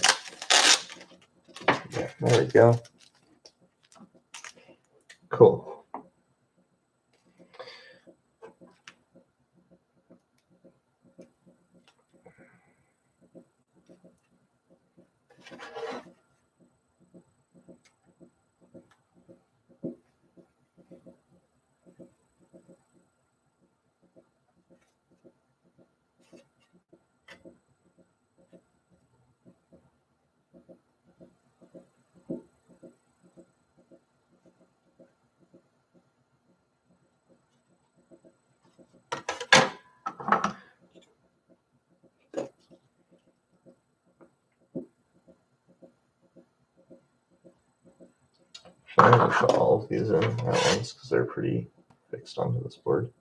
Yeah, there we go. Cool. I'm going to put all of these in at once because they're pretty fixed onto this board.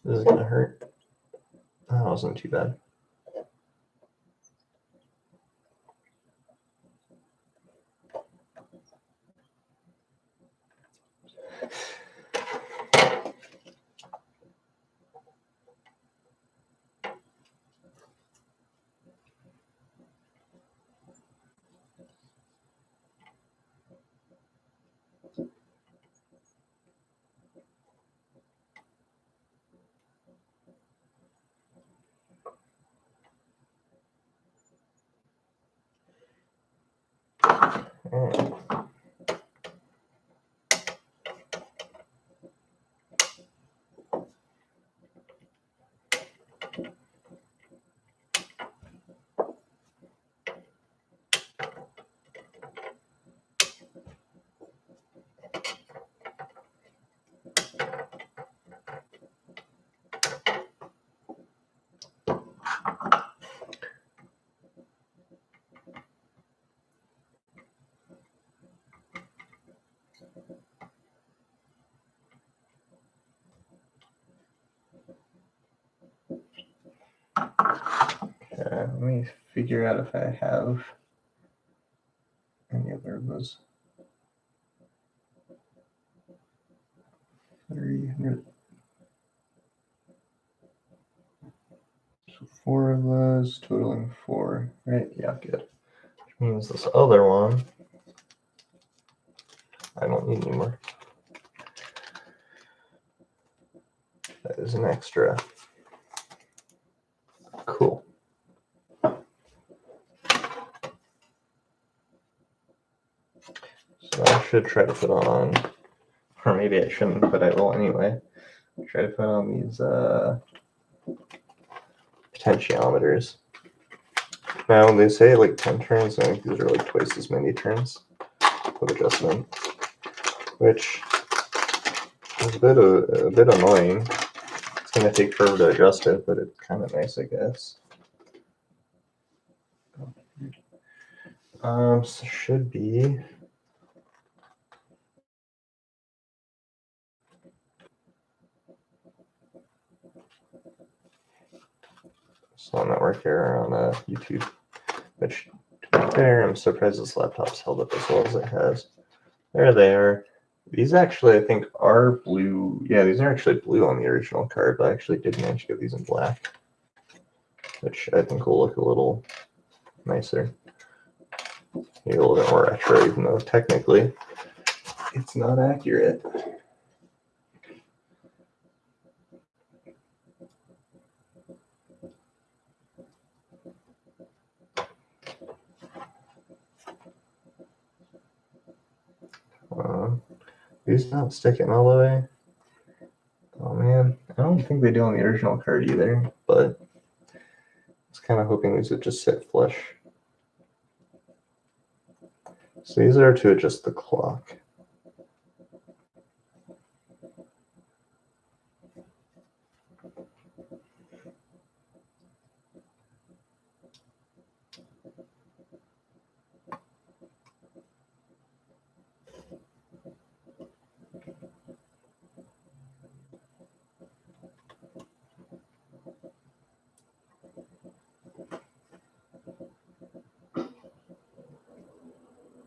This is gonna hurt. That wasn't too bad. Alright. Let me figure out if I have any other of those. 300. So 4 of those, totaling 4. Right? Yeah, good. Which means this other one, I don't need anymore. That is an extra. Cool. So I should try to put on, or maybe I shouldn't, but I will anyway. Try to put on these potentiometers. Now they say like 10 turns, I think these are like twice as many turns of adjustment, which is a bit annoying. It's gonna take forever to adjust it, but it's kind of nice, I guess. So should be. Slow network error on YouTube, which, to be fair, I'm surprised this laptop's held up as well as it has. There they are. These actually, I think, are blue. Yeah, these are actually blue on the original card, but I actually did manage to get these in black, which I think will look a little nicer. Maybe a little bit more retro, even though technically it's not accurate. These not sticking all the way. Oh man, I don't think they do on the original card either, but I was kind of hoping these would just sit flush. So these are to adjust the clock.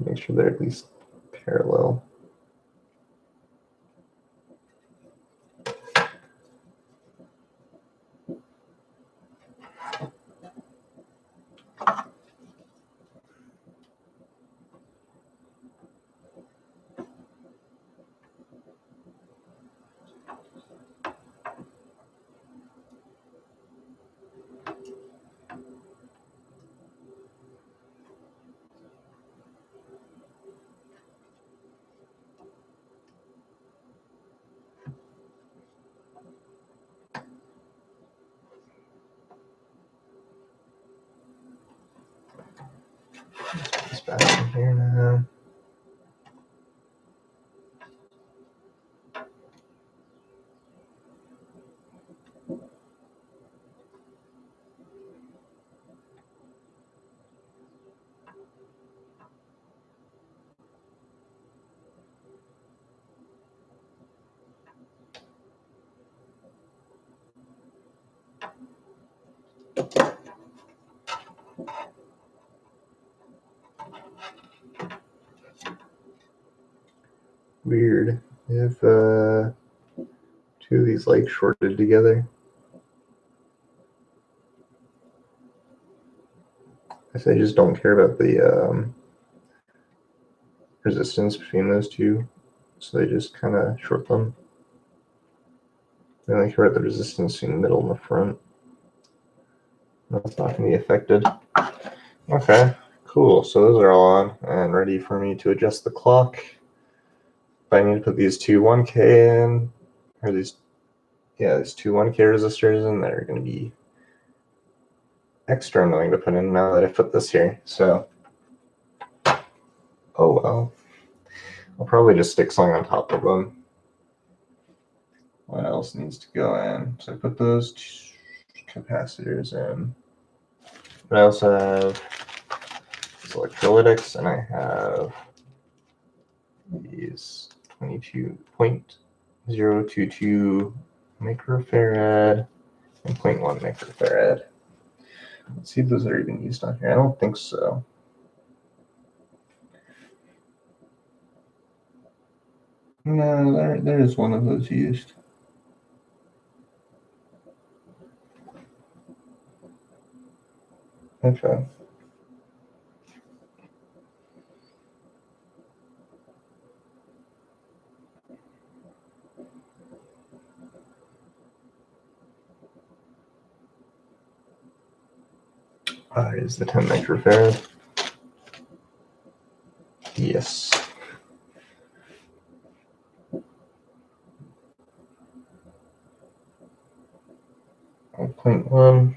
Make sure they're at least parallel. This back in here now. Weird. They have two of these legs shorted together. I guess I just don't care about the resistance between those two, so they just kind of short them. They only care about the resistance in the middle and the front. That's not going to be affected. Okay, cool. So those are all on and ready for me to adjust the clock. If I need to put these two 1K in, or these two 1K resistors in, they're going to be extra annoying to put in now that I put this here. So, oh well. I'll probably just stick something on top of them. What else needs to go in? So I put those capacitors in. But I also have these electrolytics, and I have these 22.022 microfarad and 0.1 microfarad. Let's see if those are even used on here. I don't think so. No, there is one of those used. Okay. Here's the 10 microfarad. Yes. 1.1.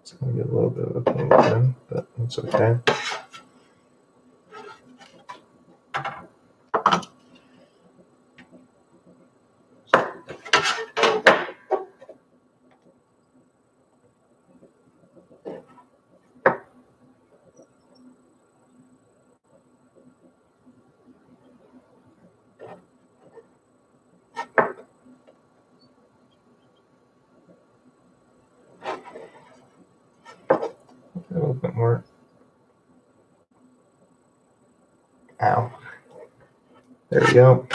It's going to be a little bit of a pain then, but it's okay. A little bit more. Ow. There we go.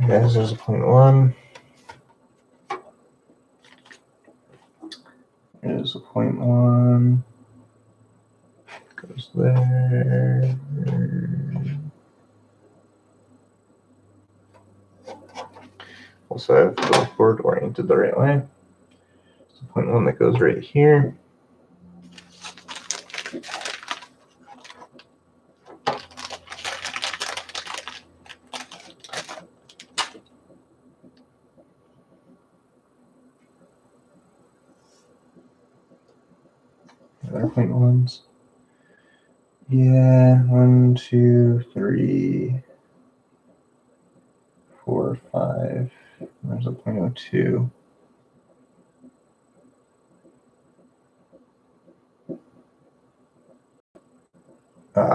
Okay, this is a 0.1. Here's a 0.1. Goes there. Also, I have the board oriented the right way. There's a 0.1 that goes right here. Other 0.1s. Yeah, 1, 2, 3, 4, 5. There's a 0.02.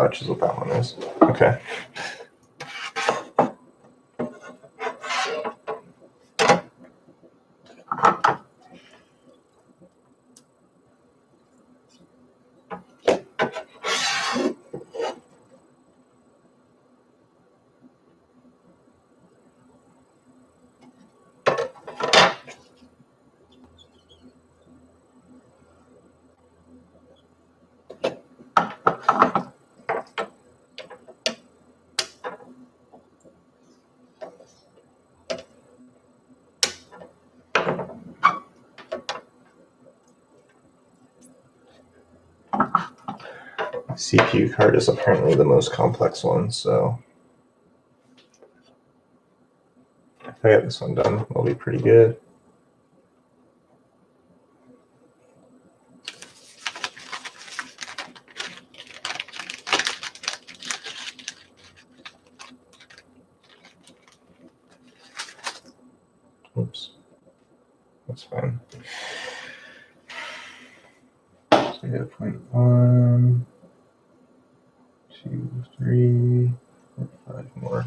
Which is what that one is. Okay. CPU card is apparently the most complex one, so if I get this one done, it'll be pretty good. Oops, that's fine. So we have 0.1, 2, 3, 4, 5 more.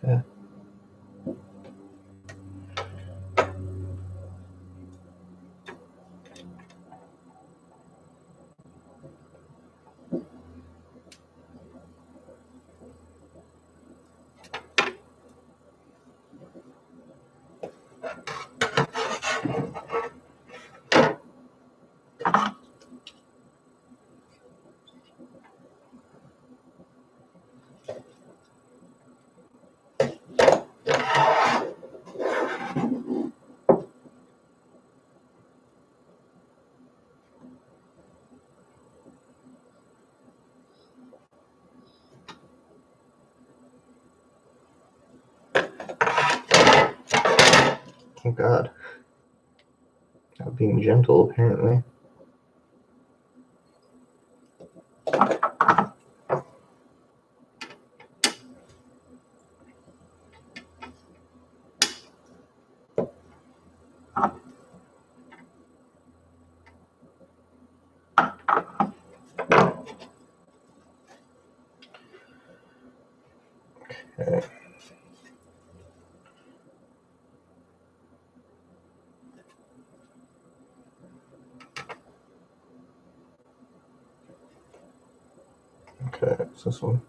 Yeah. Oh God. Not being gentle, apparently. Okay. Okay, it's this one.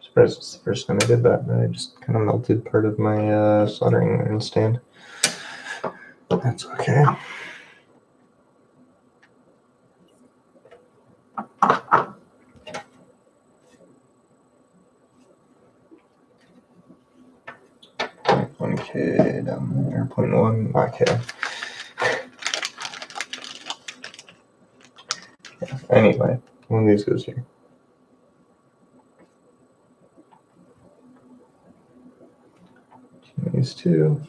Surprised it's the first time I did that, but I just kind of melted part of my soldering iron stand. That's okay. One K down there, 0.1, okay. Yeah. Anyway, one of these goes here. These two.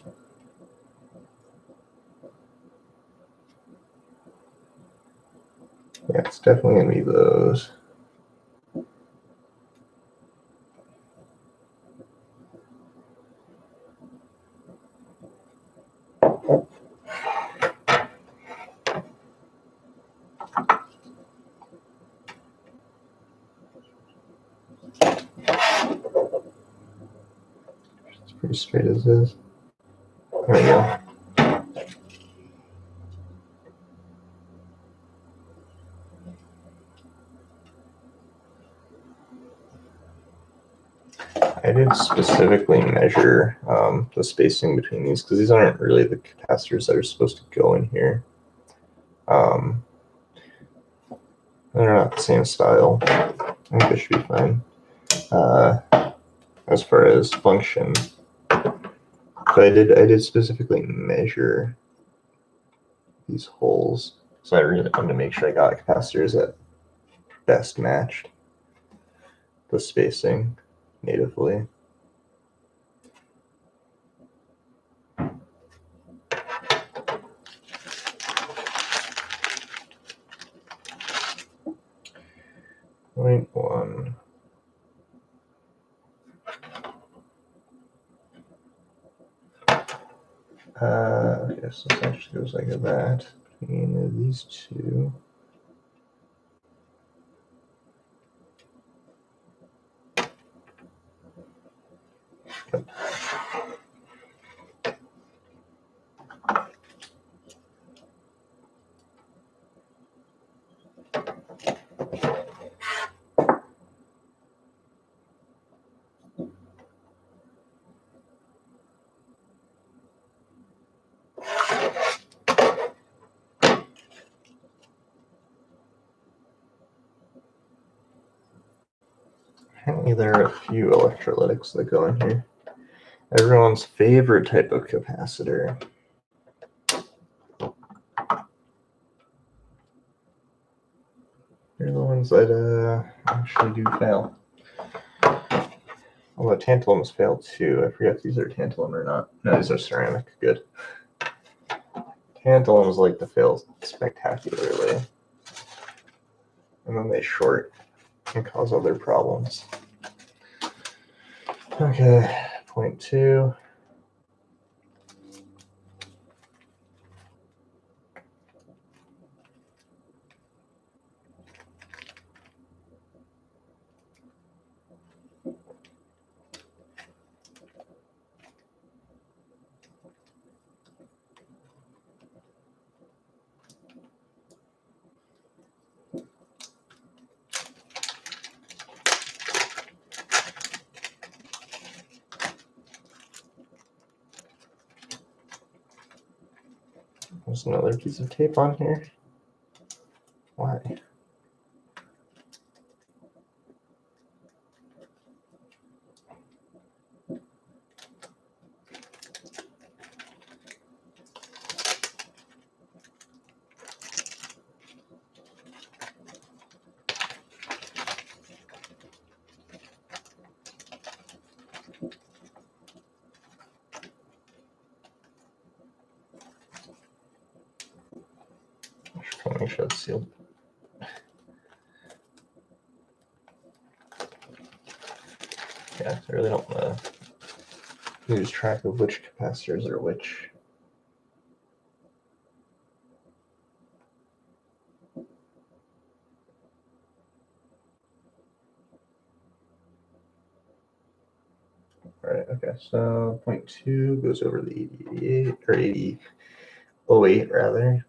Yeah, it's definitely gonna be those. pretty straight as is. There we go. I did specifically measure the spacing between these because these aren't really the capacitors that are supposed to go in here. They're not the same style. I think they should be fine as far as function. But I did specifically measure these holes, so I really wanted to make sure I got capacitors that best matched the spacing natively. Point one. Okay, so this actually goes like that between these two. Yep. Apparently there are a few electrolytics that go in here. Everyone's favorite type of capacitor. They're the ones that actually do fail. Although tantalums fail too. I forget if these are tantalum or not. No, these are ceramic. Good. Tantalums like to fail spectacularly. And then they short and cause other problems. Okay, point two. There's another piece of tape on here. Why? I should make sure it's sealed. Yeah, I really don't want to lose track of which capacitors are which. All right, okay, so point two goes over the 8088 or 8008 rather.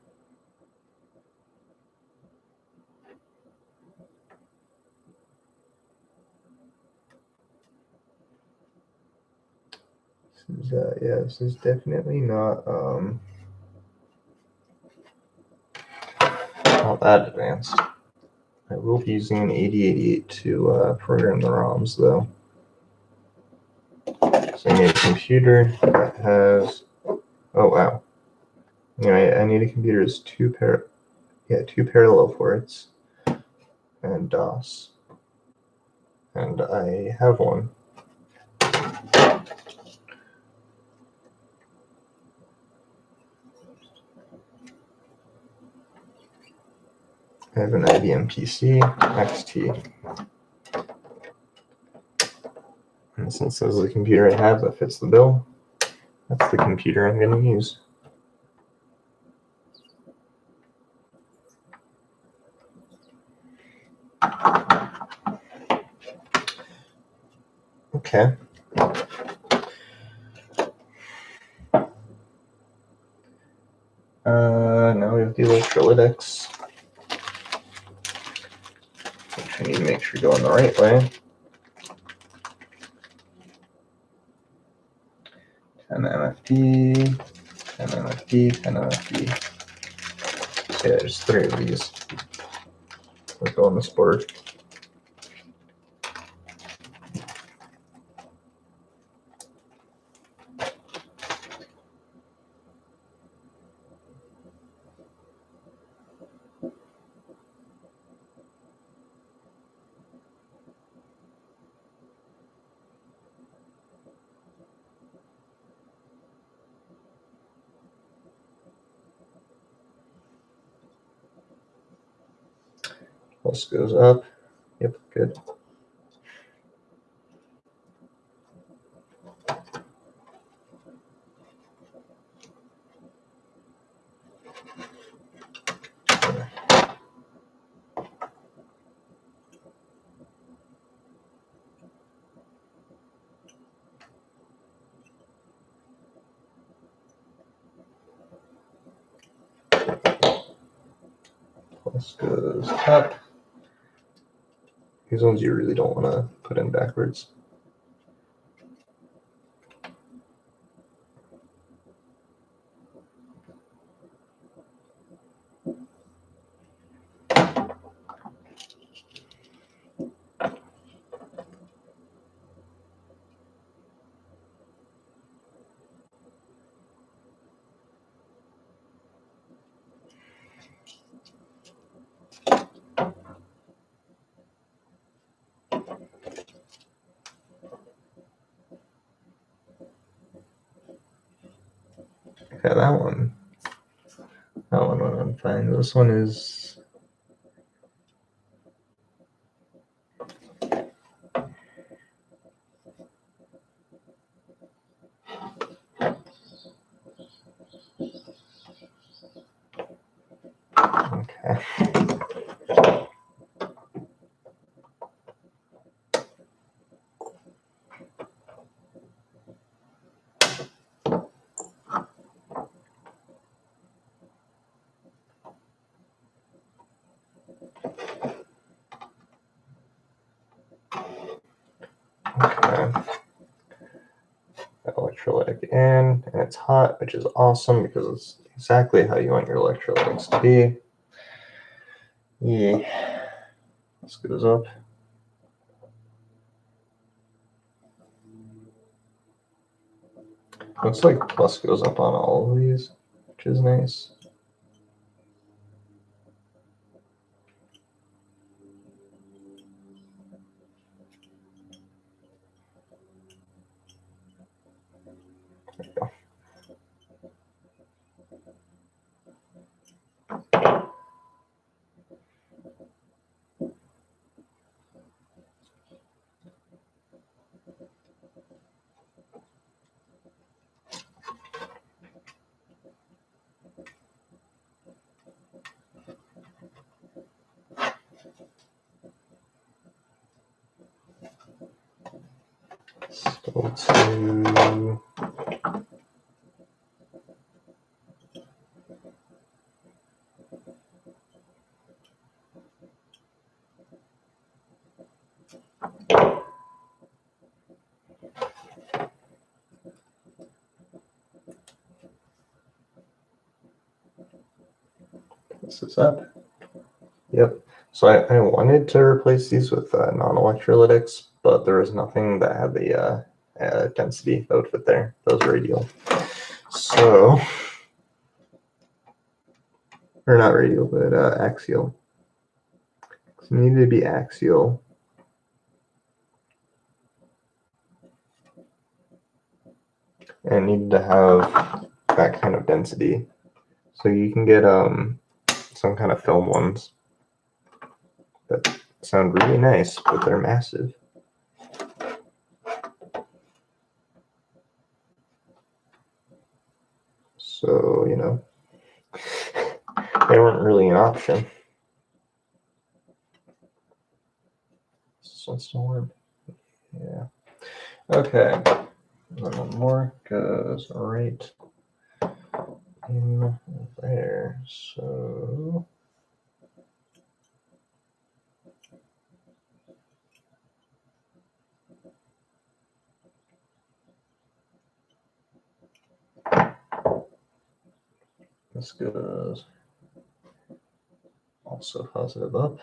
This is yeah, this is definitely not that advanced. I will be using an 8088 to program the ROMs though. So I need a computer that has, oh wow. Anyway, I need a computer that's two parallel ports and DOS. And I have one. I have an IBM PC XT. And since this is the computer I have that fits the bill, that's the computer I'm going to use. Okay. Now we have the electrolytics, which I need to make sure going the right way. 10 MFD, 10 MFD, 10 MFD. So yeah, there's 3 of these. We'll go on this board. Plus goes up. Yep, good. Plus goes up. These ones you really don't want to put in backwards. Okay, that one went on fine. This one is okay. Okay. Electrolytic in, and it's hot, which is awesome because it's exactly how you want your electrolytics to be. Yeah. This goes up. Looks like plus goes up on all of these, which is nice. There we go. Still two. This is up. Yep. So I wanted to replace these with non-electrolytics, but there was nothing that had the density that would fit there. Those were radial. So, or not radial, but axial. So it needed to be axial. And needed to have that kind of density. So you can get some kind of film ones that sound really nice, but they're massive. So, you know, they weren't really an option. This one's still warm. Yeah. Okay. And one more goes right in there. So this goes also positive up.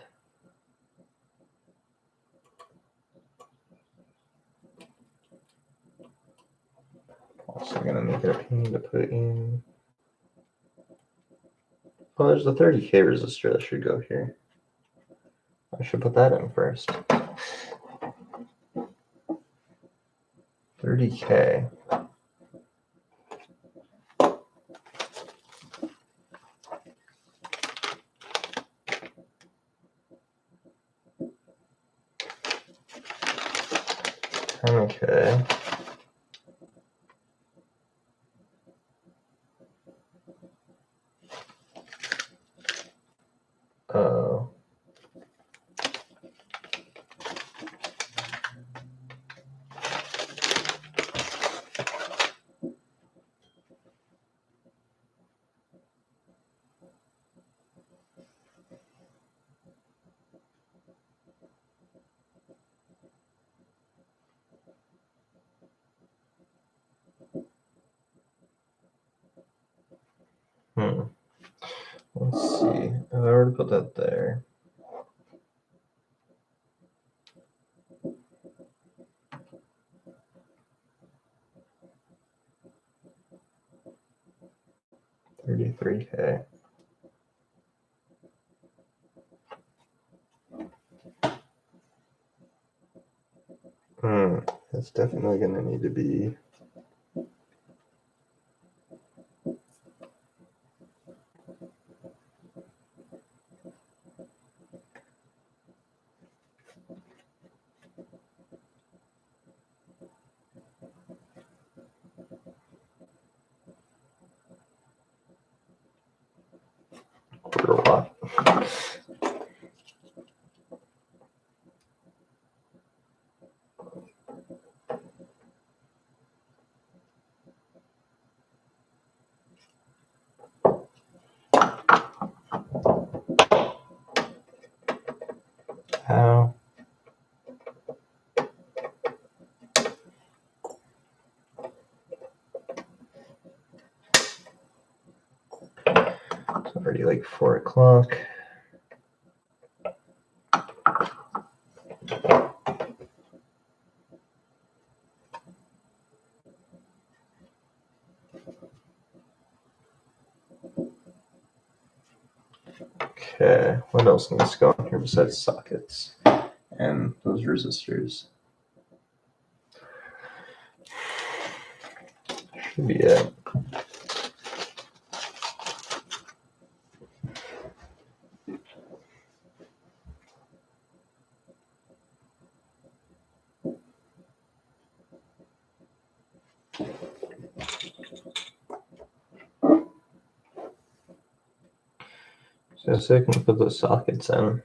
Also gonna make it a pain to put in. Oh, there's a 30K resistor that should go here. I should put that in first. 30K. Okay. Oh. Let's see. If I were to put that there. $33K. That's definitely gonna need to be quarter watt. How? It's already like 4 o'clock. Okay, what else needs to go in here besides sockets and those resistors? Should be it. So I can put those sockets in.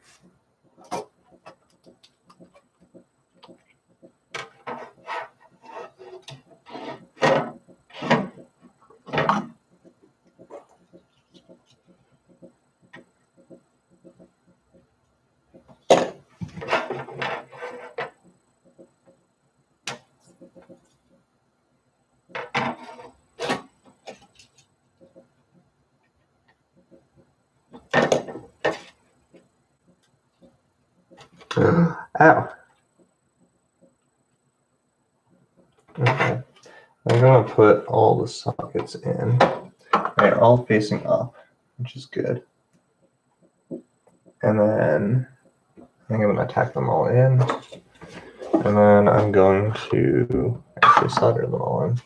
Ow. Okay. I'm going to put all the sockets in. They're all facing up, which is good. And then I think I'm going to tack them all in. And then I'm going to actually solder them all in.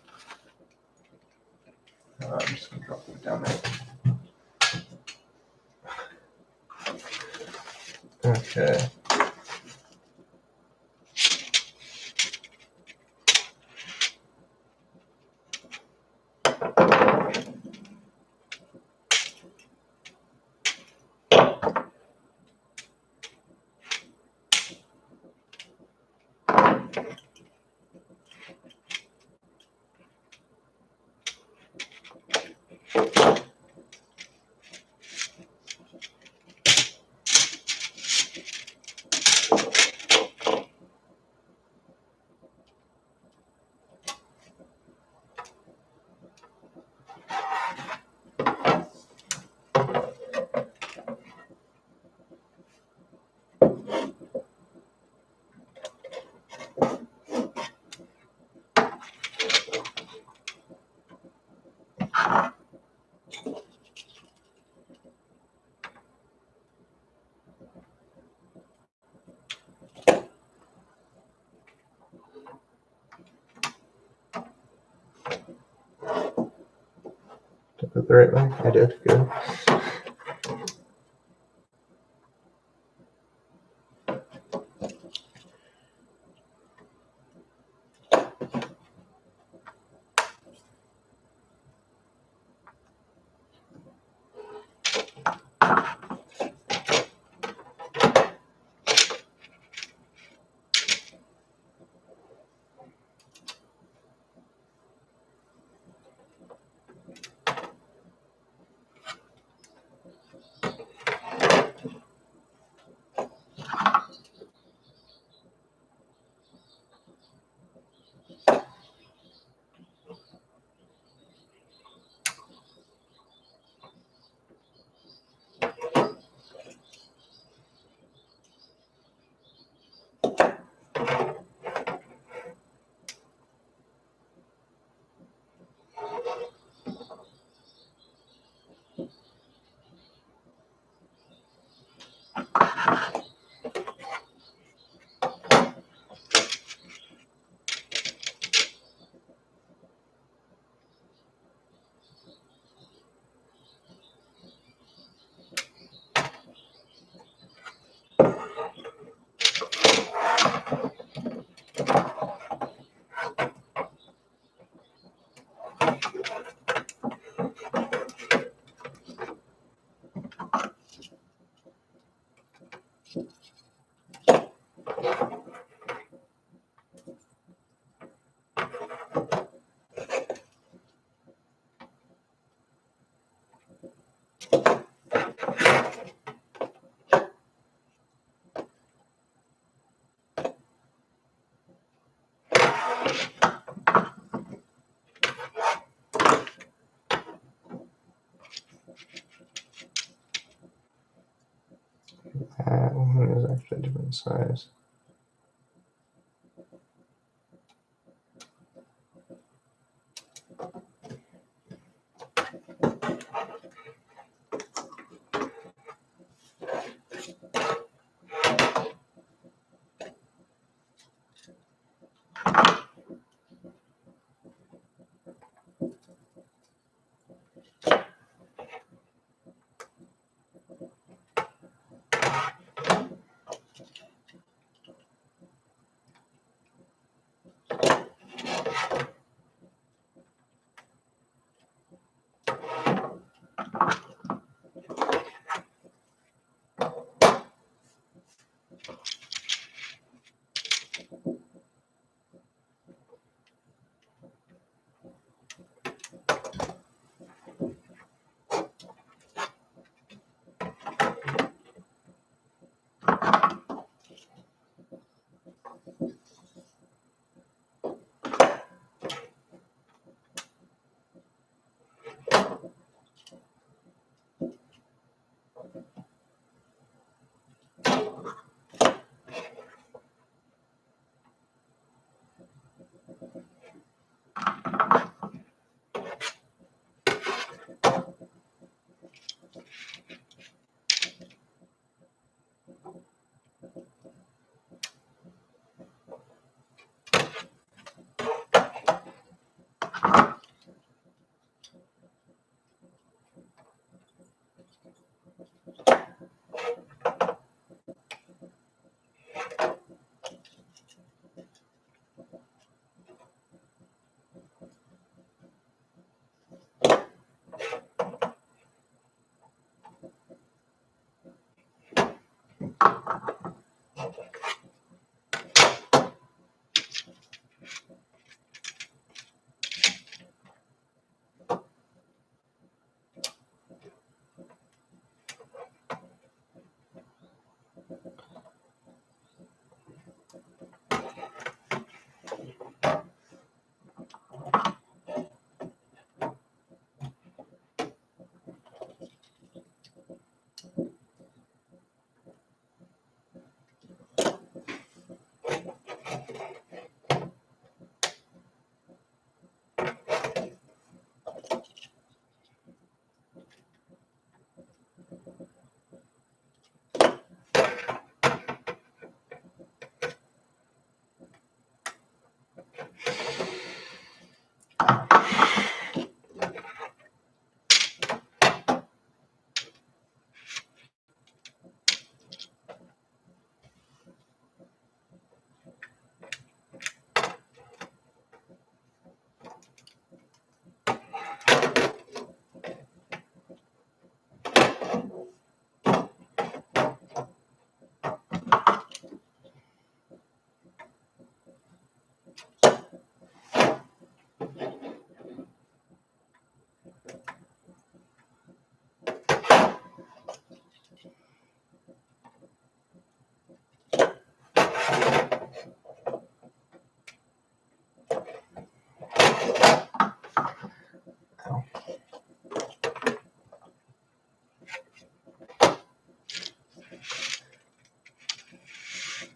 I'm just going to drop them down there. Okay. Ow. it the right way? I did. Good. That one is actually a different size.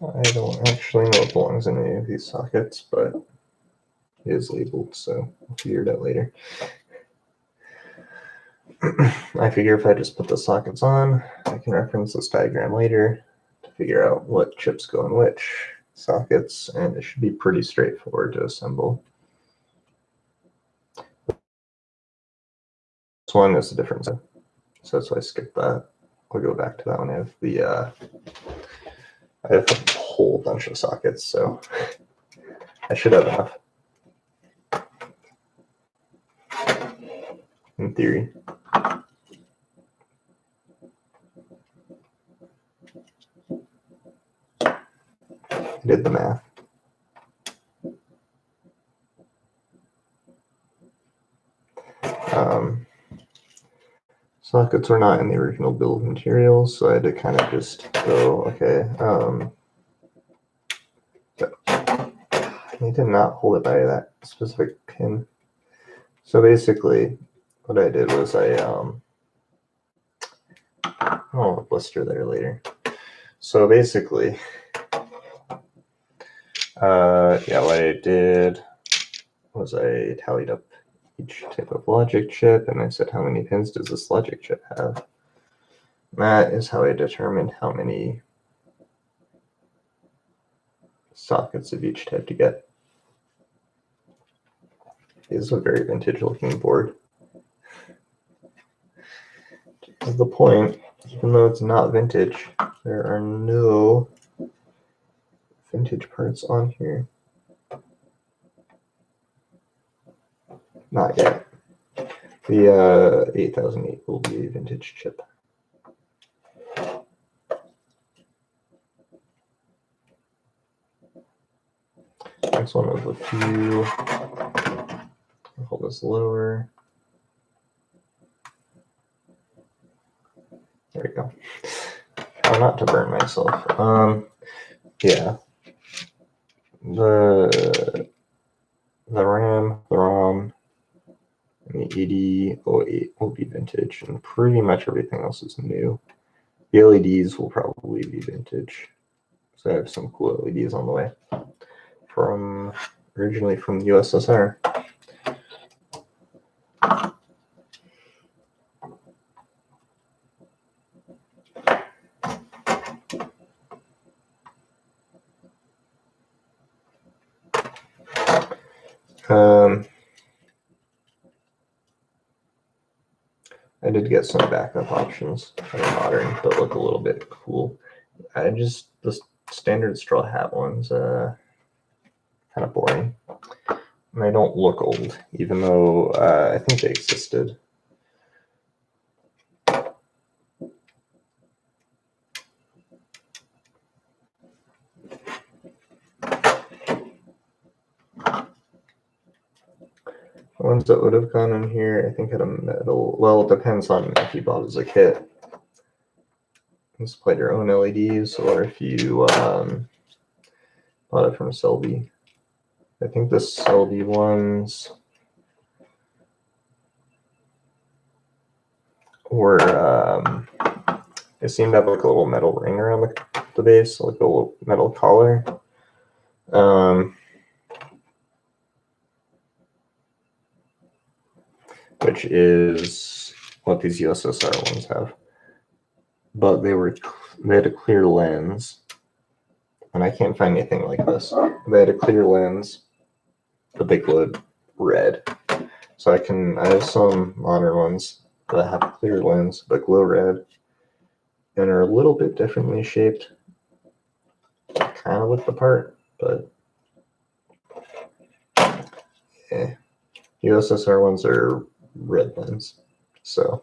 I don't actually know what belongs in any of these sockets, but it is labeled, so I'll figure it out later. I figure if I just put the sockets on, I can reference this diagram later to figure out what chips go in which sockets, and it should be pretty straightforward to assemble. This one is a different set, so that's why I skipped that. I'll go back to that one. I have a whole bunch of sockets, so I should have enough. In theory. I did the math. Sockets were not in the original bill of materials, so I had to kind of just go, okay. I need to not hold it by that specific pin. So basically, what I did was I'll blister there later. So basically, what I did was I tallied up each type of logic chip, and I said, how many pins does this logic chip have? And that is how I determined how many sockets of each type to get. It is a very vintage looking board. To the point, even though it's not vintage, there are no vintage parts on here. Not yet. The 8008 will be a vintage chip. That's one of a few. I'll hold this lower. There we go. Try not to burn myself. Yeah. The RAM, the ROM, and the 8008 will be vintage, and pretty much everything else is new. The LEDs will probably be vintage. So I have some cool LEDs on the way from originally from the USSR. I did get some backup options that are modern but look a little bit cool. The standard straw hat ones kind of boring. And they don't look old, even though I think they existed. The ones that would have gone in here, I think had a metal. Well, it depends on if you bought it as a kit. You supplied your own LEDs, or if you bought it from SCELBI. I think the SCELBI ones were they seemed to have like a little metal ring around the base, like a little metal collar. Which is what these USSR ones have. But they had a clear lens, and I can't find anything like this. They had a clear lens, but they glowed red. So I have some modern ones that have a clear lens but glow red, and are a little bit differently shaped. Kind of look the part, but yeah. USSR ones are red lens, so.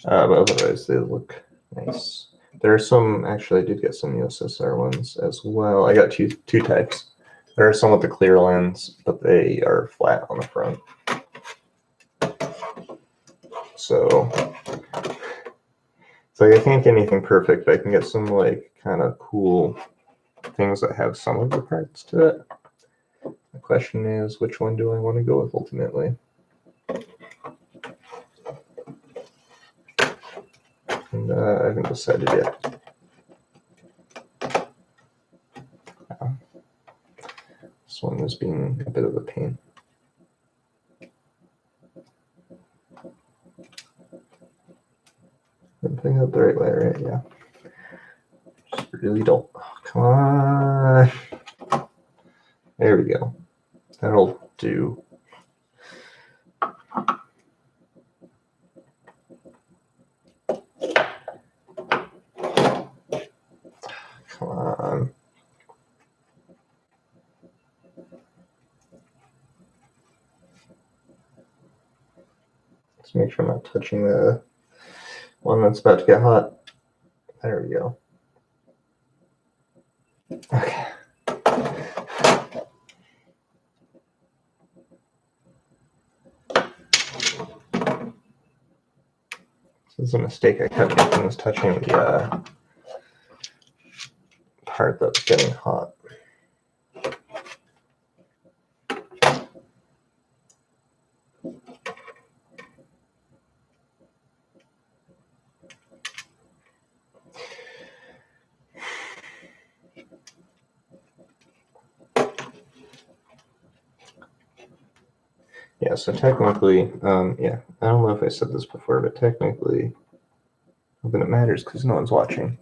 But otherwise, they look nice. There are some, actually, I did get some USSR ones as well. I got two types. There are some with the clear lens, but they are flat on the front. So I can't get anything perfect, but I can get some like kind of cool things that have some of the parts to it. The question is, which one do I want to go with ultimately? And I haven't decided yet. This one is being a bit of a pain. I'm putting it the right way, right? Yeah. Just really don't. Oh, come on. There we go. That'll do. Come on. Let's make sure I'm not touching the one that's about to get hot. There we go. Okay. This is a mistake I kept making, was touching the part that's getting hot. Yeah, so technically, yeah, I don't know if I said this before, but technically, but it matters because no one's watching.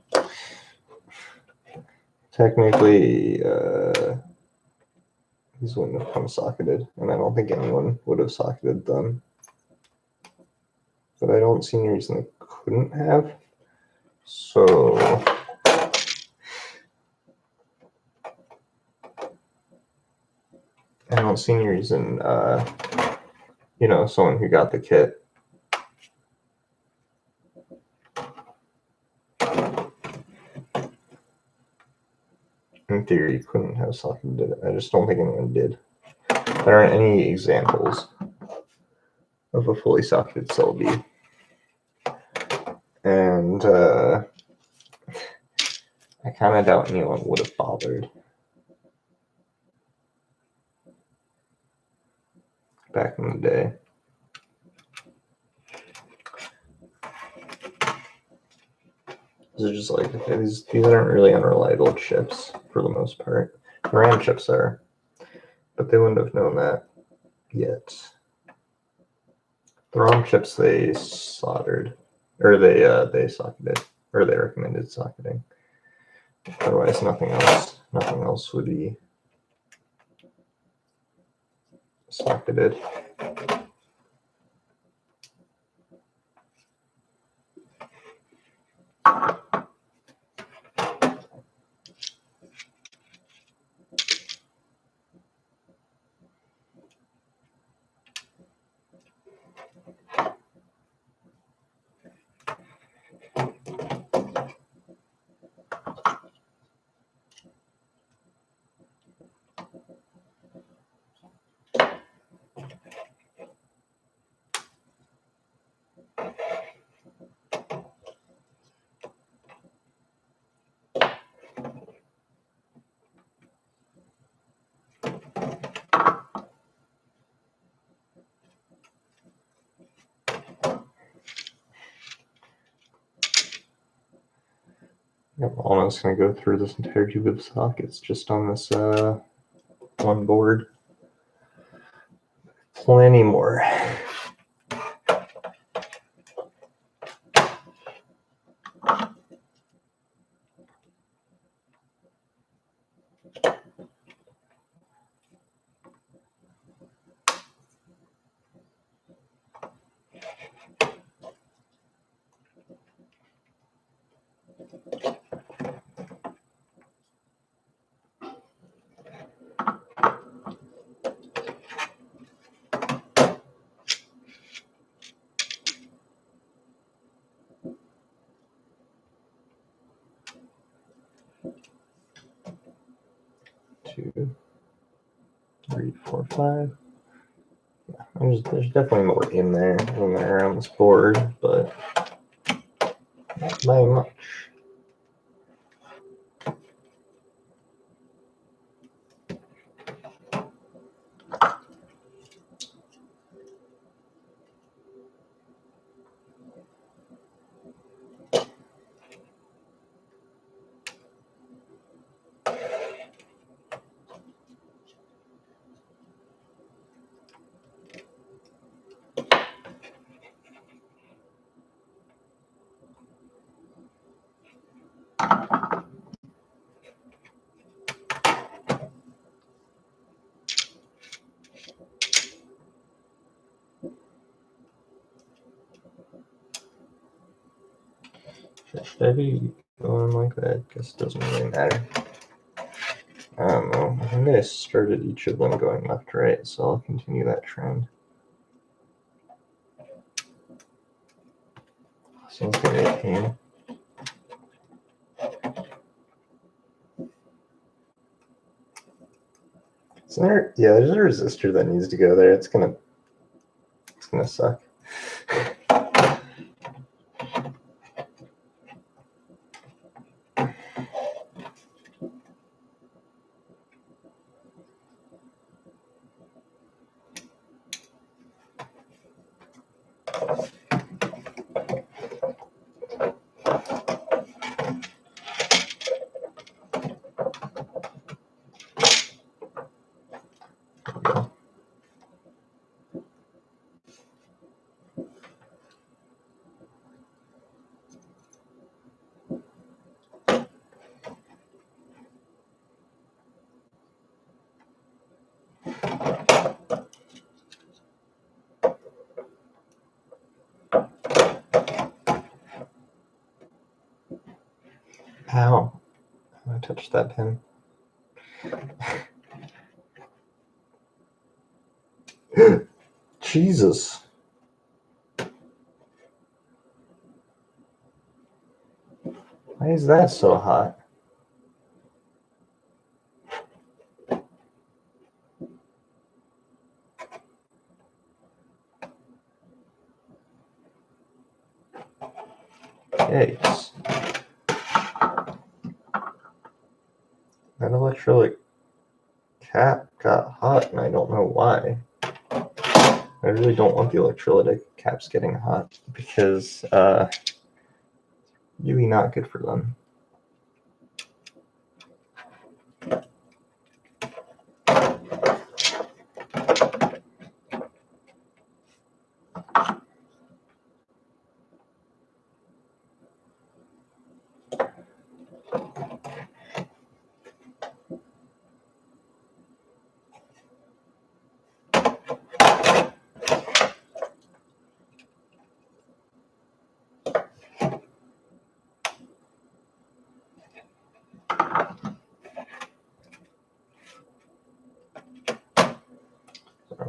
Technically, these wouldn't have come socketed, and I don't think anyone would have socketed them. But I don't see any reason they couldn't have. So I don't see any reason, you know, someone who got the kit in theory couldn't have socketed it. I just don't think anyone did. There aren't any examples of a fully socketed SCELBI. And I kind of doubt anyone would have bothered back in the day. These are just like, these aren't really unreliable chips for the most part. The RAM chips are, but they wouldn't have known that yet. The ROM chips they soldered, or they socketed, or they recommended socketing. Otherwise, nothing else would be socketed. I'm almost going to go through this entire tube of sockets just on this one board. Plenty more. Two, three, four, five. Yeah, there's definitely more in there than there on this board, but not by much. Should I be going like that? Guess it doesn't really matter. I don't know. I think I started each of them going left to right, so I'll continue that trend. So it's gonna be a pain. So there, yeah, there's a resistor that needs to go there. It's gonna suck. Ow. I touched that pin. Jesus. Why is that so hot? Yikes. That electrolyte cap got hot and I don't know why. I really don't want the electrolytic caps getting hot because really not good for them.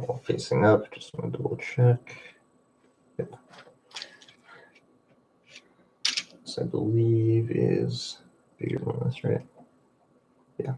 All facing up, just want to double check. Yep. This I believe is bigger than this, right? Yeah.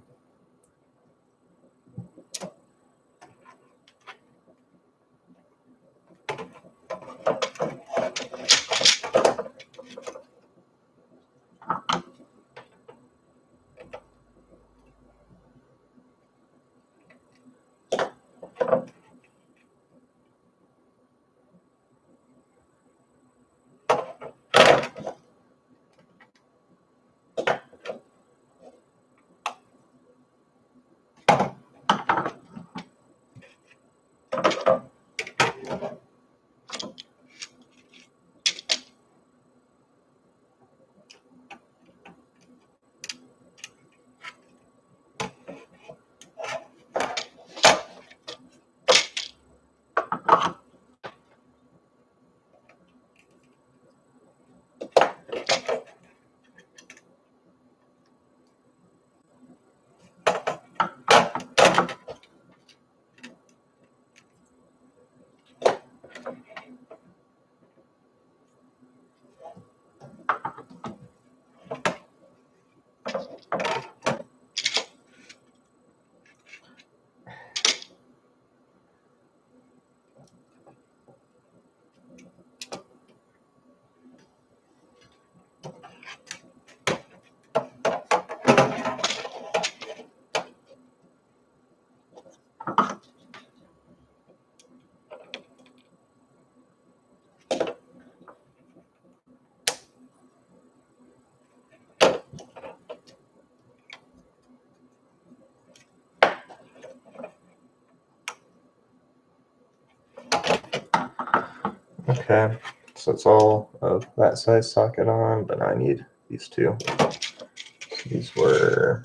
Okay, so it's all of that size socket on, but I need these two. So these were,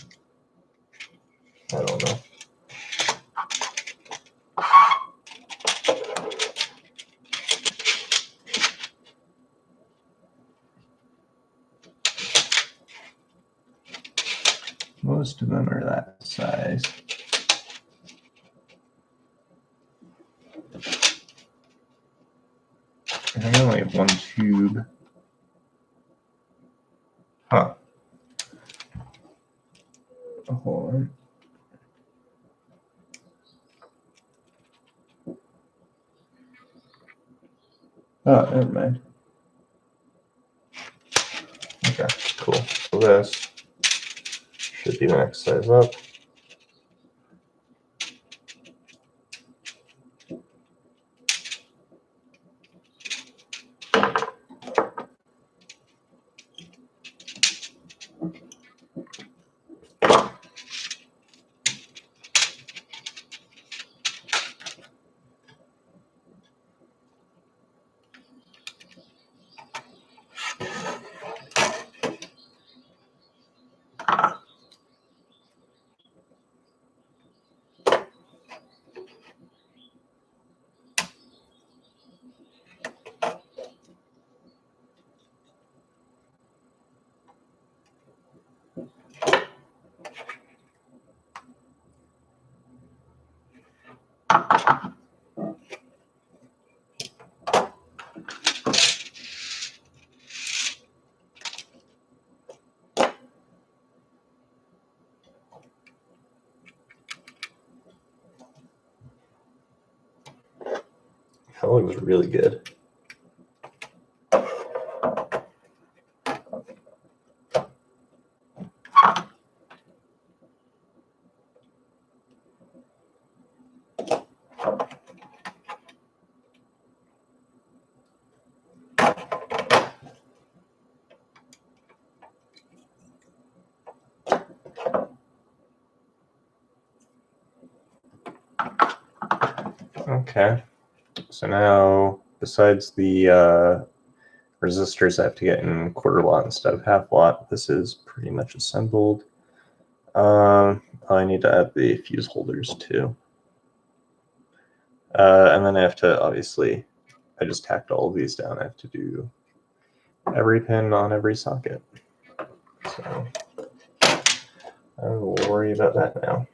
I don't know. Most of them are that size. I think I only have one tube. Huh. Hold on. Oh, never mind. Okay, cool. So this should be the next size up. That looks really good. Okay, so now besides the resistors I have to get in quarter watt instead of half watt, this is pretty much assembled. I need to add the fuse holders too. And then I have to, obviously, I just tacked all of these down. I have to do every pin on every socket. So I will worry about that now.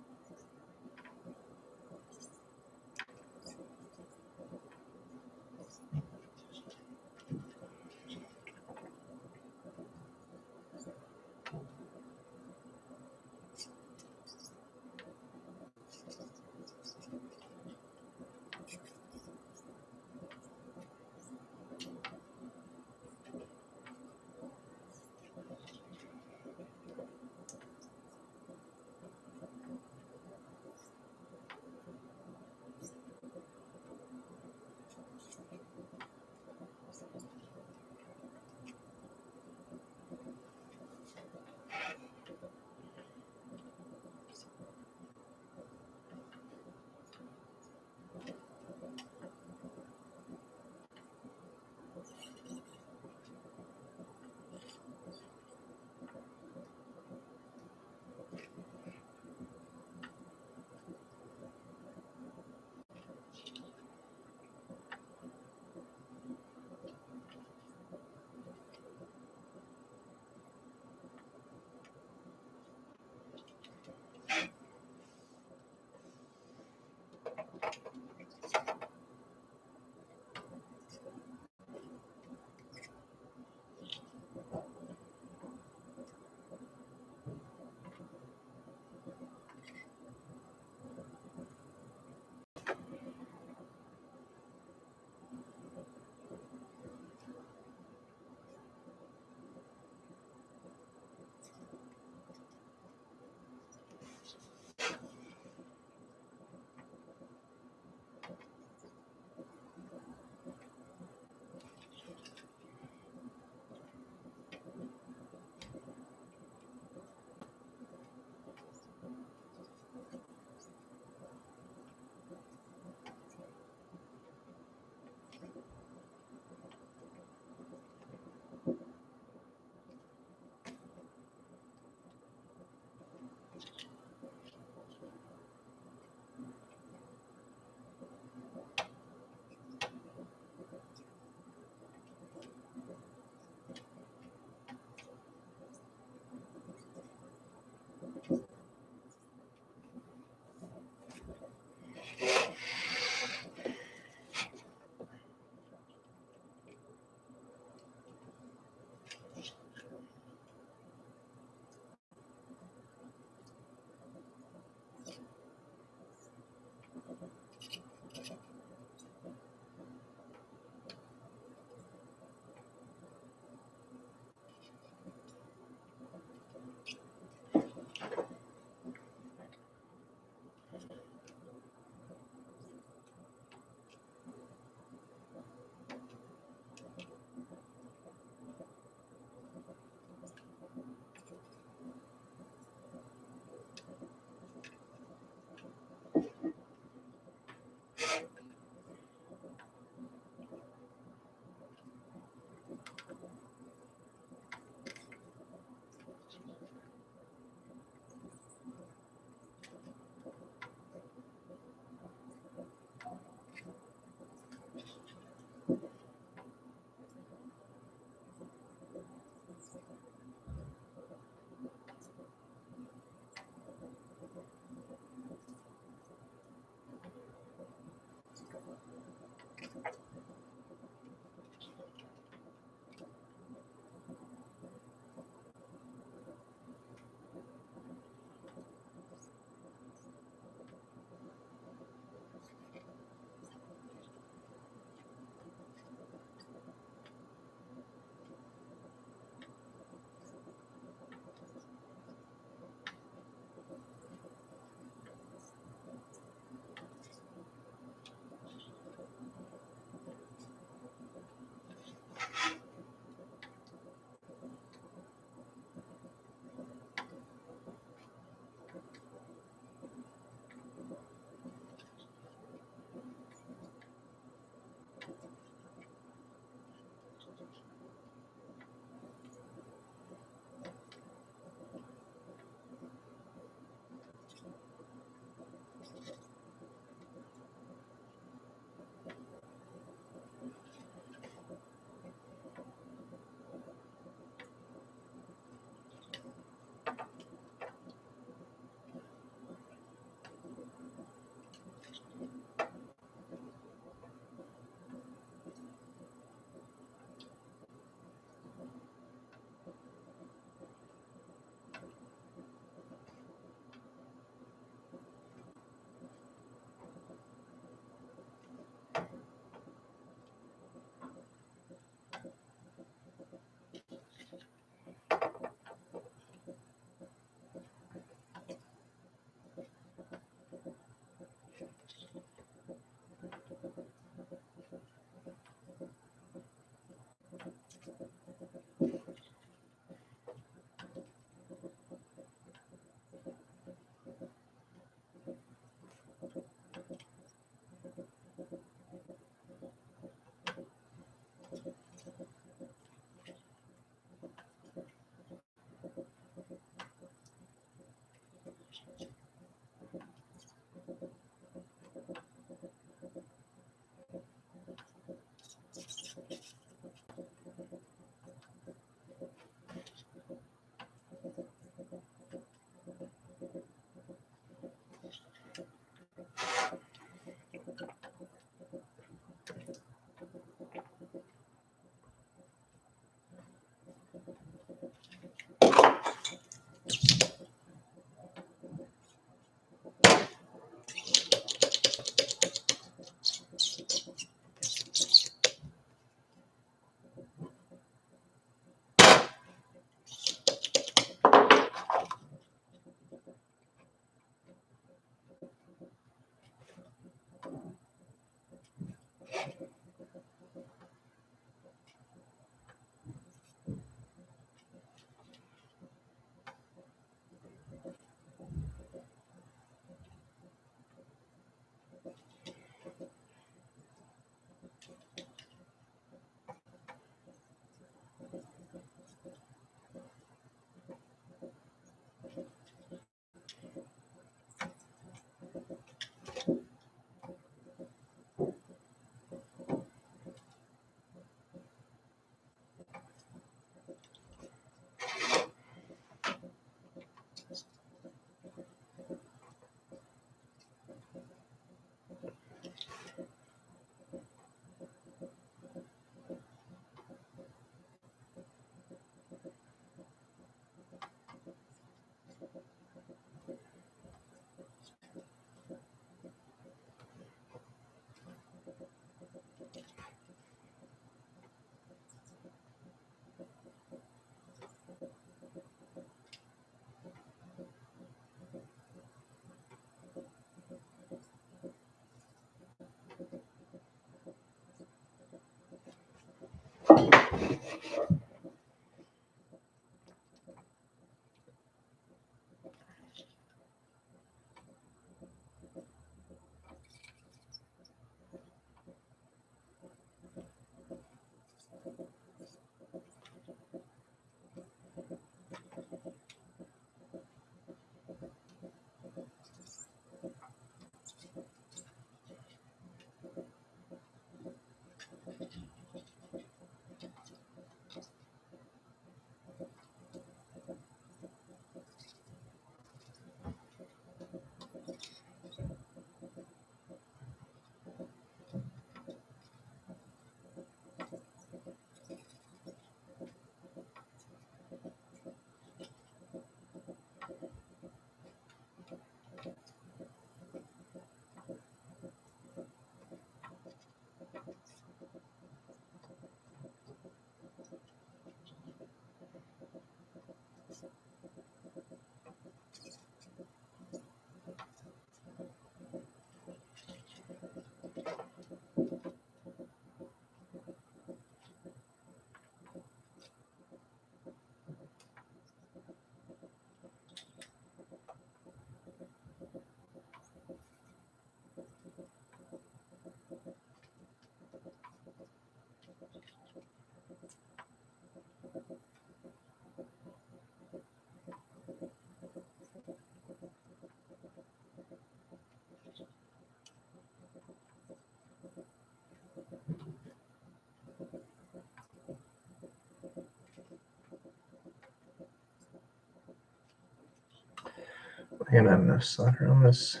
I'm gonna have enough solder on this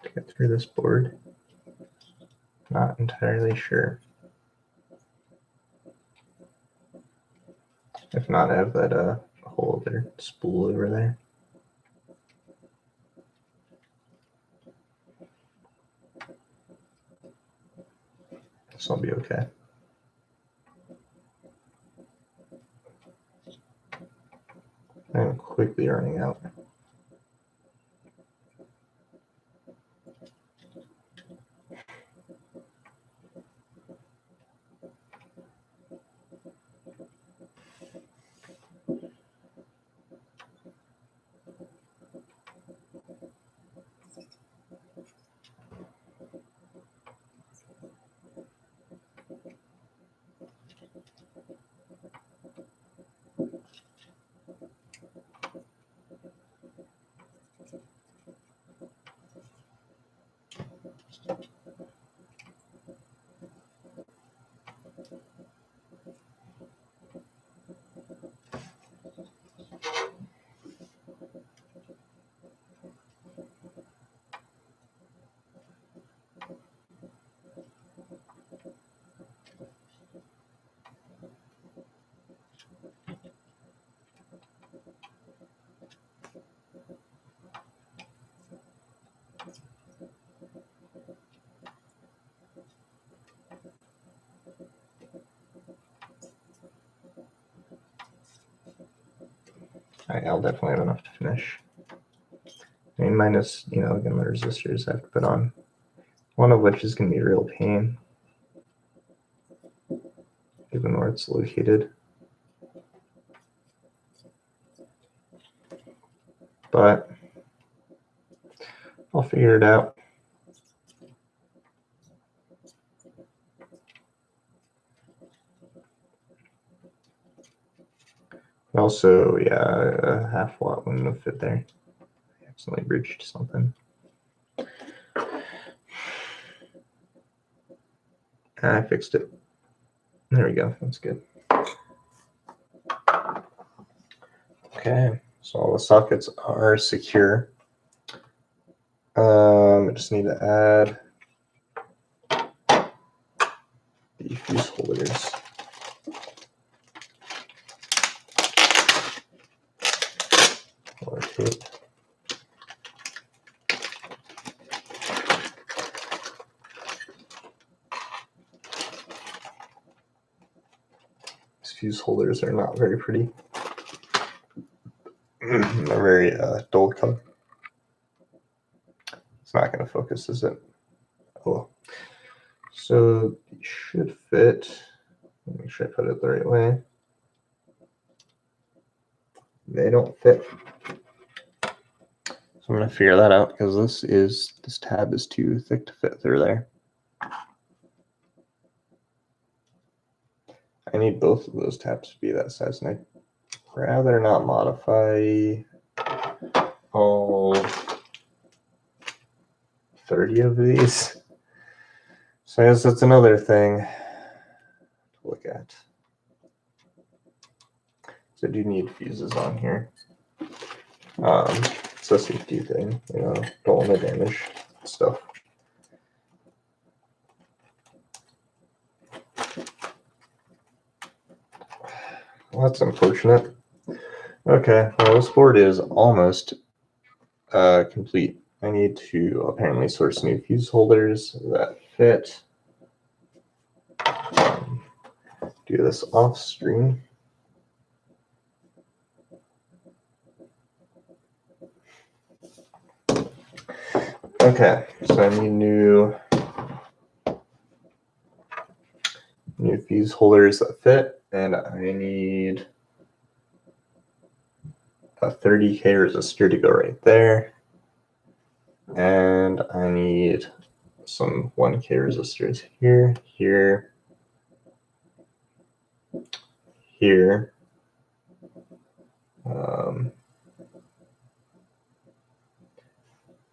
to get through this board. Not entirely sure. If not, I have that whole other spool over there. This will be okay. I'm quickly running out. All right, I'll definitely have enough to finish. I mean, minus, again, the resistors I have to put on, one of which is going to be a real pain, given where it's located. But I'll figure it out. Also, yeah, a half watt wouldn't have fit there. I accidentally bridged something. I fixed it. There we go. That's good. Okay, so all the sockets are secure. I just need to add the fuse holders. Or tape. These fuse holders are not very pretty. They're very dull color. It's not going to focus, is it? Oh, so it should fit. Make sure I put it the right way. They don't fit. So I'm going to figure that out because this tab is too thick to fit through there. I need both of those tabs to be that size, and I'd rather not modify all 30 of these. So I guess that's another thing to look at. So I do need fuses on here. It's a safety thing, you know, don't want to damage stuff. Well, that's unfortunate. Okay, well, this board is almost complete. I need to apparently source new fuse holders that fit. Do this off stream. Okay, so I need new fuse holders that fit, and I need a 30K resistor to go right there. And I need some 1K resistors here, here, here.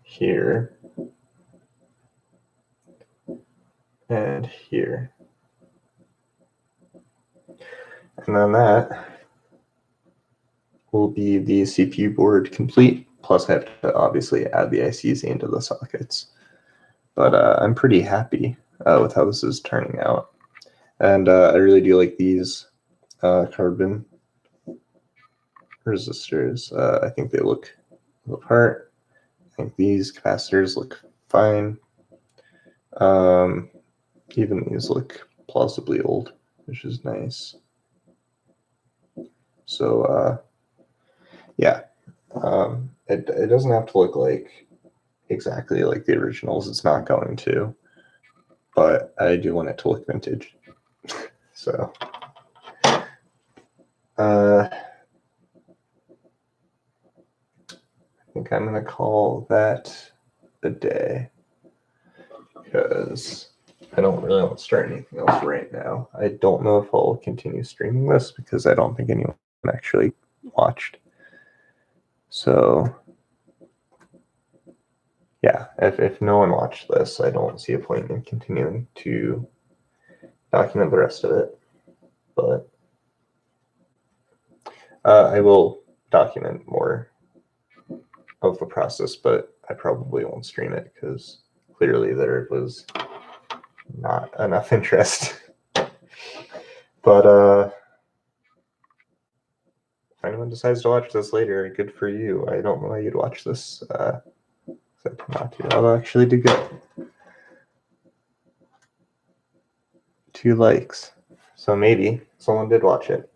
Here, and here. And then that will be the CPU board complete, plus I have to obviously add the ICs into the sockets. But I'm pretty happy with how this is turning out. And I really do like these carbon resistors. I think they look the part. I think these capacitors look fine. Even these look plausibly old, which is nice. So yeah, it doesn't have to look like exactly like the originals. It's not going to, but I do want it to look vintage. So I think I'm gonna call that a day because I don't really want to start anything else right now. I don't know if I'll continue streaming this because I don't think anyone actually watched. So yeah, if no one watched this, I don't see a point in continuing to document the rest of it. But I will document more of the process, but I probably won't stream it because clearly there was not enough interest. But if anyone decides to watch this later, good for you. I don't know why you'd watch this. Not to. I'll actually do good. 2 likes. So maybe someone did watch it.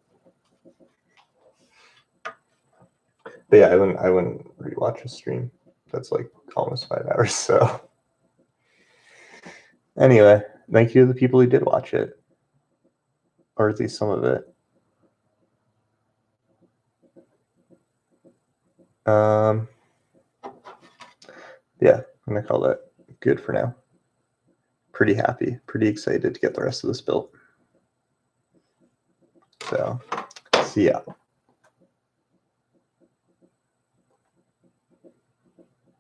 But yeah, I wouldn't rewatch a stream. That's like almost 5 hours. So anyway, thank you to the people who did watch it, or at least some of it. Yeah, I'm gonna call that good for now. Pretty happy, pretty excited to get the rest of this built. So, see ya.